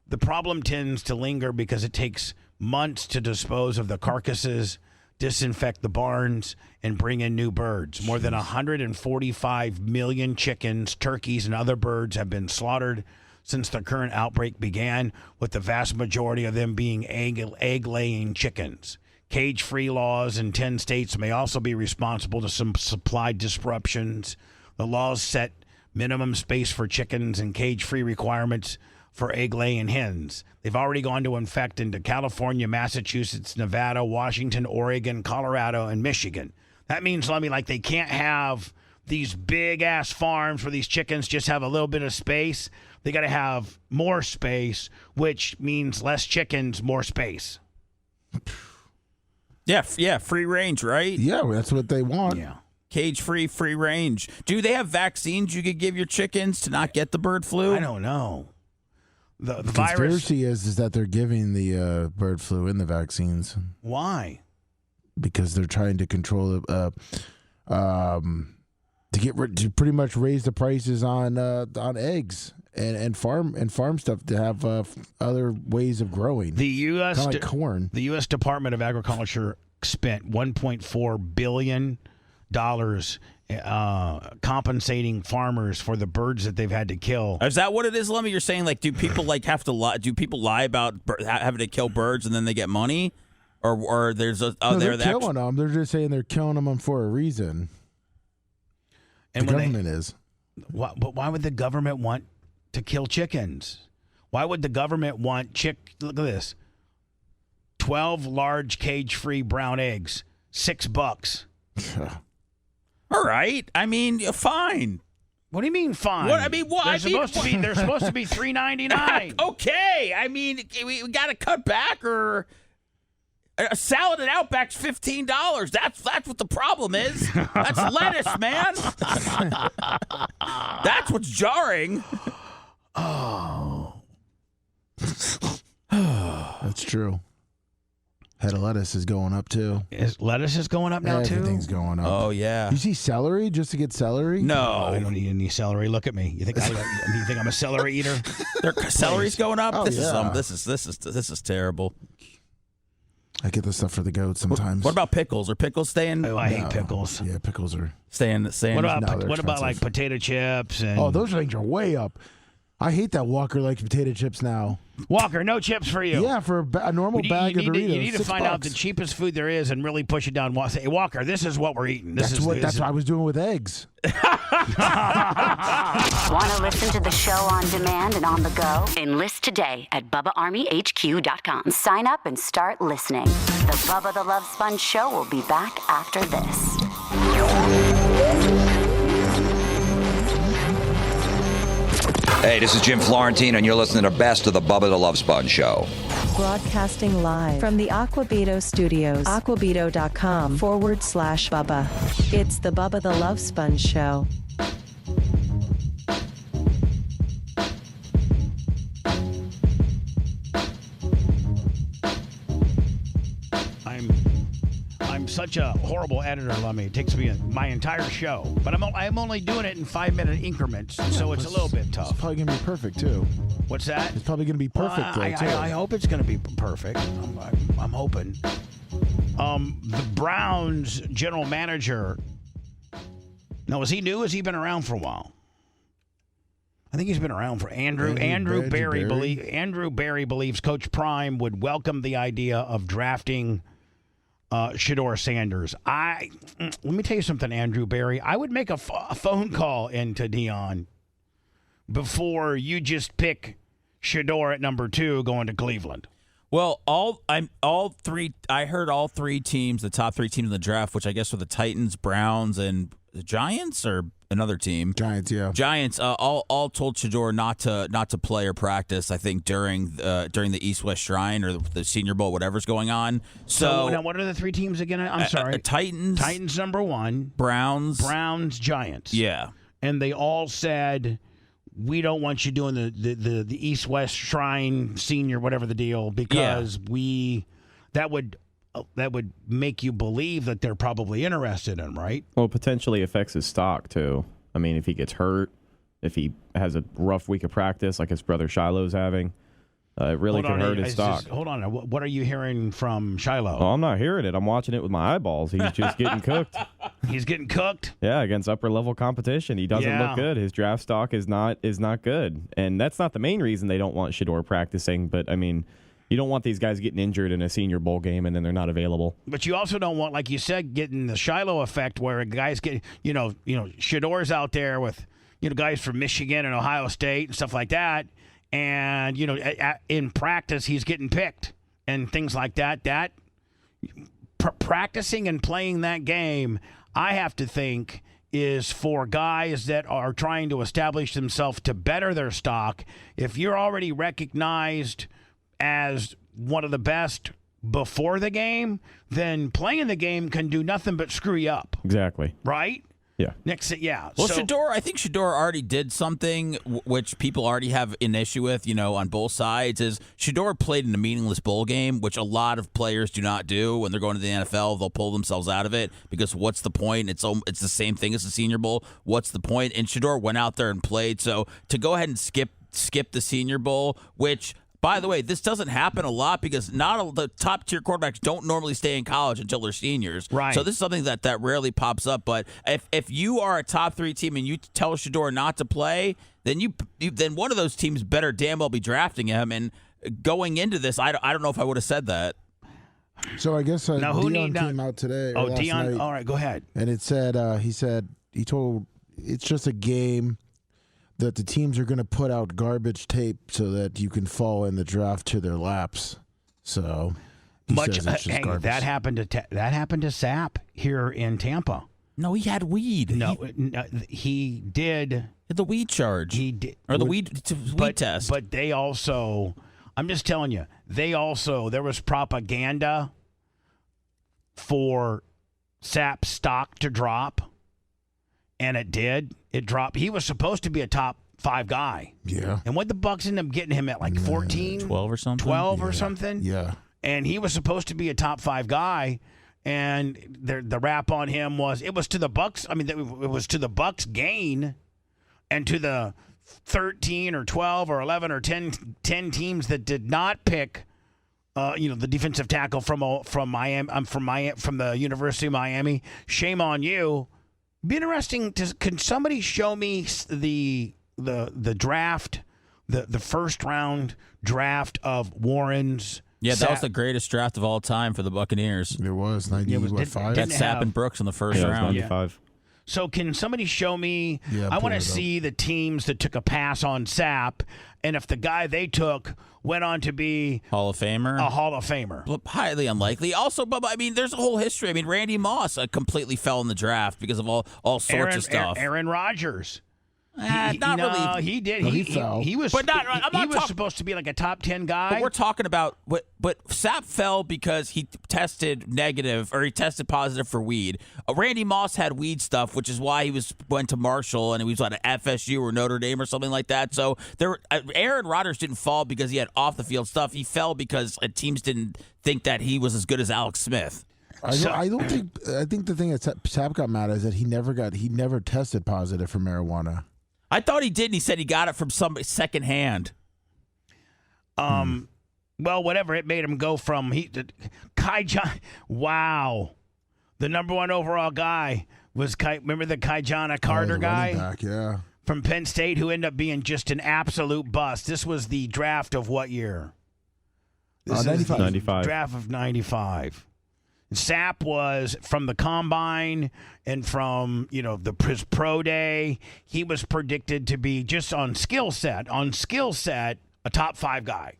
The problem tends to linger because it takes months to dispose of the carcasses, disinfect the barns, and bring in new birds. More than 145 million chickens, turkeys, and other birds have been slaughtered since the current outbreak began, with the vast majority of them being egg-laying chickens. Cage-free laws in 10 states may also be responsible to some supply disruptions. The laws set minimum space for chickens and cage-free requirements for egg-laying hens. They've already gone to infect into California, Massachusetts, Nevada, Washington, Oregon, Colorado, and Michigan. That means, Lummy, like they can't have these big-ass farms where these chickens just have a little bit of space. They got to have more space, which means less chickens, more space. Yeah, free range, right? Yeah, that's what they want. Yeah. Cage-free, free range. Do they have vaccines you could give your chickens to not get the bird flu? I don't know. The conspiracy virus is that they're giving the bird flu in the vaccines. Why? Because they're trying to control it, to pretty much raise the prices on eggs and farm stuff to have other ways of growing. The U.S. Kind of like corn. The U.S. Department of Agriculture spent $1.4 billion compensating farmers for the birds that they've had to kill. Is that what it is, Lummy? You're saying, like, do people have to lie? Do people lie about having to kill birds and then they get money, or there's a they're killing them? They're just saying they're killing them for a reason. And the government is. But why would the government want to kill chickens? Why would the government want Look at this: 12 large cage-free brown eggs, $6. All right. I mean, fine. What do you mean fine? What I mean, what they're supposed to be $3.99. Okay. I mean, we got to cut back, or a salad at Outback's $15. That's what the problem is. That's lettuce, man. That's what's jarring. Oh. That's true. Head of lettuce is going up too. Lettuce is going up now too? Everything's going up. Oh yeah. You see celery just to get celery? No, I don't need any celery. Look at me. You think I'm a celery eater? Celery's going up. Oh, This yeah. is terrible. I get the stuff for the goats sometimes. What about pickles? Are pickles staying? Oh, I hate pickles. Yeah, pickles are staying. What about they're like expensive. potato chips? And Oh, those things are way up. I hate that Walker likes potato chips now. Walker, no chips for you. Yeah, for a normal bag of Doritos. You need to find out the cheapest food there is and really push it down. Say, Walker, this is what we're eating. That's what I was doing with eggs. Want to listen to the show on demand and on the go? Enlist today at BubbaArmyHQ.com. Sign up and start listening. The Bubba the Love Sponge show will be back after this. Hey, this is Jim Florentine, and you're listening to Best of the Bubba the Love Sponge Show. Broadcasting live from the Aquabito Studios. Aquabito.com/Bubba. It's the Bubba the Love Sponge Show. I'm such a horrible editor, Lummy. It takes me my entire show, but I'm only doing it in 5-minute increments, so it's a little bit tough. It's probably gonna be perfect too. What's that? It's probably gonna be perfect too. I hope it's gonna be perfect. I'm hoping. The Browns general manager. Now, is he new? Has he been around for a while? I think he's been around for Andrew Berry. Andrew Berry believes Coach Prime would welcome the idea of drafting Shedeur Sanders. Let me tell you something, Andrew Berry. I would make a phone call into Dion before you just pick Shedeur at number 2 going to Cleveland. Well, I heard all three teams, the top 3 teams in the draft, which I guess were the Titans, Browns, and the Giants, or another team. Giants, yeah. Giants all told Shedeur not to play or practice, I think, during the East-West Shrine or the Senior Bowl, whatever's going on. So now what are the 3 teams again? I'm sorry. Titans number 1. Browns, Giants. Yeah. And they all said, we don't want you doing the East-West Shrine Senior, whatever the deal, because that would make you believe that they're probably interested in him, right? Well, it potentially affects his stock, too. I mean, if he gets hurt, if he has a rough week of practice like his brother Shiloh's having, it really could hurt his stock. Hold on. What are you hearing from Shiloh? Oh, I'm not hearing it. I'm watching it with my eyeballs. He's just getting cooked. He's getting cooked? Yeah, against upper-level competition. He doesn't look good. His draft stock is not good. And that's not the main reason they don't want Shedeur practicing, but, I mean, you don't want these guys getting injured in a Senior Bowl game and then they're not available. But you also don't want, like you said, getting the Shiloh effect where guys get, Shedeur's out there with, guys from Michigan and Ohio State and stuff like that. And, in practice, he's getting picked and things like that. Practicing and playing that game, I have to think, is for guys that are trying to establish themselves to better their stock. If you're already recognized as one of the best before the game, then playing the game can do nothing but screw you up. Exactly. Right? Yeah. Well, I think Shedeur already did something which people already have an issue with, on both sides, is Shedeur played in a meaningless bowl game, which a lot of players do not do. When they're going to the NFL, they'll pull themselves out of it because what's the point? It's the same thing as the Senior Bowl. What's the point? And Shedeur went out there and played. So to go ahead and skip the Senior Bowl, which, by the way, this doesn't happen a lot because not all the top-tier quarterbacks don't normally stay in college until they're seniors. Right. So this is something that rarely pops up. But if you are a top 3 team and you tell Shedeur not to play, then then one of those teams better damn well be drafting him. And going into this, I don't know if I would have said that. So I guess Dion came out today. Oh, last Dion. night, all right, go ahead. And it said he told it's just a game that the teams are going to put out garbage tape so that you can fall in the draft to their laps. So that happened to Sapp here in Tampa. No, he had weed. No, he did the weed charge. He did, or the weed test. But they also, I'm just telling you, there was propaganda for Sapp's stock to drop. And it did. It dropped. He was supposed to be a top 5 guy. Yeah. And what the Bucks ended up getting him at, like 14? 12 or something? 12 or something? Yeah. And he was supposed to be a top 5 guy. And the rap on him was, it was to the Bucks. I mean, it was to the Bucks' gain and to the 13 or 12 or 11 or 10 teams that did not pick the defensive tackle from Miami, from the University of Miami. Shame on you. Be interesting. Can somebody show me the draft the first round draft of Warren's. Yeah, that was the greatest draft of all time for the Buccaneers. It was 95. Got Sapp and Brooks in the first round. 95. So can somebody show me? Yeah, I want pull to it see the teams that took a pass on Sapp, and if the guy they took went on to be Hall of Famer. a Hall of Famer. Well, highly unlikely. Also, Bubba, I mean, there's a whole history. I mean, Randy Moss completely fell in the draft because of all sorts of stuff. Aaron Rodgers. Not really. He did. No, he he fell. He was. But not- He, I'm not he was talk- supposed to be like a top 10 guy. But we're talking about but Sapp fell because he tested negative or he tested positive for weed. Randy Moss had weed stuff, which is why he went to Marshall and he was at FSU or Notre Dame or something like that. So Aaron Rodgers didn't fall because he had off the field stuff. He fell because teams didn't think that he was as good as Alex Smith. I think the thing that Sapp got mad at is that he never tested positive for marijuana. I thought he did, and he said he got it from somebody secondhand. Well, whatever. It made him go from Kai John. Wow, the number 1 overall guy was remember the Kaijana Carter the guy? running back, yeah. From Penn State, who ended up being just an absolute bust. This was the draft of what year? This is 95. 95. Draft of 95. Sapp was from the combine and from his pro day. He was predicted to be just on skill set, a top 5 guy.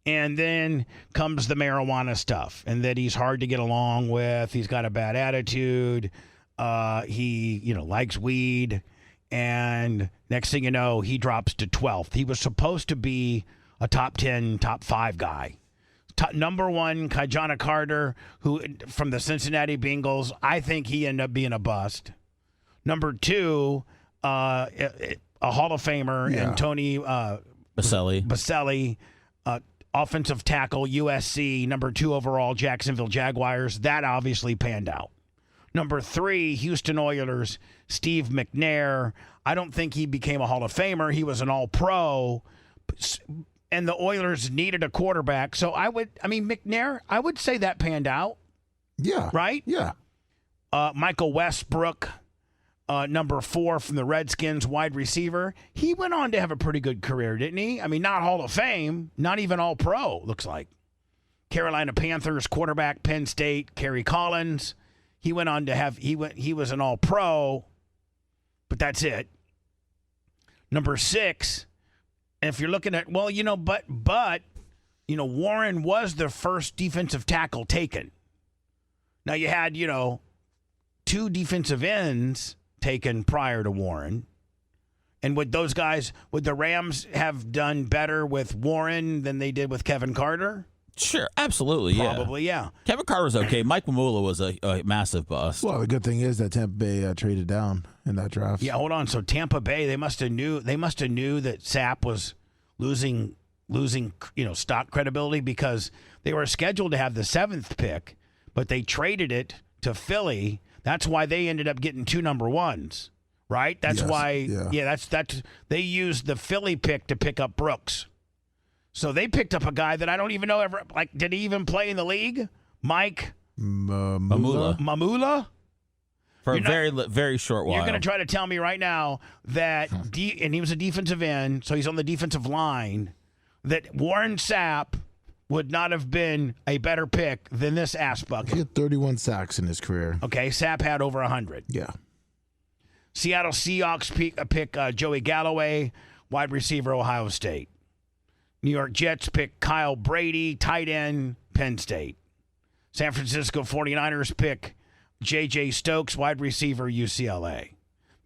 And then comes the marijuana stuff, and that he's hard to get along with. He's got a bad attitude. He likes weed, and next thing you know, he drops to 12th. He was supposed to be a top 10, top 5 guy. Number 1, Kaijana Carter, who from the Cincinnati Bengals. I think he ended up being a bust. Number 2, a Hall of Famer, and Tony Baselli, offensive tackle, USC. Number 2 overall, Jacksonville Jaguars. That obviously panned out. Number 3, Houston Oilers, Steve McNair. I don't think he became a Hall of Famer. He was an All-Pro. And the Oilers needed a quarterback. So McNair, I would say that panned out. Yeah. Right? Yeah. Michael Westbrook, number 4 from the Redskins, wide receiver. He went on to have a pretty good career, didn't he? I mean, not Hall of Fame, not even All-Pro, looks like. Carolina Panthers quarterback, Penn State, Kerry Collins. He went on to have, he was an All-Pro, but that's it. Number 6, and if you're looking at, Warren was the first defensive tackle taken. Now you had, 2 defensive ends taken prior to Warren. And would the Rams have done better with Warren than they did with Kevin Carter? Sure, absolutely, Probably, yeah. Kevin Carter was okay. Mike Mamula was a massive bust. Well, the good thing is that Tampa Bay traded down in that draft. Yeah, hold on. So Tampa Bay, they must have knew that Sapp was losing, stock credibility, because they were scheduled to have the 7th pick, but they traded it to Philly. That's why they ended up getting 2 number 1s, right? That's why. Yeah, that's they used the Philly pick to pick up Brooks. So they picked up a guy that I don't even know ever. Like, did he even play in the league? Mike Mamula? For a very, very short while. You're going to try to tell me right now that, and he was a defensive end, so he's on the defensive line, that Warren Sapp would not have been a better pick than this ass bucket. He had 31 sacks in his career. Okay, Sapp had over 100. Yeah. Seattle Seahawks pick Joey Galloway, wide receiver, Ohio State. New York Jets pick Kyle Brady, tight end, Penn State. San Francisco 49ers pick J.J. Stokes, wide receiver, UCLA.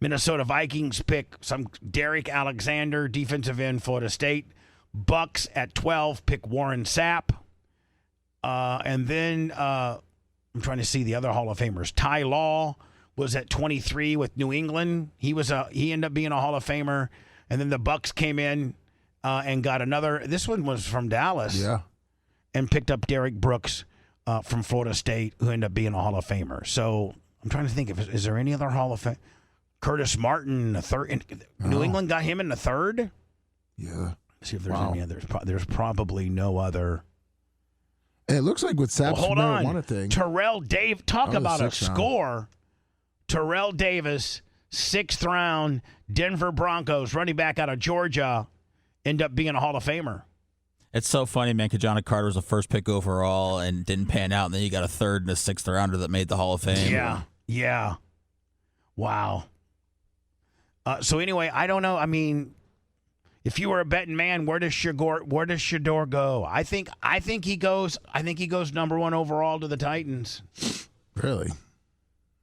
Minnesota Vikings pick some Derek Alexander, defensive end, Florida State. Bucks at 12 pick Warren Sapp. And then I'm trying to see the other Hall of Famers. Ty Law was at 23 with New England. He ended up being a Hall of Famer. And then the Bucks came in and got another. This one was from Dallas. Yeah. And picked up Derek Brooks from Florida State, who ended up being a Hall of Famer. So I'm trying to think, is there any other Hall of Fame? Curtis Martin, the third. New England got him in the 3rd? Yeah. See if there's any others. There's probably no other. And it looks like with Sapp's marijuana thing. Terrell Davis, talk about a score. Terrell Davis, 6th round, Denver Broncos, running back out of Georgia, end up being a Hall of Famer. It's so funny, man. Kajana Carter was the first pick overall and didn't pan out, and then you got a third and a sixth rounder that made the Hall of Fame. Yeah. Wow. So anyway, I don't know. I mean, if you were a betting man, where does Shador go? I think he goes number 1 overall to the Titans. Really?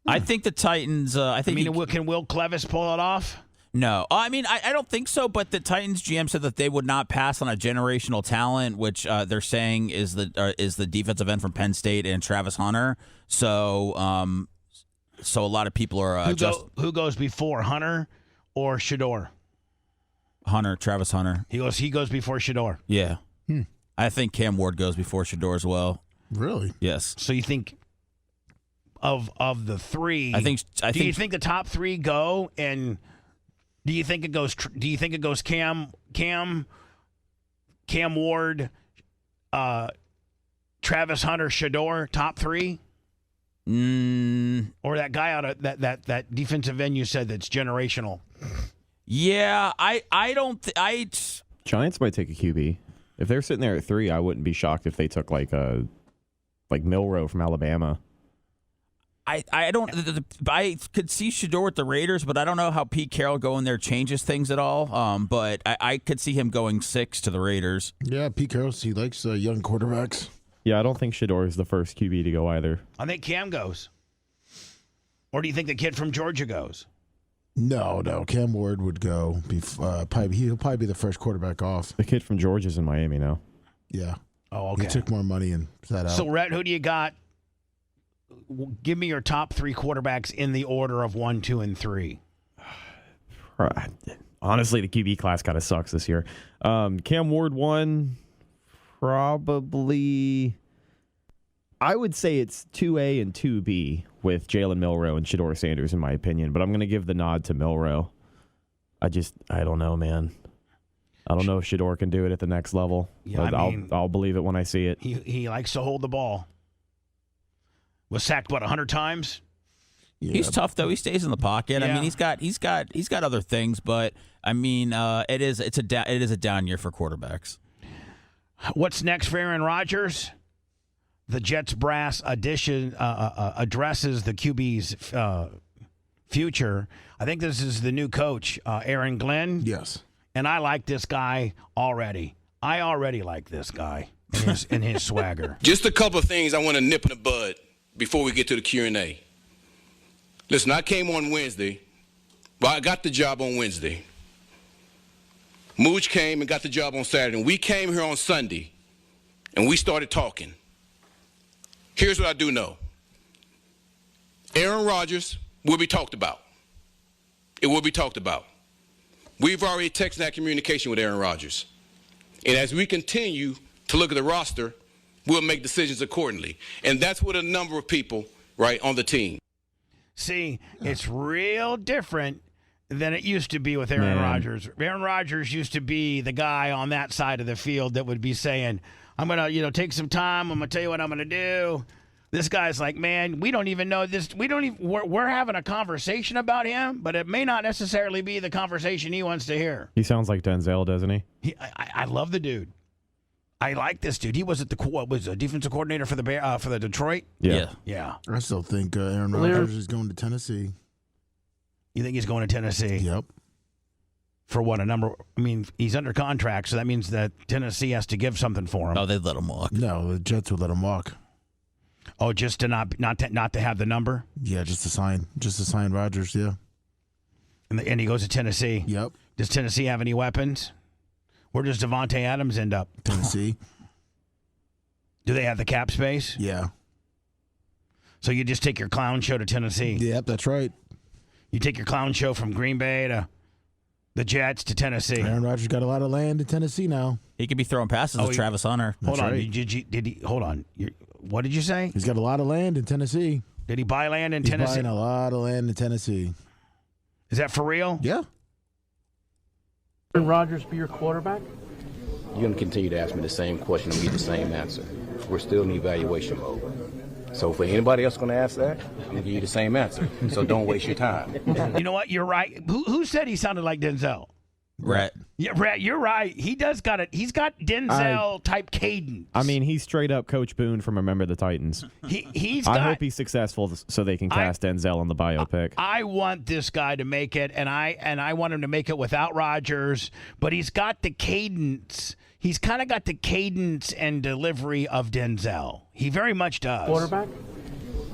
I think the Titans. Can Will Clevis pull it off? No, I mean I don't think so. But the Titans GM said that they would not pass on a generational talent, which they're saying is the defensive end from Penn State and Travis Hunter. So a lot of people are who goes before, Hunter or Shador? Travis Hunter. He goes before Shador. Yeah, I think Cam Ward goes before Shador as well. Really? Yes. So you think of the three? Do you think the top 3 go? And do you think it goes? Cam Ward, Travis Hunter, Shador, top 3? Or that guy out of that defensive end you said that's generational? Yeah, I don't. Giants might take a QB. If they're sitting there at 3, I wouldn't be shocked if they took like Milroe from Alabama. I don't. I could see Shador with the Raiders, but I don't know how Pete Carroll going there changes things at all. But I could see him going 6 to the Raiders. Yeah, Pete Carroll, he likes young quarterbacks. Yeah, I don't think Shador is the first QB to go either. I think Cam goes. Or do you think the kid from Georgia goes? No. Cam Ward would go. He'll probably be the first quarterback off. The kid from Georgia's in Miami now. Yeah. Oh, okay. He took more money and sat out. So, Rhett, who do you got? Give me your top 3 quarterbacks in the order of 1, 2, and 3. Honestly, the QB class kind of sucks this year. Cam Ward 1, probably. I would say it's 2A and 2B with Jalen Milroe and Shador Sanders, in my opinion. But I'm going to give the nod to Milroe. I don't know, man. I don't know if Shador can do it at the next level. Yeah, but I'll believe it when I see it. He likes to hold the ball. Was sacked 100 times? Yeah. He's tough though. He stays in the pocket. Yeah. I mean, he's got other things, but I mean, it is a down year for quarterbacks. What's next for Aaron Rodgers? The Jets brass addresses the QB's future. I think this is the new coach, Aaron Glenn. Yes. And I like this guy already. I already like this guy and his swagger. Just a couple of things I want to nip in the bud before we get to the Q&A. Listen, I came on Wednesday. Well, I got the job on Wednesday. Mooch came and got the job on Saturday. And we came here on Sunday, and we started talking. Here's what I do know. Aaron Rodgers will be talked about. It will be talked about. We've already texted that communication with Aaron Rodgers. And as we continue to look at the roster, we'll make decisions accordingly. And that's with a number of people, right, on the team. See, it's real different than it used to be with Aaron Rodgers. Aaron Rodgers used to be the guy on that side of the field that would be saying, I'm going to, take some time. I'm going to tell you what I'm going to do. This guy's like, man, we don't even know this. We're having a conversation about him, but it may not necessarily be the conversation he wants to hear. He sounds like Denzel, doesn't he? I love the dude. I like this dude. He was at a defensive coordinator for the Detroit. Yeah. I still think Aaron Rodgers is going to Tennessee. You think he's going to Tennessee? Yep. For what, a number? I mean, he's under contract, so that means that Tennessee has to give something for him. Oh, they'd let him walk. No, the Jets would let him walk. Oh, just to not to have the number? Yeah, just to sign Rodgers. Yeah. And he goes to Tennessee. Yep. Does Tennessee have any weapons? Where does Devontae Adams end up? Tennessee. Do they have the cap space? Yeah. So you just take your clown show to Tennessee. Yep, that's right. You take your clown show from Green Bay to the Jets to Tennessee. Aaron Rodgers got a lot of land in Tennessee now. He could be throwing passes to Travis Hunter. Hold on. Right. Did he? Hold on. What did you say? He's got a lot of land in Tennessee. Did he buy land in He's Tennessee? buying a lot of land in Tennessee. Is that for real? Yeah. Aaron Rodgers be your quarterback? You're going to continue to ask me the same question and get the same answer. We're still in evaluation mode. So for anybody else going to ask that, I'm going to give you the same answer. So don't waste your time. You know what? You're right. Who said he sounded like Denzel? Rhett. Yeah, Brett, you're right. He does got it. He's got Denzel type cadence. I mean, he's straight up Coach Boone from Remember the Titans. I hope he's successful so they can cast Denzel in the biopic. I want this guy to make it, and I want him to make it without Rodgers. But he's got the cadence. He's kind of got the cadence and delivery of Denzel. He very much does. Quarterback?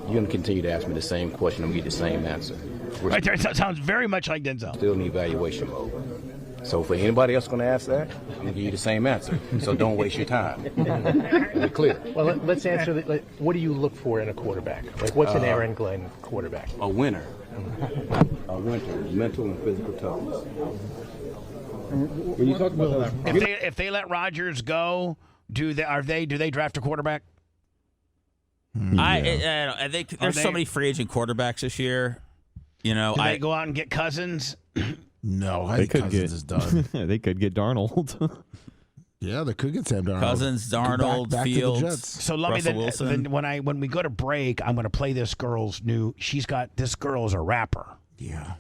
You're going to continue to ask me the same question and get the same answer. Right there, it sounds very much like Denzel. Still in evaluation mode. So for anybody else going to ask that, I'm going to give you the same answer. So don't waste your time. We're clear. Well, let's answer. What do you look for in a quarterback? Like, what's an Aaron Glenn quarterback? A winner. A winner. Mental and physical toughness. When you talk about if they let Rodgers go, do they draft a quarterback? I think there's so many free agent quarterbacks this year. You know, do they go out and get Cousins? No, I They think could Cousins get is done. They could get Darnold. Yeah, they could get Sam Darnold. Cousins, Darnold, back Fields. to the Jets. So let me Russell Wilson. then when we go to break, I'm going to play this girl's new. This girl is a rapper. Yeah,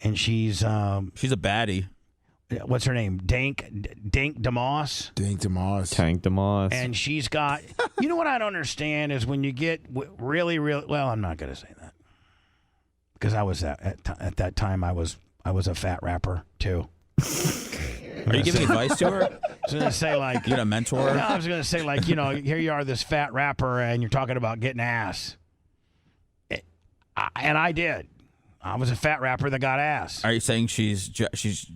and she's a baddie. What's her name? Tank DeMoss. Tank DeMoss. And she's got. You know what I don't understand is when you get really. Well, I'm not going to say that because I was at that time I was a fat rapper too. Are you giving advice to her? I was going to say like you got a mentor. No, I was going to say like here you are, this fat rapper, and you're talking about getting ass. And I did. I was a fat rapper that got ass. Are you saying she's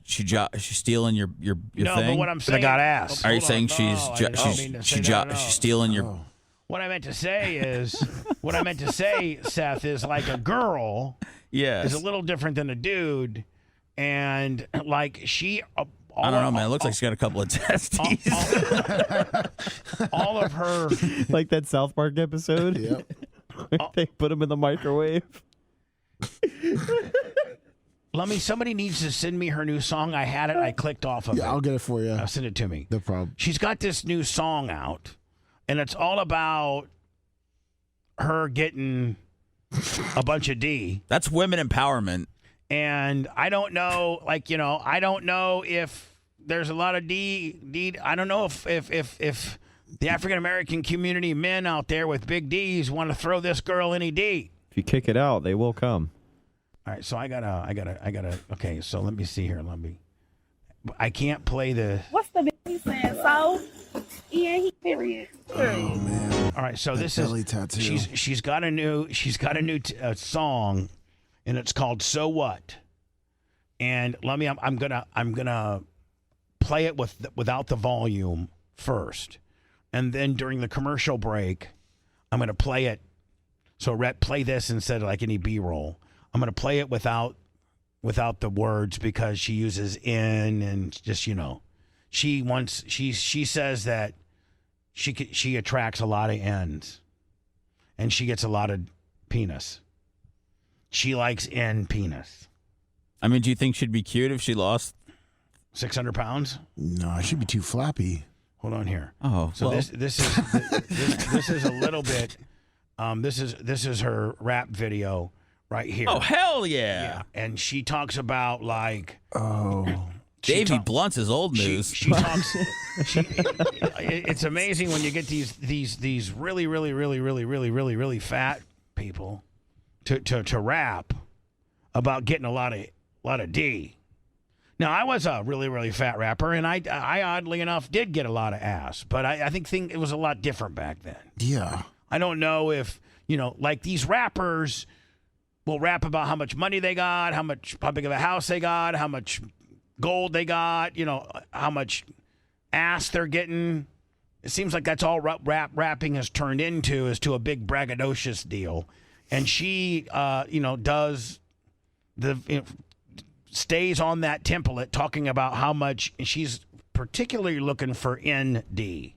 stealing your no, thing? but what I'm saying, I got ass. Are you saying she's stealing your? What I meant to say is, Seth, is like a girl. Yes. Is a little different than a dude, and like she. I don't know, man. It looks like she's got a couple of testes. All of her, like that South Park episode. Yep. They put him in the microwave. Somebody needs to send me her new song. I had it. I clicked off of it. Yeah, I'll get it for you. Send it to me. No problem. She's got this new song out, and it's all about her getting a bunch of D. That's women empowerment. And I don't know, I don't know if there's a lot of D. I don't know if the African American community men out there with big D's want to throw this girl any D. If you kick it out, they will come. All right, so I gotta. Okay, so let me see here. I can't play the. What's the he saying? So, yeah, he period. Oh man! All right, so that this belly is tattoo. She's got a new song, and it's called "So What." And I'm gonna play it without the volume first, and then during the commercial break, I'm gonna play it. So Rhett, play this instead of like any B-roll. I'm going to play it without the words because she uses in and just, she says that she attracts a lot of ends and she gets a lot of penis. She likes end penis. I mean, do you think she'd be cute if she lost 600 pounds? No, she'd be too floppy. Hold on here. Oh, so well. this is a little bit. This is her rap video right here. Oh, hell yeah. And she talks about like Davey Blunt's is old news. She talks it's amazing when you get these really, really, really, really, really, really, really fat people to rap about getting a lot of D. Now, I was a really, really fat rapper, and I oddly enough did get a lot of ass, but I think it was a lot different back then. Yeah. I don't know if, like these rappers will rap about how much money they got, how big of a house they got, how much gold they got, how much ass they're getting. It seems like that's all rapping has turned into is to a big braggadocious deal. And she, does stays on that template talking about how much she's particularly looking for ND.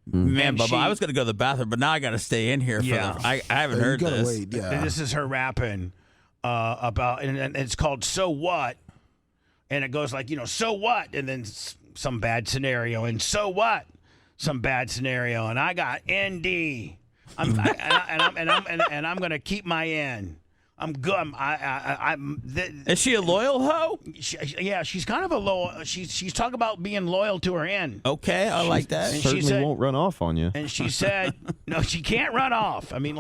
Man, Bubba, I was going to go to the bathroom, but now I got to stay in here. I haven't heard this. Wait, yeah. This is her rapping about, and it's called "So What," and it goes like, "So what," and then some bad scenario, and "So what," some bad scenario, and I got ND. I'm going to keep my N. I'm good. Is she a loyal hoe? Yeah, she's kind of a loyal. She's talking about being loyal to her end. Okay, I like that. And Certainly she said, won't run off on you. And she said, no, she can't run off. I mean,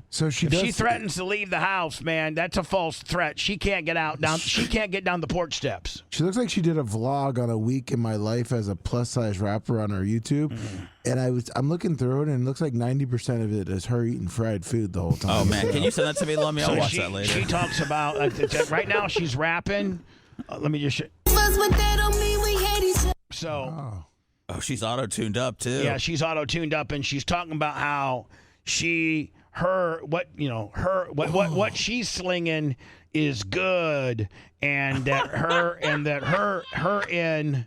So if she threatens to leave the house, man, that's a false threat. She can't get she can't get down the porch steps. She looks like she did a vlog on a week in my life as a plus size rapper on her YouTube, and I'm looking through it, and it looks like 90% of it is her eating fried food the whole time. Oh man, can you send that to me? Let me. I'll watch that later. She talks about right now. She's rapping. Let me just. So. Oh, she's auto-tuned up too. Yeah, she's auto-tuned up, and she's talking about how what she's slinging is good, and that her end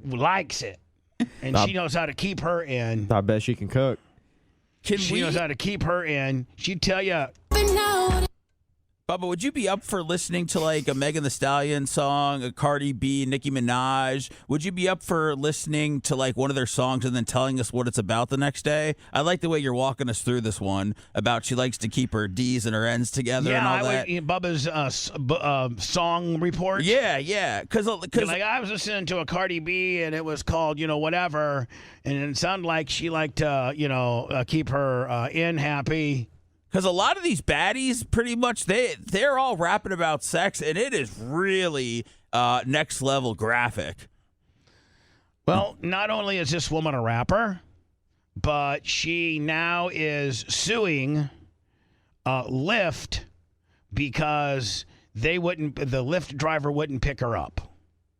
likes it, and she knows how to keep her end. I bet she can cook. She knows how to keep her end. She'd tell you. Bubba, would you be up for listening to like a Megan Thee Stallion song, a Cardi B, Nicki Minaj? Would you be up for listening to like one of their songs and then telling us what it's about the next day? I like the way you're walking us through this one about she likes to keep her D's and her N's together and all that. Bubba's song report. Yeah, because like I was listening to a Cardi B and it was called whatever, and it sounded like she liked to keep her in happy. Because a lot of these baddies, pretty much, they're all rapping about sex, and it is really next level graphic. Well, not only is this woman a rapper, but she now is suing Lyft because the Lyft driver wouldn't pick her up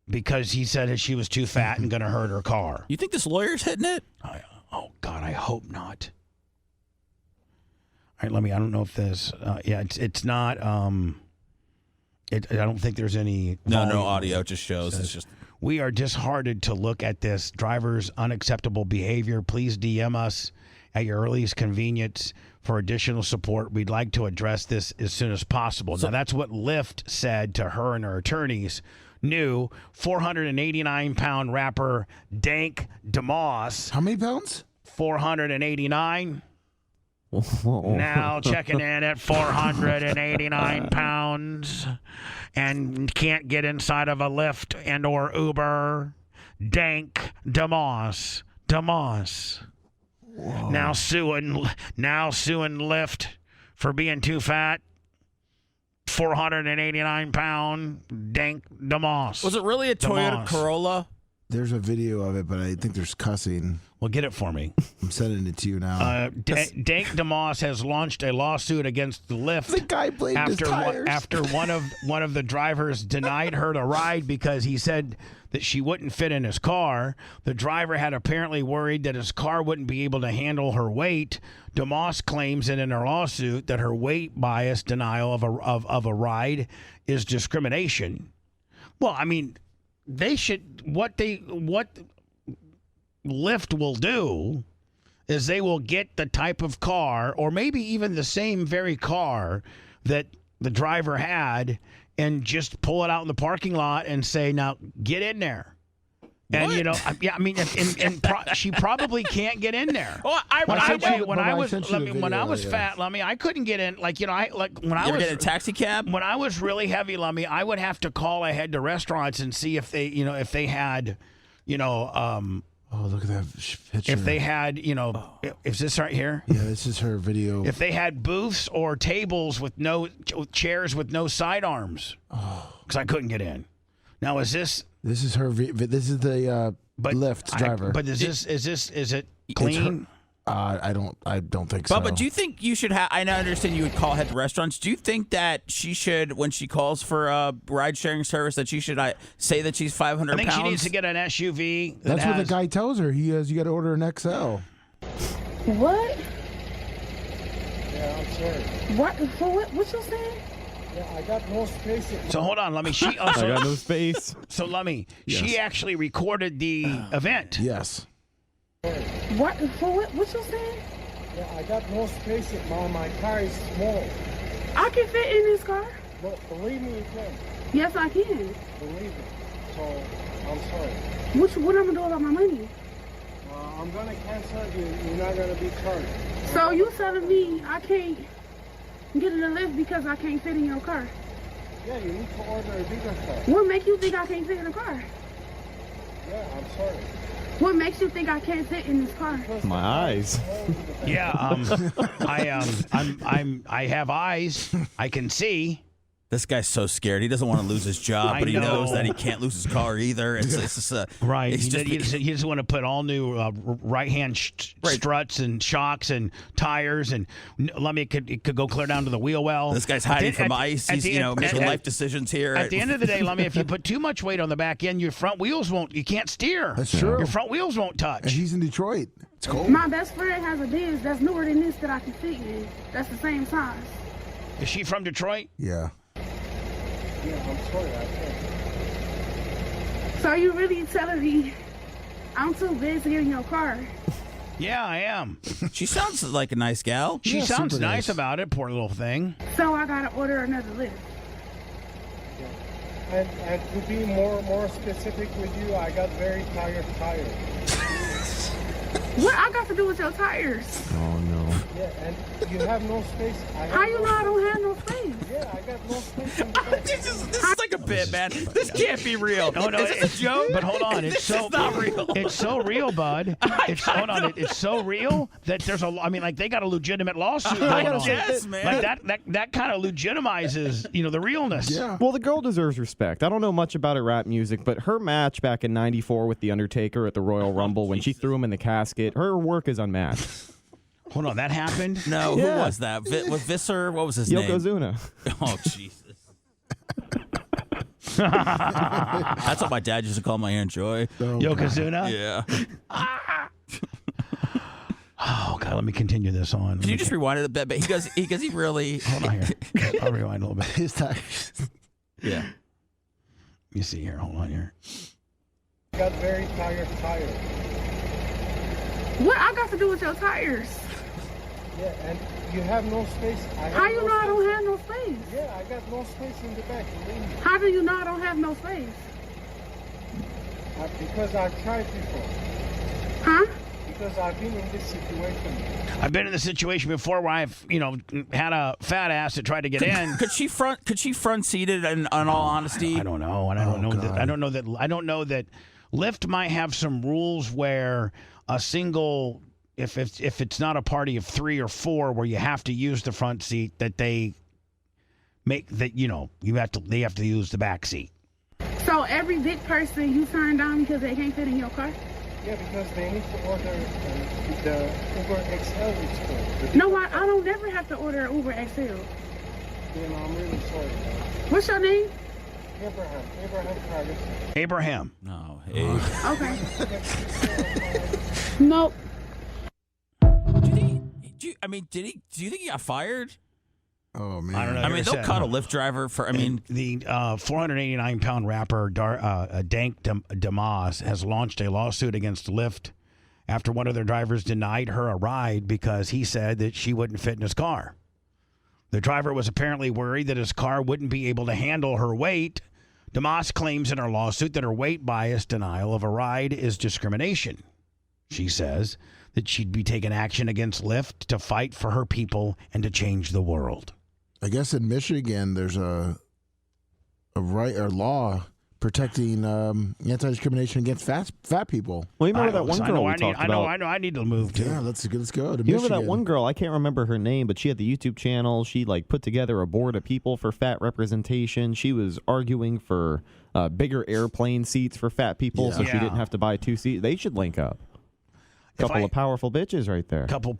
because he said that she was too fat and going to hurt her car. You think this lawyer's hitting it? Oh God, I hope not. All right, I don't know if this. It's not. I don't think there's any. No audio. It just shows. It's just. We are disheartened to look at this driver's unacceptable behavior. Please DM us at your earliest convenience for additional support. We'd like to address this as soon as possible. Now, that's what Lyft said to her and her attorneys. New 489-pound rapper Dank DeMoss. How many pounds? 489. Now checking in at 489 pounds and can't get inside of a Lyft and or Uber. Dank DeMoss. Now suing Lyft for being too fat. 489 pound Dank DeMoss. Was it really a Toyota Corolla? There's a video of it, but I think there's cussing. Well, get it for me. I'm sending it to you now. Dank DeMoss has launched a lawsuit against Lyft. The guy blamed his tires. After one of the drivers denied her a ride because he said that she wouldn't fit in his car. The driver had apparently worried that his car wouldn't be able to handle her weight. DeMoss claims that in her lawsuit that her weight bias denial of a ride is discrimination. Well, I mean, they should what Lyft will do is they will get the type of car or maybe even the same very car that the driver had and just pull it out in the parking lot and say, now get in there. And, she probably can't get in there. Well, when I was fat, Lummy, I couldn't get in. When I was in a taxi cab. When I was really heavy, Lummy, I would have to call ahead to restaurants and see if they had, Oh, look at that picture. If they had, is this right here? Yeah, this is her video. If they had booths or tables with chairs with no sidearms, because I couldn't get in. Now, is this? This is her. This is the Lyft driver. But is it clean? I don't think so. But do you think you should have? I understand you would call ahead to restaurants. Do you think that she should, when she calls for a ride-sharing service, that she should say that she's 500 pounds? I think she needs to get an SUV. That's what the guy tells her. You got to order an XL. What? Yeah, I'm sorry. What? For what? What you saying? Yeah, I got no space. So hold on, Lummy. I got no space. So Lummy, she actually recorded the event. Yes. What? For what? What you saying? Yeah, I got no space, Mom. My car is small. I can fit in this car. But believe me, you can. Yes, I can. Believe me. So, I'm sorry. What I'm gonna do about my money? I'm gonna cancel you. You're not gonna be charged. So you telling me I can't? getting a lift because I can't fit in your car. Yeah, you need to order a bigger car. What makes you think I can't fit in the car? Yeah, I'm sorry. What makes you think I can't fit in this car? My eyes. Yeah, I have eyes. I can see. This guy's so scared. He doesn't want to lose his job, but he know. knows that he can't lose his car either. It's just Right. It's He just, just want to put all new right-hand struts and shocks and tires, and it could go clear down to the wheel well. This guy's hiding from ice. He's making life decisions here. At the end of the day, Lummy, if you put too much weight on the back end, your front wheels won't. You can't steer. That's true. Your front wheels won't touch. And he's in Detroit. It's cold. My best friend has a Benz that's newer than this that I can fit in. That's the same size. Is she from Detroit? Yeah. Yeah, I'm sorry. I can't. So you really telling me I'm too big to get in your car? Yeah, I am. She sounds like a nice gal. She sounds nice about it, poor little thing. So I gotta order another lift. And to be more specific with you, I got very tired tires. What I got to do with your tires? Oh, no. Yeah, and you have no space. How you know I don't have no space? Yeah, I got no space in the back. This is like a bit, man. This can't be real. No, is this a joke? But hold on, it's This so is not real. It's so real, bud. It's so real that there's they got a legitimate lawsuit going on. Yes, man. Like that kind of legitimizes, the realness. Yeah. Well, the girl deserves respect. I don't know much about her rap music, but her match back in '94 with The Undertaker at the Royal Rumble, when she threw him in the casket, her work is unmatched. Hold on, that happened? No, Yeah. who was that? Was Visser? What was his name? Yokozuna. Oh, Jesus. That's what my dad used to call my Aunt Joy. Yokozuna? Yeah. Oh, God, let me continue this on. Can you just rewind it a bit? But he really. Hold on here. I'll rewind a little bit. His tires. Yeah. You see here. Hold on here. I got very tired tires. What I got to do with your tires? Yeah, and you have no space. How you know I don't have no space? Yeah, I got no space in the back. Believe me. How do you know I don't have no space? Because I've tried before. Huh? Because I've been in this situation. I've been in the situation before where I've, had a fat ass that tried to get in. Could she front seated? In all honesty, I don't know, and I don't know that Lyft might have some rules where a single, if it's not a party of 3 or 4 where you have to use the front seat, that they make that they have to use the back seat. So every big person you turn down because they can't fit in your car? Yeah, because they need to order the Uber XL. It's called. No, I don't never have to order an Uber XL. You know, I'm really sorry. What's your name? Abraham Carter. Abraham. No. Okay. Nope. Do you think he got fired? Oh, man. I don't know. I mean, they'll cut a Lyft driver for. The 489-pound rapper Dank Damas has launched a lawsuit against Lyft after one of their drivers denied her a ride because he said that she wouldn't fit in his car. The driver was apparently worried that his car wouldn't be able to handle her weight. Damas claims in her lawsuit that her weight bias denial of a ride is discrimination. She says that she'd be taking action against Lyft to fight for her people and to change the world. I guess in Michigan, there's a right or law protecting anti-discrimination against fat people. Well, you remember that one girl we talked about? I need to move to. Yeah, let's go to You Michigan. remember that one girl? I can't remember her name, but she had the YouTube channel. She put together a board of people for fat representation. She was arguing for bigger airplane seats for fat people, so she didn't have to buy 2 seats. They should link up. Couple of powerful bitches right there. Couple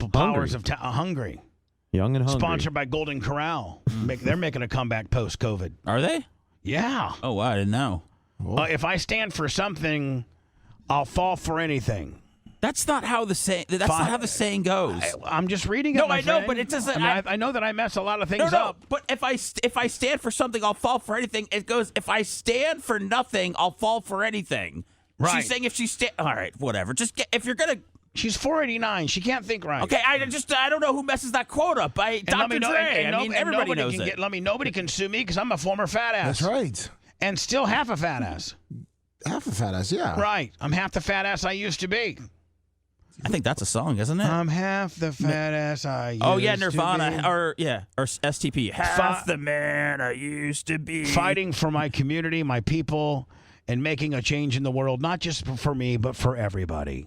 powers of hungry. Young and hungry. Sponsored by Golden Corral. They're making a comeback post-COVID. Are they? Yeah. Oh, wow, I didn't know. If I stand for something, I'll fall for anything. That's not how the saying. That's not how the saying goes. I'm just reading it. No, my I know, friend. but it doesn't. I know that I mess a lot of things No, up. but if I stand for something, I'll fall for anything. It goes. If I stand for nothing, I'll fall for anything. Right. She's saying if she all right, whatever. Just if you're gonna. She's 489. She can't think right. Okay, I don't know who messes that quote up. Dr. Dre. Everybody knows it. Nobody can sue me because I'm a former fat ass. That's right. And still half a fat ass. Half a fat ass, yeah. Right. I'm half the fat ass I used to be. I think that's a song, isn't it? I'm half the fat ass I used Oh yeah, to Nirvana be. or STP. Half the man I used to be. Fighting for my community, my people, and making a change in the world, not just for me, but for everybody.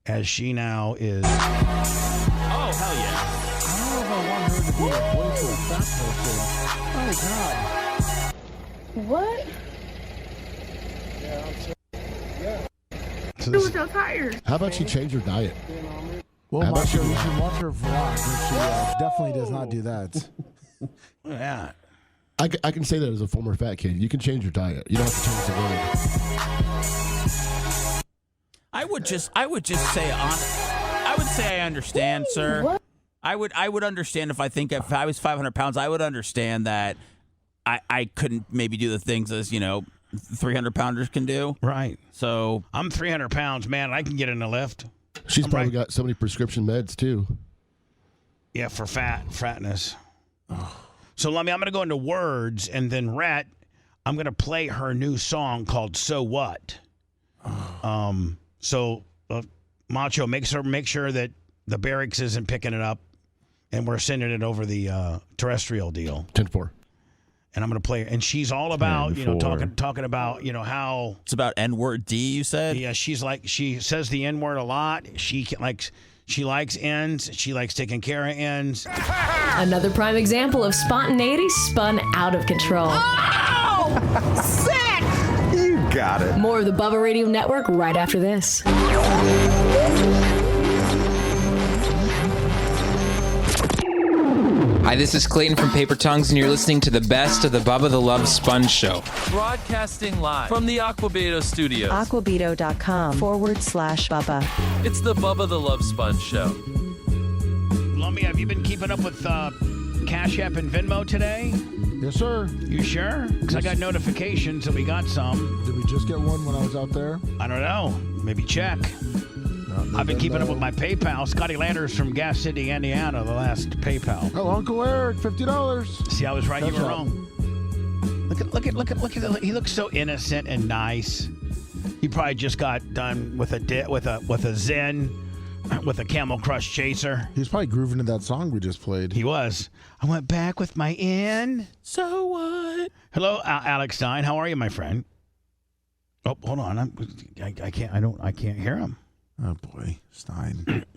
As she now is. Oh hell yeah! I don't know if I want her to be a voice of a fat person. Oh God. What? So She was so tired. How about you change your diet? Well, How about Macho, you- you should watch her vlog. She definitely does not do that. Yeah. I can say that as a former fat kid. You can change your diet. You don't have to change the word. I would just say I would say I understand, sir. What? I would understand if I was 500 pounds. I would understand that I couldn't maybe do the things as 300 pounders can do. Right. So I'm 300 pounds, man. I can get in a lift. She's probably got so many prescription meds too. Yeah, for fatness. So, Lummy, I'm going to go into words, and then Rhett, I'm going to play her new song called "So What." Macho, make sure that the barracks isn't picking it up, and we're sending it over the terrestrial deal. 10-4. And I'm going to play it. And she's all about, 10-4. talking about, how it's about N-word D, you said? Yeah, she says the N-word a lot. She likes ends. She likes taking care of ends. Another prime example of spontaneity spun out of control. Oh, sick! You got it. More of the Bubba Radio Network right after this. Hi, this is Clayton from Paper Tongues, and you're listening to the best of the Bubba the Love Sponge Show. Broadcasting live from the Aquabedo Studios. Aquabedo.com/Bubba. It's the Bubba the Love Sponge Show. Lummy, have you been keeping up with Cash App and Venmo today? Yes, sir. You sure? Because I got notifications that we got some. Did we just get one when I was out there? I don't know. Maybe check. I've been keeping up with my PayPal. Scotty Landers from Gas City, Indiana, the last PayPal. Oh, Uncle Eric, $50. See, I was right. Catch You were up. wrong. Look at. He looks so innocent and nice. He probably just got done with a Zen, with a Camel Crush chaser. He's probably grooving to that song we just played. He was. I went back with my in. So what? Hello, Alex Stein. How are you, my friend? Oh, hold on. I can't hear him. Oh boy, Stein. Let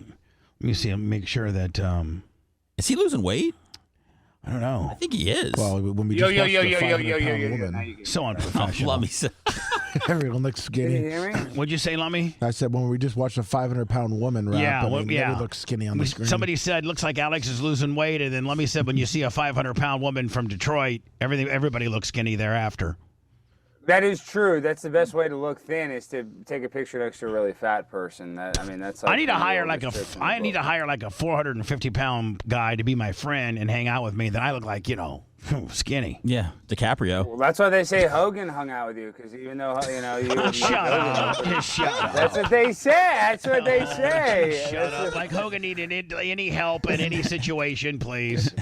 me see him. Make sure that. Is he losing weight? I don't know. I think he is. Well, when we just watched the 500-pound woman, so unprofessional. Lummy. everyone looks skinny. What'd you say, Lummy? I said when we just watched a 500-pound woman rap, everybody looks skinny on the screen. Somebody said, looks like Alex is losing weight, and then Lummy said, when you see a 500-pound woman from Detroit, everybody looks skinny thereafter. That is true. That's the best way to look thin is to take a picture next to a really fat person. That's. Like I need to hire like a 450-pound guy to be my friend and hang out with me. Then I look like skinny. Yeah, DiCaprio. Well, that's why they say Hogan hung out with you because even though you. Shut up! Just shut up. That's what they say. That's what they say. Shut up! Like Hogan needed any help in any situation, please.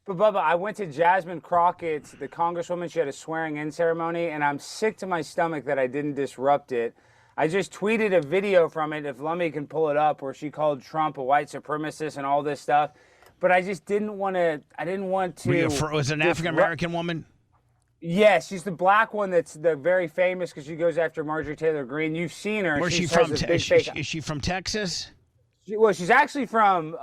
But Bubba, I went to Jasmine Crockett's, the congresswoman. She had a swearing-in ceremony, and I'm sick to my stomach that I didn't disrupt it. I just tweeted a video from it, if Lummy can pull it up, where she called Trump a white supremacist and all this stuff. But I just didn't want to. I didn't want to. Was it an African-American woman? Yes, she's the black one that's very famous because she goes after Marjorie Taylor Greene. You've seen her. Where's she from? Is she from Texas? Well, she's actually from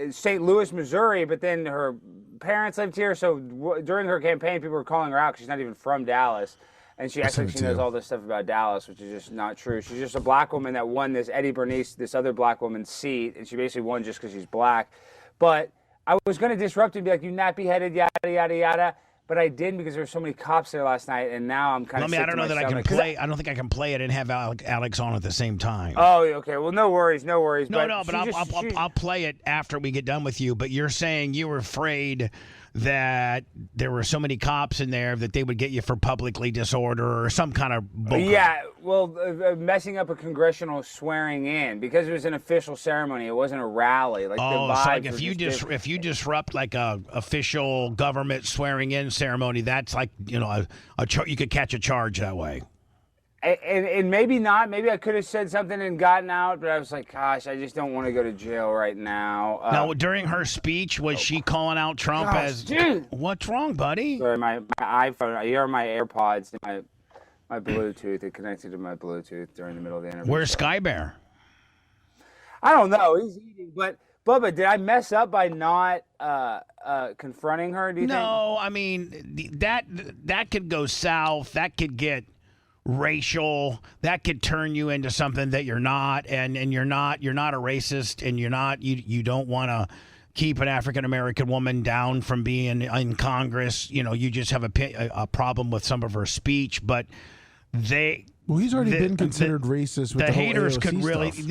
St. Louis, Missouri, but then her parents lived here. So during her campaign, people were calling her out because she's not even from Dallas. And she knows all this stuff about Dallas, which is just not true. She's just a black woman that won this Eddie Bernice, this other black woman's seat, and she basically won just because she's black. But I was going to disrupt it and be like, you nappy-headed, yada, yada, yada. But I didn't because there were so many cops there last night, and now I'm kind of. I don't know that I can play. I don't think I can play it and have Alex on at the same time. Oh, okay. Well, no worries. No, but I'll play it after we get done with you. But you're saying you were afraid that there were so many cops in there that they would get you for publicly disorder or some kind of bull crap. Yeah, well, messing up a congressional swearing in because it was an official ceremony. It wasn't a rally. Like so like if you disrupt like a official government swearing in ceremony, that's like you could catch a charge that way. And maybe not. Maybe I could have said something and gotten out, but I was like, gosh, I just don't want to go to jail right now. Now, during her speech, was she calling out Trump as? Dude. What's wrong, buddy? Sorry, my iPhone. Here are my AirPods and my Bluetooth. It connected to my Bluetooth during the middle of the interview. Where's Sky Bear? I don't know. He's eating. But Bubba, did I mess up by not confronting her? Do you think? No, I mean that could go south. That could get racial. That could turn you into something that you're not, and you're not a racist, and you don't want to keep an African American woman down from being in Congress. You just have a problem with some of her speech, but he's already been considered racist with the whole haters AOC could really stuff.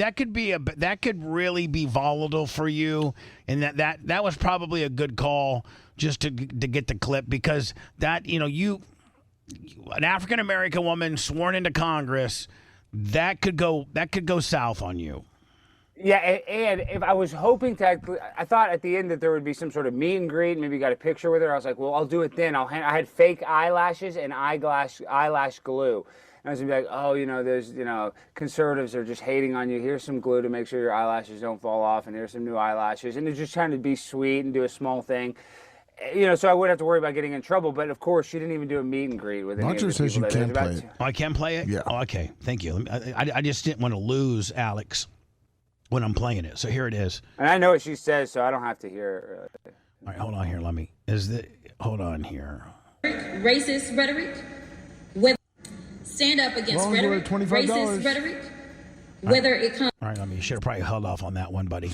that could really be volatile for you, and that was probably a good call just to get the clip, because that an African American woman sworn into Congress, that could go south on you. Yeah, and if I was hoping to, I thought at the end that there would be some sort of meet and greet, maybe got a picture with her. I was like, well, I'll do it then. I had fake eyelashes and eyelash glue. And I was gonna be like, oh, there's, conservatives are just hating on you. Here's some glue to make sure your eyelashes don't fall off, and here's some new eyelashes. And they're just trying to be sweet and do a small thing. So I wouldn't have to worry about getting in trouble. But of course, she didn't even do a meet and greet with any of the says people you that can play it. Oh, I can play it? Yeah. Oh, okay. Thank you. I just didn't want to lose Alex when I'm playing it. So here it is. And I know what she says, so I don't have to hear. All right, hold on here. Hold on here. Racist rhetoric. Stand up against Long rhetoric. $25. Racist rhetoric. Whether it comes. All right, you should have probably held off on that one, buddy.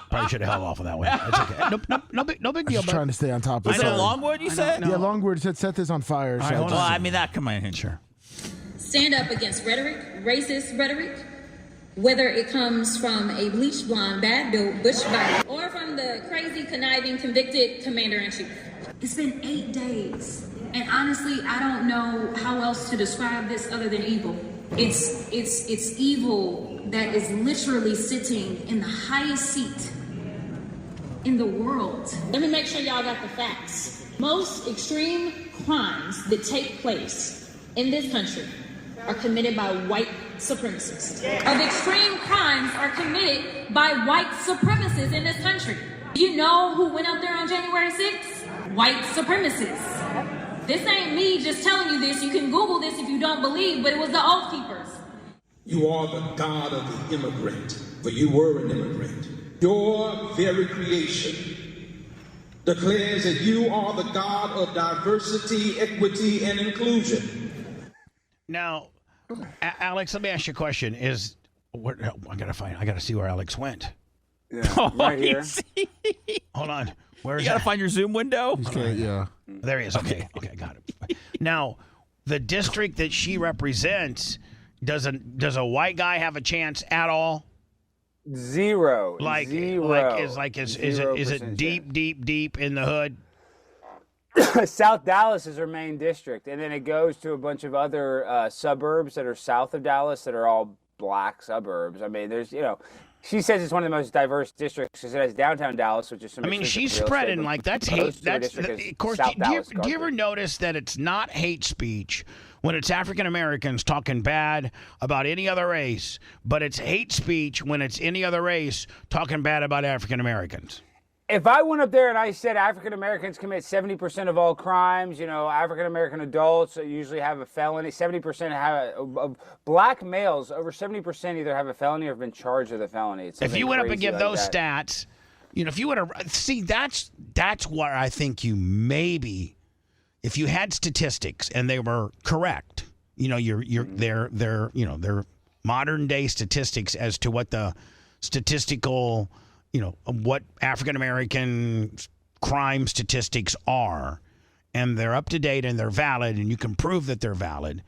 Probably should have held off on that one. It's okay. No big deal. Just trying to stay on top of Was it Longwood you said? Yeah, Longwood said set this on fire. All right, hold on. Well, I mean, that come in. Sure. Stand up against rhetoric, racist rhetoric, whether it comes from a bleached blonde, bad-built Bush Biden, or from the crazy, conniving, convicted commander-in-chief. It's been 8 days, and honestly, I don't know how else to describe this other than evil. It's evil that is literally sitting in the highest seat in the world. Let me make sure y'all got the facts. Most extreme crimes that take place in this country are committed by white supremacists. Of extreme crimes are committed by white supremacists in this country. You know who went up there on January 6th? White supremacists. This ain't me just telling you this. You can Google this if you don't believe, but it was the Oath Keepers. You are the God of the immigrant, for you were an immigrant. Your very creation declares that you are the God of diversity, equity, and inclusion. Now, Alex, let me ask you a question. I gotta see where Alex went. Yeah, right here. Hold on. Where is You gotta find your Zoom window. Yeah. There he is. Okay, got it. Now, the district that she represents, does a white guy have a chance at all? Zero. Zero. Is it deep in the hood? South Dallas is her main district, and then it goes to a bunch of other suburbs that are south of Dallas that are all black suburbs. I mean, there's, she says it's one of the most diverse districts because it has downtown Dallas, which is some. I mean, she's spreading like that's hate. Of course. Do you ever notice that it's not hate speech when it's African Americans talking bad about any other race, but it's hate speech when it's any other race talking bad about African Americans? If I went up there and I said African Americans commit 70% of all crimes, African American adults usually have a felony. 70% have black males, over 70% either have a felony or have been charged with a felony. If you went up and give those stats, if you would have that's where I think you maybe, if you had statistics and they were correct, they're modern day statistics as to what the statistical. What African American crime statistics are, and they're up to date and they're valid, and you can prove that they're valid.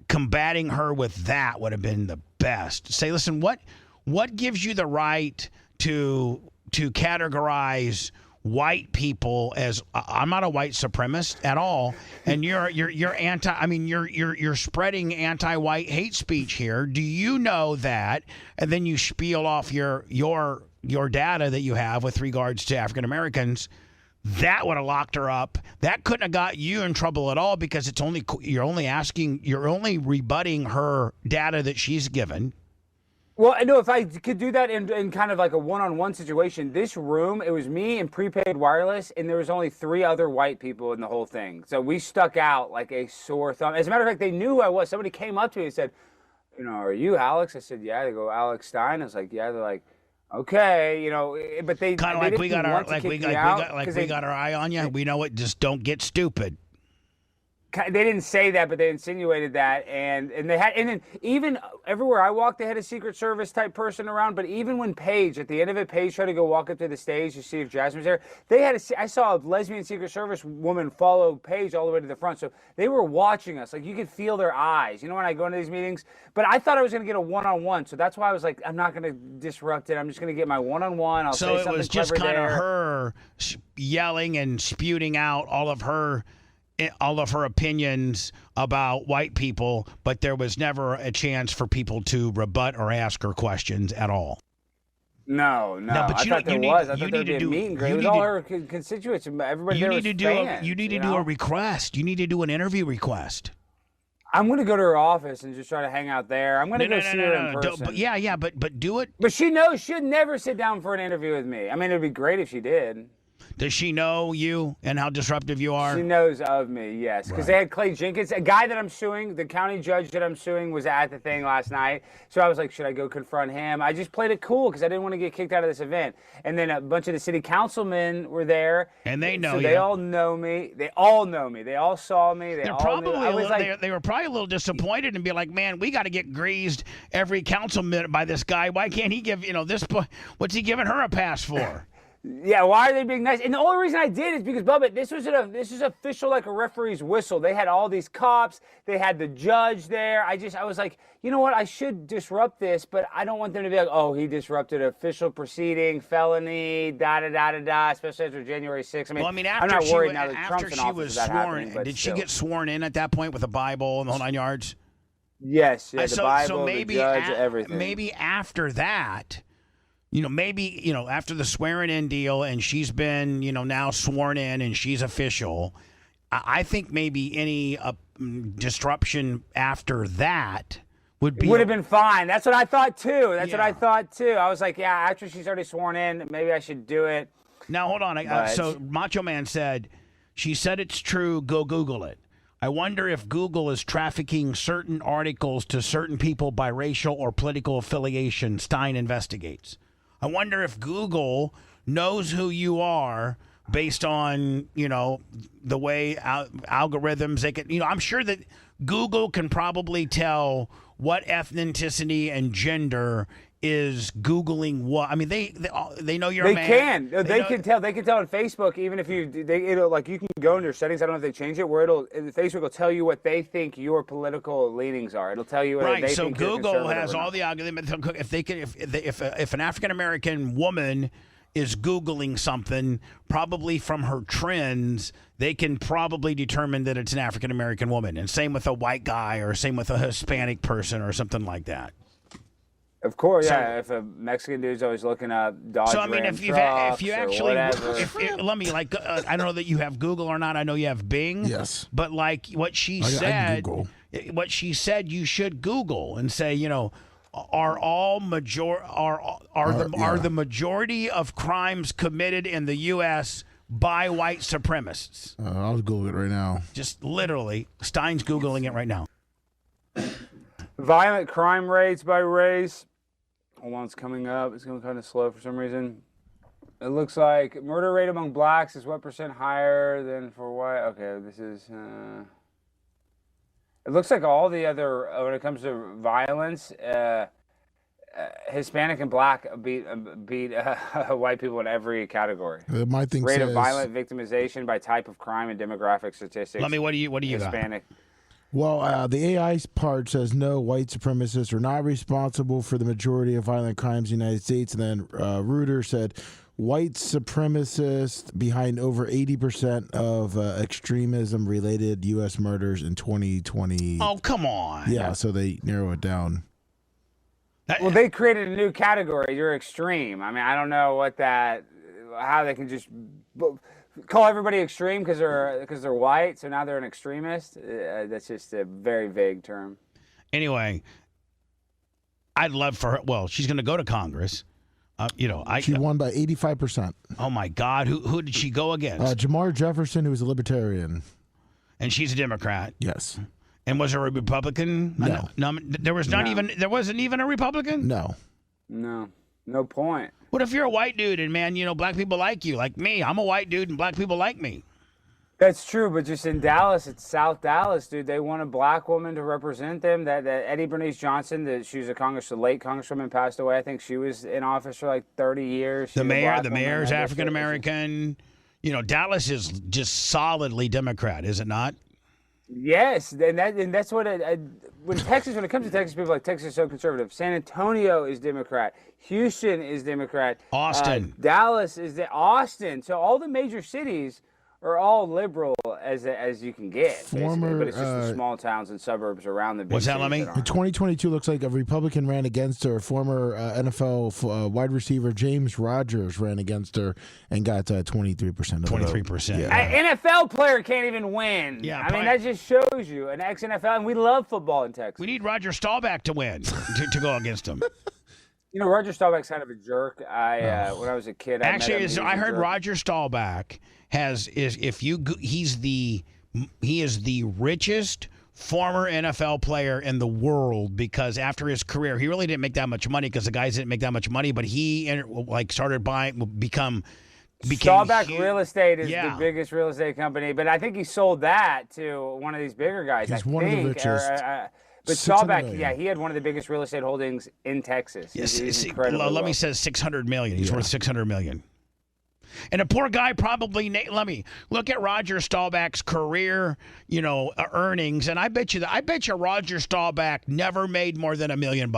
Combating her with that would have been the best. Say, listen, what gives you the right to categorize white people as I'm not a white supremacist at all, and you're anti. I mean, you're spreading anti-white hate speech here. Do you know that? And then you spiel off your data that you have with regards to African Americans. That would have locked her up. That couldn't have got you in trouble at all because you're only rebutting her data that she's given. Well, I know if I could do that in kind of like a one-on-one situation, this room, it was me and prepaid wireless, and there was only 3 other white people in the whole thing. So we stuck out like a sore thumb. As a matter of fact, they knew who I was. Somebody came up to me and said, are you Alex? I said, yeah. They go, Alex Stein. I was like, yeah. They're like, okay, but they kind of like we got our eye on you. We know it. Just don't get stupid. They didn't say that, but they insinuated that, and then even everywhere I walked, they had a Secret Service type person around. But even when Paige, at the end of it, Paige tried to go walk up to the stage to see if Jasmine's there. I saw a lesbian Secret Service woman follow Paige all the way to the front, so they were watching us. Like you could feel their eyes. When I go into these meetings, but I thought I was going to get a one-on-one, so that's why I was like, I'm not going to disrupt it. I'm just going to get my one-on-one. So it was just kind of her yelling and spewing out all of her opinions about white people, but there was never a chance for people to rebut or ask her questions at all. No. But I thought there was. I thought there would be a meet and greet. It was all her constituents. Everybody there was fans. You need to do a request. You need to do an interview request. I'm going to go to her office and just try to hang out there. I'm going to go see her in person. But do it. But she knows she'd never sit down for an interview with me. I mean, it'd be great if she did. Does she know you and how disruptive you are? She knows of me, yes. Because they had Clay Jenkins, a guy that I'm suing, the county judge that I'm suing was at the thing last night. So I was like, should I go confront him? I just played it cool because I didn't want to get kicked out of this event. And then a bunch of the city councilmen were there. And they know you. They all know me. They all know me. They all saw me. They were probably a little disappointed and be like, man, we got to get greased every councilman by this guy. Why can't he give, this, what's he giving her a pass for? Yeah, why are they being nice? And the only reason I did is because, Bubba, this is official like a referee's whistle. They had all these cops. They had the judge there. I was like, you know what? I should disrupt this, but I don't want them to be like, oh, he disrupted official proceeding, felony, da-da-da-da-da, especially after January 6th. I'm not worried now that Trump's in office about happening. Did she get sworn in at that point with a Bible and the whole 9 yards? Yes, the Bible, the judge, everything. Maybe after that... maybe, after the swearing in deal and she's been, now sworn in and she's official, I think maybe any disruption after that would have been fine. That's what I thought too. I was like, yeah, after she's already sworn in, maybe I should do it. Now, hold on. So Macho Man said, she said it's true. Go Google it. I wonder if Google is trafficking certain articles to certain people by racial or political affiliation. Stein investigates. I wonder if Google knows who you are based on, the way algorithms they can, I'm sure that Google can probably tell what ethnicity and gender is Googling what. I mean, they know you're a man. They can tell. They can tell on Facebook, even if you can go in your settings. I don't know if they changed it, where Facebook will tell you what they think your political leanings are. It'll tell you what they think. So Google has all the algorithms. If an African American woman is Googling something, probably from her trends, they can probably determine that it's an African American woman. And same with a white guy, or same with a Hispanic person, or something like that. Of course, yeah. If a Mexican dude's always looking up Dodge Ram if you actually, let me I don't know that you have Google or not. I know you have Bing. Yes. But like what she said, you should Google and say, are the majority of crimes committed in the U.S. by white supremacists? I'll Google it right now. Just literally, Stein's Googling it right now. Violent crime rates by race. Hold on, it's coming up. It's going kind of slow for some reason. It looks like murder rate among blacks is what % higher than for white? Okay, this is... it looks like all the other, when it comes to violence, Hispanic and black beat white people in every category. My thing rate of violent victimization by type of crime and demographic statistics. Let me. What do you Hispanic. got? Well, the AI part says no, white supremacists are not responsible for the majority of violent crimes in the United States. And then Reuters said white supremacists behind over 80% of extremism-related U.S. murders in 2020. Oh, come on. Yeah, so they narrow it down. Well, they created a new category. You're extreme. I mean, I don't know what that... how they can just call everybody extreme because they're white. So now they're an extremist. That's just a very vague term. Anyway, I'd love for her. Well, she's going to go to Congress. She won by 85%. Oh my God, who did she go against? Jamar Jefferson, who was a libertarian, and she's a Democrat. Yes. And was there a Republican? No. There was not even. There wasn't even a Republican. No. No point. What if you're a white dude and man, black people like you, like me? I'm a white dude and black people like me. That's true, but just in Dallas, it's South Dallas, dude. They want a black woman to represent them. That Eddie Bernice Johnson, she was the late congresswoman, passed away. I think she was in office for like 30 years. The mayor's African American. Dallas is just solidly Democrat, is it not? Yes, and that's what when it comes to Texas, people are like Texas is so conservative. San Antonio is Democrat. Houston is Democrat. Austin, Dallas is Austin. So all the major cities are all liberal as you can get, basically. But it's just the small towns and suburbs around the big What's that, cities. Lemmy? That In 2022, looks like a Republican ran against her. Former NFL wide receiver James Rodgers ran against her and got 23% of the vote. 23%. Yeah. An NFL player can't even win. Yeah, I mean, that just shows you an ex-NFL, and we love football in Texas. We need Roger Staubach to win to go against him. Roger Staubach's kind of a jerk. When I was a kid, I heard Roger Staubach he's the richest former NFL player in the world, because after his career, he really didn't make that much money because the guys didn't make that much money, but he started became Staubach huge. Real Estate is the biggest real estate company, but I think he sold that to one of these bigger guys. He's one of the richest. But Staubach, he had one of the biggest real estate holdings in Texas. Yes, Let me says $600 million. He's worth $600 million. And a poor guy probably. Let me look at Roger Staubach's career, earnings, and I bet you Roger Staubach never made more than $1 million.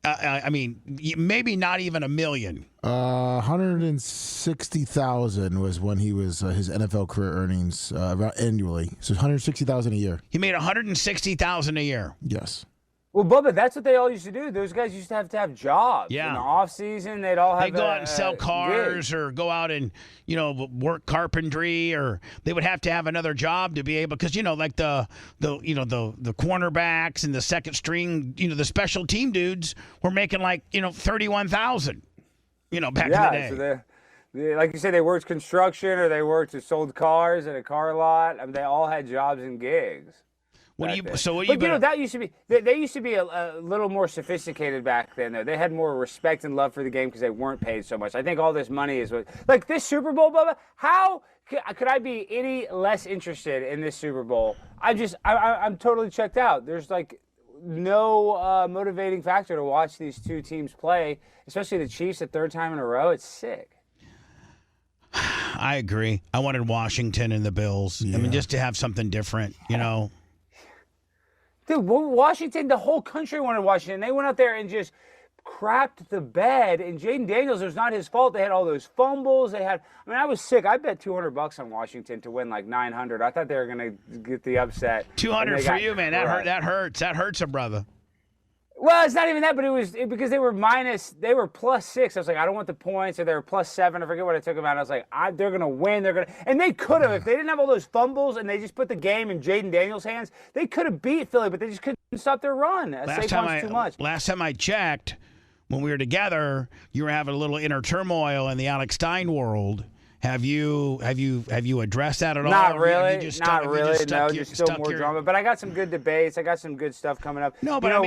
I mean, maybe not even $1 million. 160,000 was when he was his NFL career earnings annually. So 160,000 a year. He made 160,000 a year. Yes. Well, Bubba, that's what they all used to do. Those guys used to have jobs. Yeah. In the off season, they'd all have. They go out and sell cars, gig. or go out and work carpentry, or they would have to have another job to be able, because like the cornerbacks and the second string, the special team dudes were making like 31,000. Back in the day. So they, like you said, they worked construction, or they sold cars at a car lot. I mean, they all had jobs and gigs. They used to be. They used to be a little more sophisticated back then, though. They had more respect and love for the game because they weren't paid so much. I think all this money is like this Super Bowl, Bubba. How could I be any less interested in this Super Bowl? I'm totally checked out. There's like no motivating factor to watch these two teams play, especially the Chiefs a third time in a row. It's sick. I agree. I wanted Washington and the Bills. Yeah. I mean, just to have something different, Dude, Washington, the whole country wanted Washington. They went out there and just crapped the bed. And Jaden Daniels, it was not his fault. They had all those fumbles. I was sick. I bet $200 on Washington to win like 900. I thought they were going to get the upset. 200 for you, man. That hurts. That hurts a brother. Well, it's not even that, but it was because they were +6. I was like, I don't want the points, or they were +7. I forget what I took them out. I was like, they're going to win. And they could have. If they didn't have all those fumbles and they just put the game in Jaden Daniels' hands, they could have beat Philly, but they just couldn't stop their run. Saquon's too much. Last time I checked, when we were together, you were having a little inner turmoil in the Alex Stein world. Have you addressed that at all? Not really. Just still more drama. But I got some good debates. I got some good stuff coming up. No, but I'm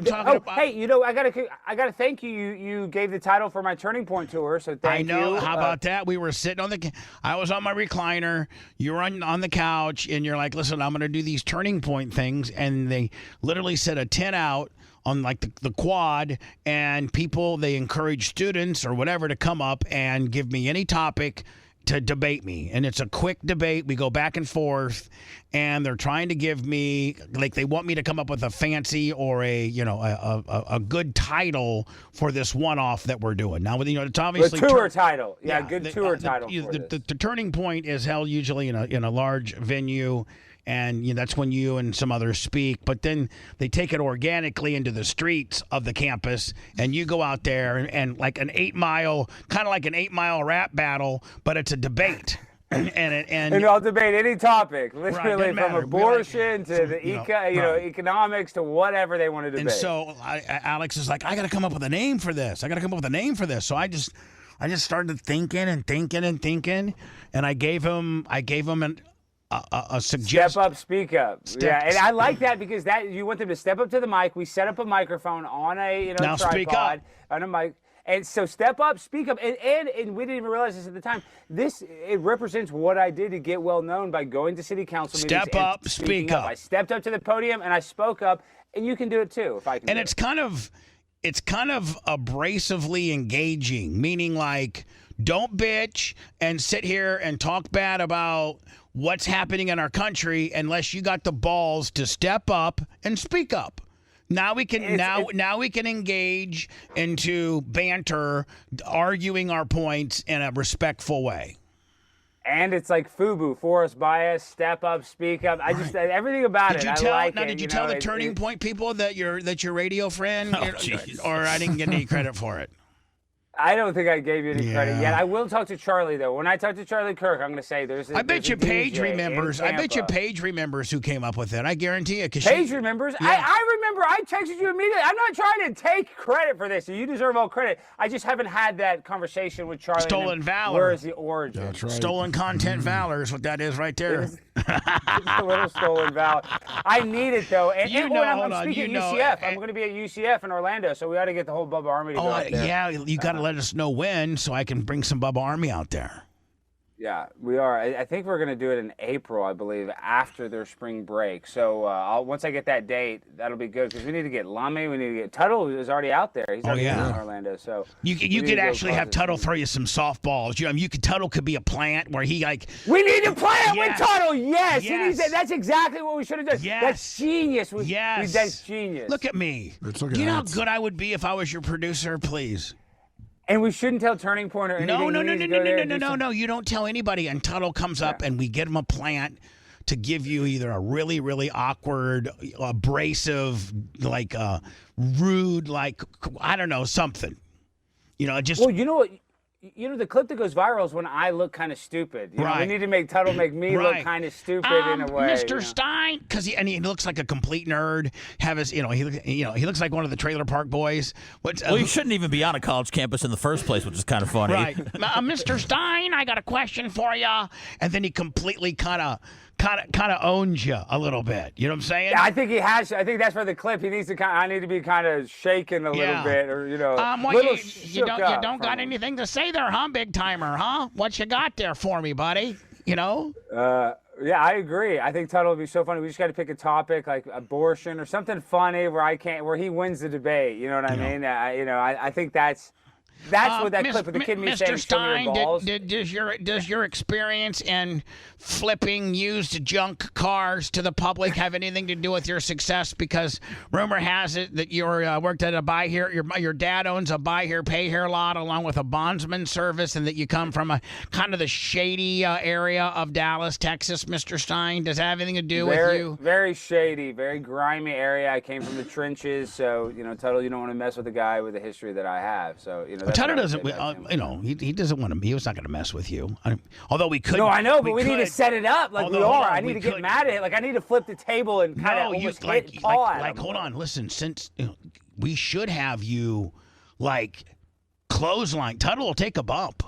talking about. Hey, I gotta thank you. You gave the title for my Turning Point tour, so thank you. I know. How about that? We were sitting I was on my recliner. You were on the couch, and you're like, "Listen, I'm going to do these Turning Point things," and they literally set a tent out on like the quad, and they encourage students or whatever to come up and give me any topic to debate me. And it's a quick debate. We go back and forth, and they're trying to give me, like, they want me to come up with a fancy or a good title for this one-off that we're doing. Now, it's obviously the tour title. Yeah, good tour title. The Turning Point is held usually in a large venue And that's when you and some others speak. But then they take it organically into the streets of the campus, and you go out there and like an 8-mile, kind of like an 8-mile rap battle, but it's a debate. And I'll debate any topic, literally doesn't from matter. abortion to the economics to whatever they want to debate. And so Alex is like, I got to come up with a name for this. So I just started thinking, and I gave him a suggestion. Step up, speak up. And I like that because you want them to step up to the mic. We set up a microphone on a now tripod speak up. on a mic. And so step up, speak up, and we didn't even realize this at the time. It represents what I did to get well known by going to city council meetings. Step up, speak up. I stepped up to the podium and I spoke up, and you can do it too if I can. And it's kind of abrasively engaging, meaning like, don't bitch and sit here and talk bad about what's happening in our country unless you got the balls to step up and speak up. Now we can now we can engage into banter, arguing our points in a respectful way. And it's like FUBU, for us, by us, step up, speak up. I just everything about Did it. you tell? I like now, it. did you tell the Turning Point people that your radio friend, or I didn't get any credit for it? I don't think I gave you any credit yet. I will talk to Charlie though. When I talk to Charlie Kirk, I'm going to say there's. I bet you Paige remembers. I bet you Paige remembers who came up with it. I guarantee it. Paige remembers. Yeah. I remember. I texted you immediately. I'm not trying to take credit for this. You deserve all credit. I just haven't had that conversation with Charlie. Stolen valor. Where is the origin? That's right. Stolen content valor is what that is right there. It's a little stolen valor. I need it though. And I'm speaking at UCF. I'm going to be at UCF in Orlando, so we ought to get the whole Bubba Army to go out there. Yeah, you got to let us know when, so I can bring some Bubba Army out there. Yeah, we are. I think we're going to do it in April, I believe, after their spring break. So once I get that date, that'll be good because we need to get Lummy. We need to get Tuttle is already out there. He's already in Orlando. So you could actually have Tuttle throw you some softballs. Tuttle could be a plant where he like. We need to plant with Tuttle. Yes. That's exactly what we should have done. Yes. That's genius. That's genius. Look at me. You know how good I would be if I was your producer, please. And we shouldn't tell Turning Point or anything. No. You don't tell anybody. And Tuttle comes up and we get him a plant to give you either a really, really awkward, abrasive, like rude, like, I don't know, something. Just. Well, you know what? The clip that goes viral is when I look kind of stupid. We need to make Tuttle make me look kind of stupid in a way. Mr. Stein, because he looks like a complete nerd. He looks like one of the Trailer Park Boys. He shouldn't even be on a college campus in the first place, which is kind of funny. Right, Mr. Stein, I got a question for you, and then he completely kind of owns you a little bit. You know what I'm saying? Yeah, I think he has. I think that's for the clip. He needs to I need to be kind of shaken a little bit, or you don't got anything to say there, huh, big timer? Huh? What you got there for me, buddy? Yeah, I agree. I think Tuttle would be so funny. We just got to pick a topic like abortion or something funny where he wins the debate. You know what I mean? I think that's what that clip of the kid me saying, show me your balls. Does your experience in flipping used junk cars to the public have anything to do with your success? Because rumor has it that you worked at a buy here. Your dad owns a buy here, pay here lot along with a bondsman service, and that you come from a kind of the shady area of Dallas, Texas, Mr. Stein. Does that have anything to do with you? Very shady, very grimy area. I came from the trenches, so Tuttle, you don't want to mess with a guy with the history that I have. So Tuttle doesn't. He doesn't want to. He was not going to mess with you. Although we could. No, I know, but we need to set it up like we are. I need to get mad at it. Like I need to flip the table and kind of almost hit Paul at him. Hold on, listen. Since we should have you like clothesline. Tuttle will take a bump.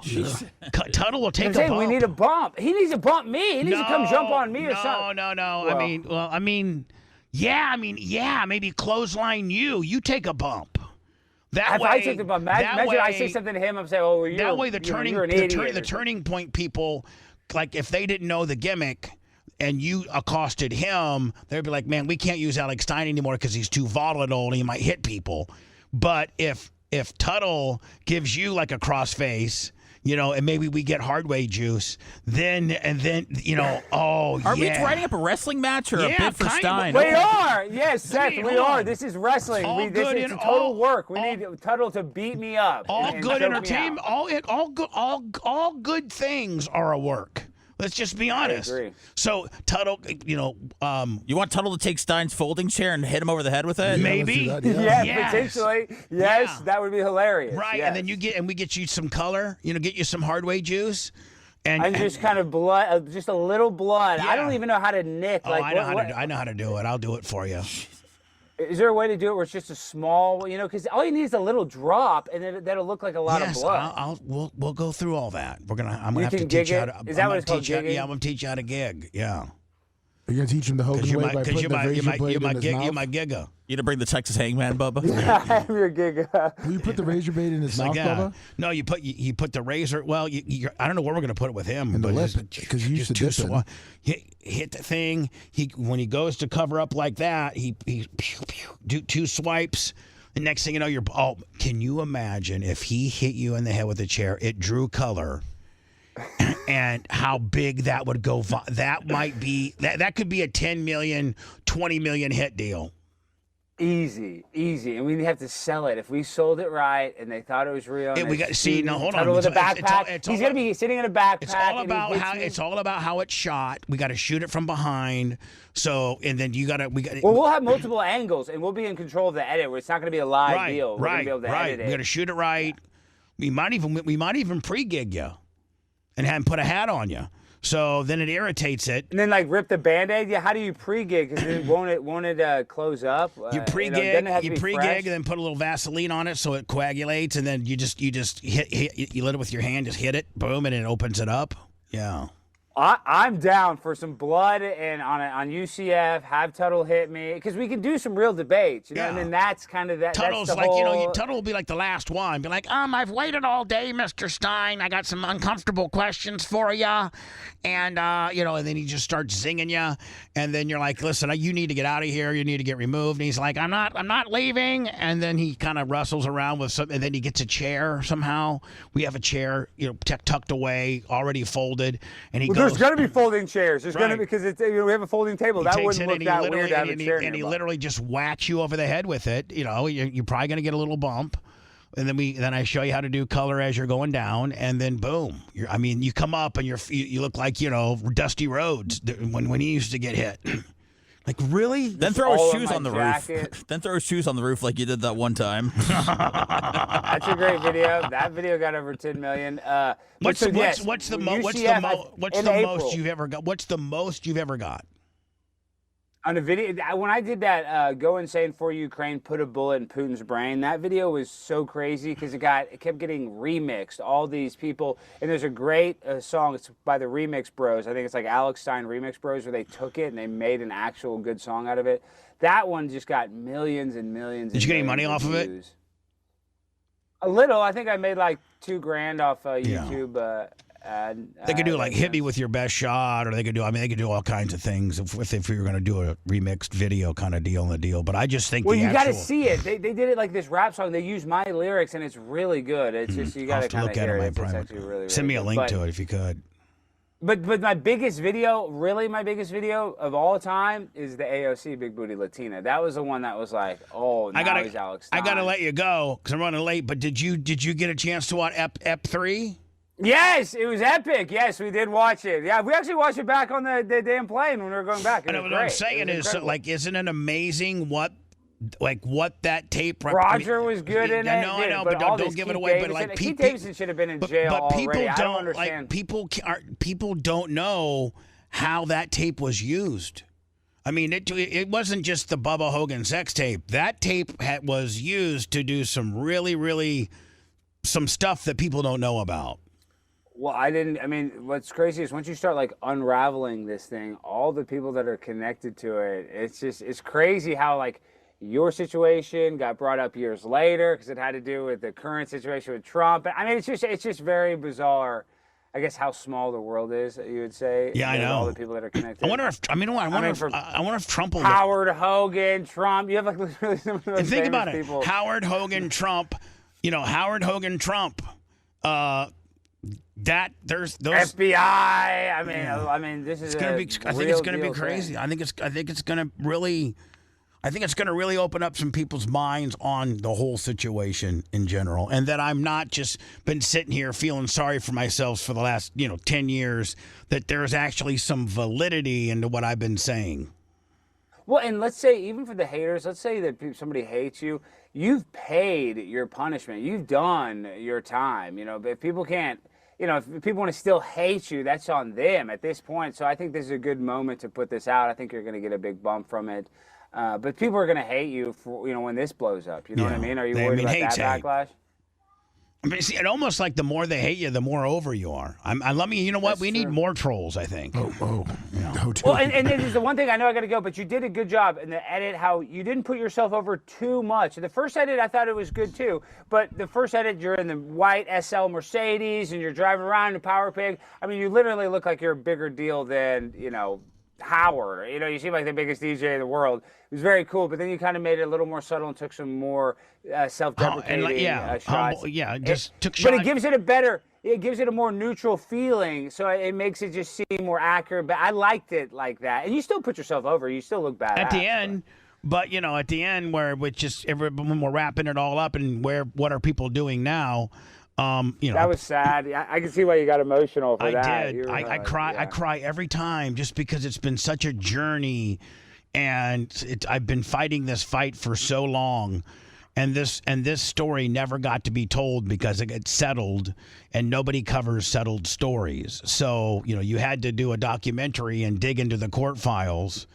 Tuttle will take a bump. We need a bump. He needs to bump me. He needs to come jump on me or something. No. Well, maybe clothesline you. You take a bump. That way, I take the bump. Imagine I say something to him. I'm saying, "Oh, that way the turning point people, like if they didn't know the gimmick and you accosted him, they'd be like, "Man, we can't use Alex Stein anymore because he's too volatile and he might hit people." But if Tuttle gives you like a crossface, and maybe we get hardway juice, then Are we writing up a wrestling match or a bid for Stein? We are. Yes, Seth, we are. This is wrestling. It's a total work. We need Tuttle to beat me up. All good entertainment. All good things are a work. Let's just be honest. I agree. So Tuttle, you want Tuttle to take Stein's folding chair and hit him over the head with it? Maybe. Yeah, potentially. Yes, that would be hilarious. Right, yes. and then we get you some color. Get you some hardway juice. And just kind of blood, just a little blood. I don't even know how to nick. Oh, I know how to do it. I'll do it for you. Is there a way to do it where it's just a small, because all you need is a little drop, and then that'll look like a lot of blood. We'll go through all that. I'm gonna have to can teach gig you how it? to. Is that what it's called, gigging? gigging? I'm gonna teach you how to gig. Yeah. You're gonna teach him the Hogan way by putting the razor blade in his mouth? You're my gigger. You to bring the Texas Hangman, Bubba? I'm your gigger. Will you put the razor blade in his mouth, Bubba? No, you put the razor. Well, I don't know where we're gonna put it with him, In the but lip, because you used to dip it. Hit the thing. When he goes to cover up like that, he do 2 swipes. The next thing you know, can you imagine if he hit you in the head with a chair? It drew color. And how big that would go. That might be that could be a 10 million, 20 million hit deal. Easy, and we'd have to sell it if we sold it right, and they thought it was real. We got hold on. With a backpack. He's gonna be sitting in a backpack. It's all about how it's shot. We got to shoot it from behind. So and then we got. Well, we'll have multiple angles, and we'll be in control of the edit. Where it's not gonna be a live deal. We're gonna be able to edit it. We got to shoot it right. Yeah. We might even pre-gig you, and have him put a hat on you. So then it irritates it. And then rip the Band-Aid? Yeah, how do you pre-gig? Because then won't it close up? You pre-gig, and then put a little Vaseline on it so it coagulates, and then you just hit you let it with your hand, just hit it, boom, and it opens it up. Yeah. I'm down for some blood and on UCF. Have Tuttle hit me because we can do some real debates, and then that's kind of that. Tuttle's that's the whole... Tuttle will be like the last one. Be like, I've waited all day, Mr. Stein. I got some uncomfortable questions for you, and and then he just starts zinging you, and then you're like, listen, you need to get out of here. You need to get removed. And he's like, I'm not leaving. And then he kind of wrestles around with something, and then he gets a chair somehow. We have a chair, tucked away, already folded, and he goes. There's going to be folding chairs. There's going to be, because we have a folding table. That wouldn't look that weird to have a chair. And he literally just whacks you over the head with it. You're probably going to get a little bump. And then I show you how to do color as you're going down, and then boom. You come up and you look like Dusty Rhodes when he used to get hit. Like, really? Then throw his shoes on the roof. Then throw his shoes on the roof like you did that one time. That's a great video. That video got over 10 million. What's the most you've ever got? What's the most you've ever got? On a video, when I did that Go Insane for Ukraine, put a bullet in Putin's brain, that video was so crazy because it kept getting remixed. All these people, and there's a great song, it's by the Remix Bros. I think it's like Alex Stein Remix Bros, where they took it and they made an actual good song out of it. That one just got millions and millions. Did you get any money off of it? A little. I think I made like $2,000 off YouTube. They could do hit me with your best shot, or they could do all kinds of things if we were going to do a remixed video kind of deal. But I just think you got to see it. They did it like this rap song. They use my lyrics, and it's really good. It's just you got to kind of hear it. It's actually really send me a link good. to it if you could. But my biggest video of all time is the AOC Big Booty Latina. That was the one that was like, he's Alex Stein. I got to let you go because I'm running late. But did you get a chance to watch Ep 3? Yes, it was epic. Yes, we did watch it. Yeah, we actually watched it back on the damn plane when we were going back. What I'm saying is, isn't it amazing what that tape? Roger was good in it. I know, but don't give it away. But Keith Davidson should have been in jail already. I don't understand. People don't know how that tape was used. I mean, it wasn't just the Bubba Hogan sex tape. That tape was used to do some really some stuff that people don't know about. Well, what's crazy is once you start unraveling this thing, all the people that are connected to it, it's crazy how your situation got brought up years later because it had to do with the current situation with Trump. I mean, it's just very bizarre. I guess how small the world is, you would say. Yeah, I know. All the people that are connected. I wonder if Trump will. Howard Hogan, Trump. You have literally some of those think about people. It. Howard Hogan, Trump. Howard Hogan, Trump. There's those FBI. I mean, this is. I think it's going to be crazy. I think it's going to really. I think it's going to really open up some people's minds on the whole situation in general, and that I'm not just been sitting here feeling sorry for myself for the last 10 years. That there's actually some validity into what I've been saying. Well, and let's say even for the haters, let's say that somebody hates you. You've paid your punishment. You've done your time. If people can't. If people want to still hate you, that's on them at this point. So I think this is a good moment to put this out. I think you're going to get a big bump from it. But people are going to hate you for, when this blows up. You know what I mean? Are you worried about that backlash? I mean, see, it almost like the more they hate you, the more over you are. You know what? That's we need more trolls, I think. No, well, and this is the one thing I know I got to go, but you did a good job in the edit, how you didn't put yourself over too much. The first edit, I thought it was good too, but the first edit, you're in the white SL Mercedes and you're driving around in a Power Pig. I mean, you literally look like you're a bigger deal than, Howard. You seem like the biggest DJ in the world. It was very cool, but then you kind of made it a little more subtle and took some more self-deprecating shots. Took shots. But it gives it a more neutral feeling, so it makes it just seem more accurate. But I liked it like that, and you still put yourself over. You still look bad at the end. But at the end, when we're wrapping it all up, and what are people doing now? That was sad. I can see why you got emotional for that. I did. I cry. Yeah. I cry every time just because it's been such a journey, and I've been fighting this fight for so long, and this story never got to be told because it got settled, and nobody covers settled stories. So you had to do a documentary and dig into the court files.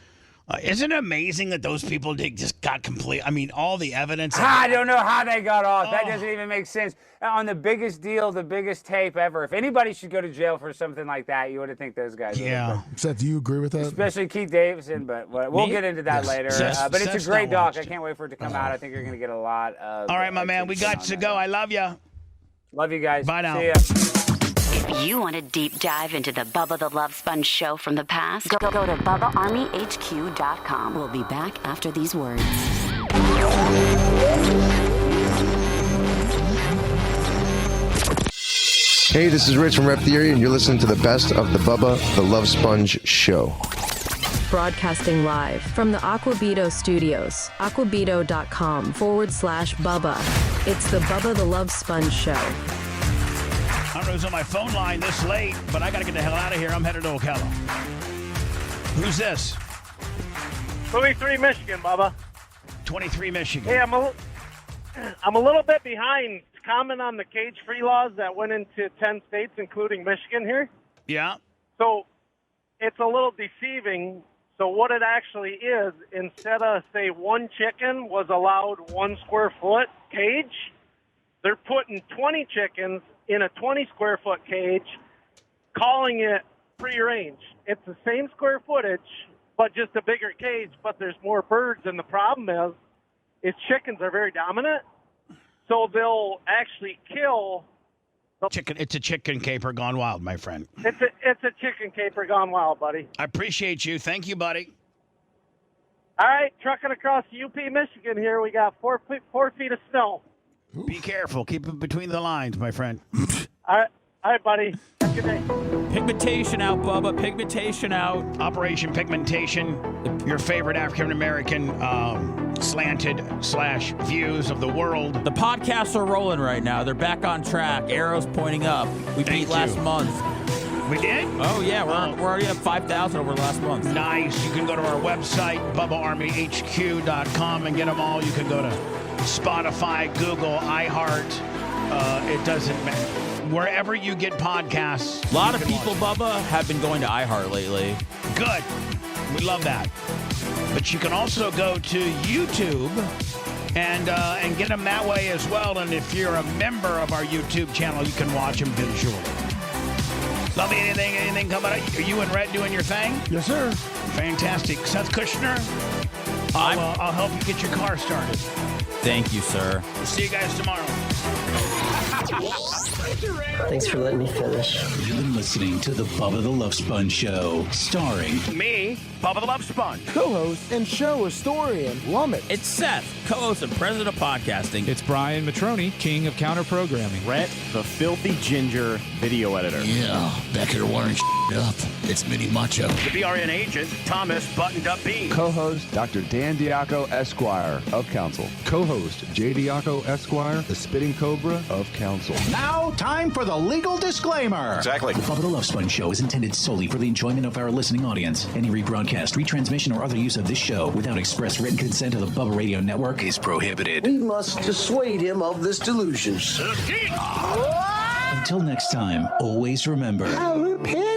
Isn't it amazing that those people just got complete? I mean, all the evidence. I don't know how they got off. That doesn't even make sense. On the biggest deal, the biggest tape ever. If anybody should go to jail for something like that, you would think those guys. Yeah. Seth, do you agree with that? Especially Keith Davidson, but we'll get into that later. But it's a great doc. I can't wait for it to come out. I think you're going to get a lot of. All right, my man. We got to go. I love you. Love you guys. Bye now. See ya. If you want a deep dive into the Bubba the Love Sponge show from the past, go to BubbaArmyHQ.com. We'll be back after these words. Hey, this is Rich from Rep Theory, and you're listening to the best of the Bubba the Love Sponge show. Broadcasting live from the Aquabito studios, aquabito.com/Bubba. It's the Bubba the Love Sponge show. I don't know who's on my phone line this late, but I got to get the hell out of here. I'm headed to Ocala. Who's this? 23 Michigan, Bubba. 23 Michigan. Hey, I'm a little bit behind. Comment on the cage-free laws that went into 10 states, including Michigan here. Yeah. So it's a little deceiving. So what it actually is, instead of, say, one chicken was allowed 1 square foot cage, they're putting 20 chickens in a 20-square-foot cage, calling it free range. It's the same square footage, but just a bigger cage, but there's more birds. And the problem is chickens are very dominant, so they'll actually kill the chicken. It's a chicken caper gone wild, my friend. It's a chicken caper gone wild, buddy. I appreciate you. Thank you, buddy. All right, trucking across UP, Michigan here. We got 4 feet of snow. Be careful. Keep it between the lines, my friend. All right, buddy. Have a good day. Pigmentation out, Bubba. Pigmentation out. Operation Pigmentation. Your favorite African-American slanted / views of the world. The podcasts are rolling right now. They're back on track. Arrows pointing up. We beat last month. We did? Oh, yeah. We're already up 5,000 over the last month. Nice. You can go to our website, BubbaArmyHQ.com, and get them all. You can go to Spotify, Google, iHeart. It doesn't matter. Wherever you get podcasts. A lot of people, Bubba, have been going to iHeart lately. Good. We love that. But you can also go to YouTube and get them that way as well. And if you're a member of our YouTube channel, you can watch them visually. Love anything coming up? Are you and Red doing your thing? Yes, sir. Fantastic. Seth Kushner, I'll help you get your car started. Thank you, sir. We'll see you guys tomorrow. Thanks for letting me finish. You've been listening to the Bubba the Love Sponge Show, starring me, Bubba the Love Sponge, co-host and show historian Lumet. It's Seth, co-host and president of podcasting. It's Brian Matroni, king of counter programming. Rhett, the filthy ginger video editor. Yeah, back here wiring up. It's Mini Macho. The BRN agent, Thomas Buttoned Up Bean. Co-host, Dr. Dan Diaco, Esquire of Council. Co-host, J. Diaco, Esquire, the Spitting Cobra of Council. Now, time for the legal disclaimer. Exactly. The Bubba the Love Sponge Show is intended solely for the enjoyment of our listening audience. Any rebroadcast, retransmission, or other use of this show without express written consent of the Bubba Radio Network is prohibited. We must dissuade him of this delusion. Until next time, always remember. I repent.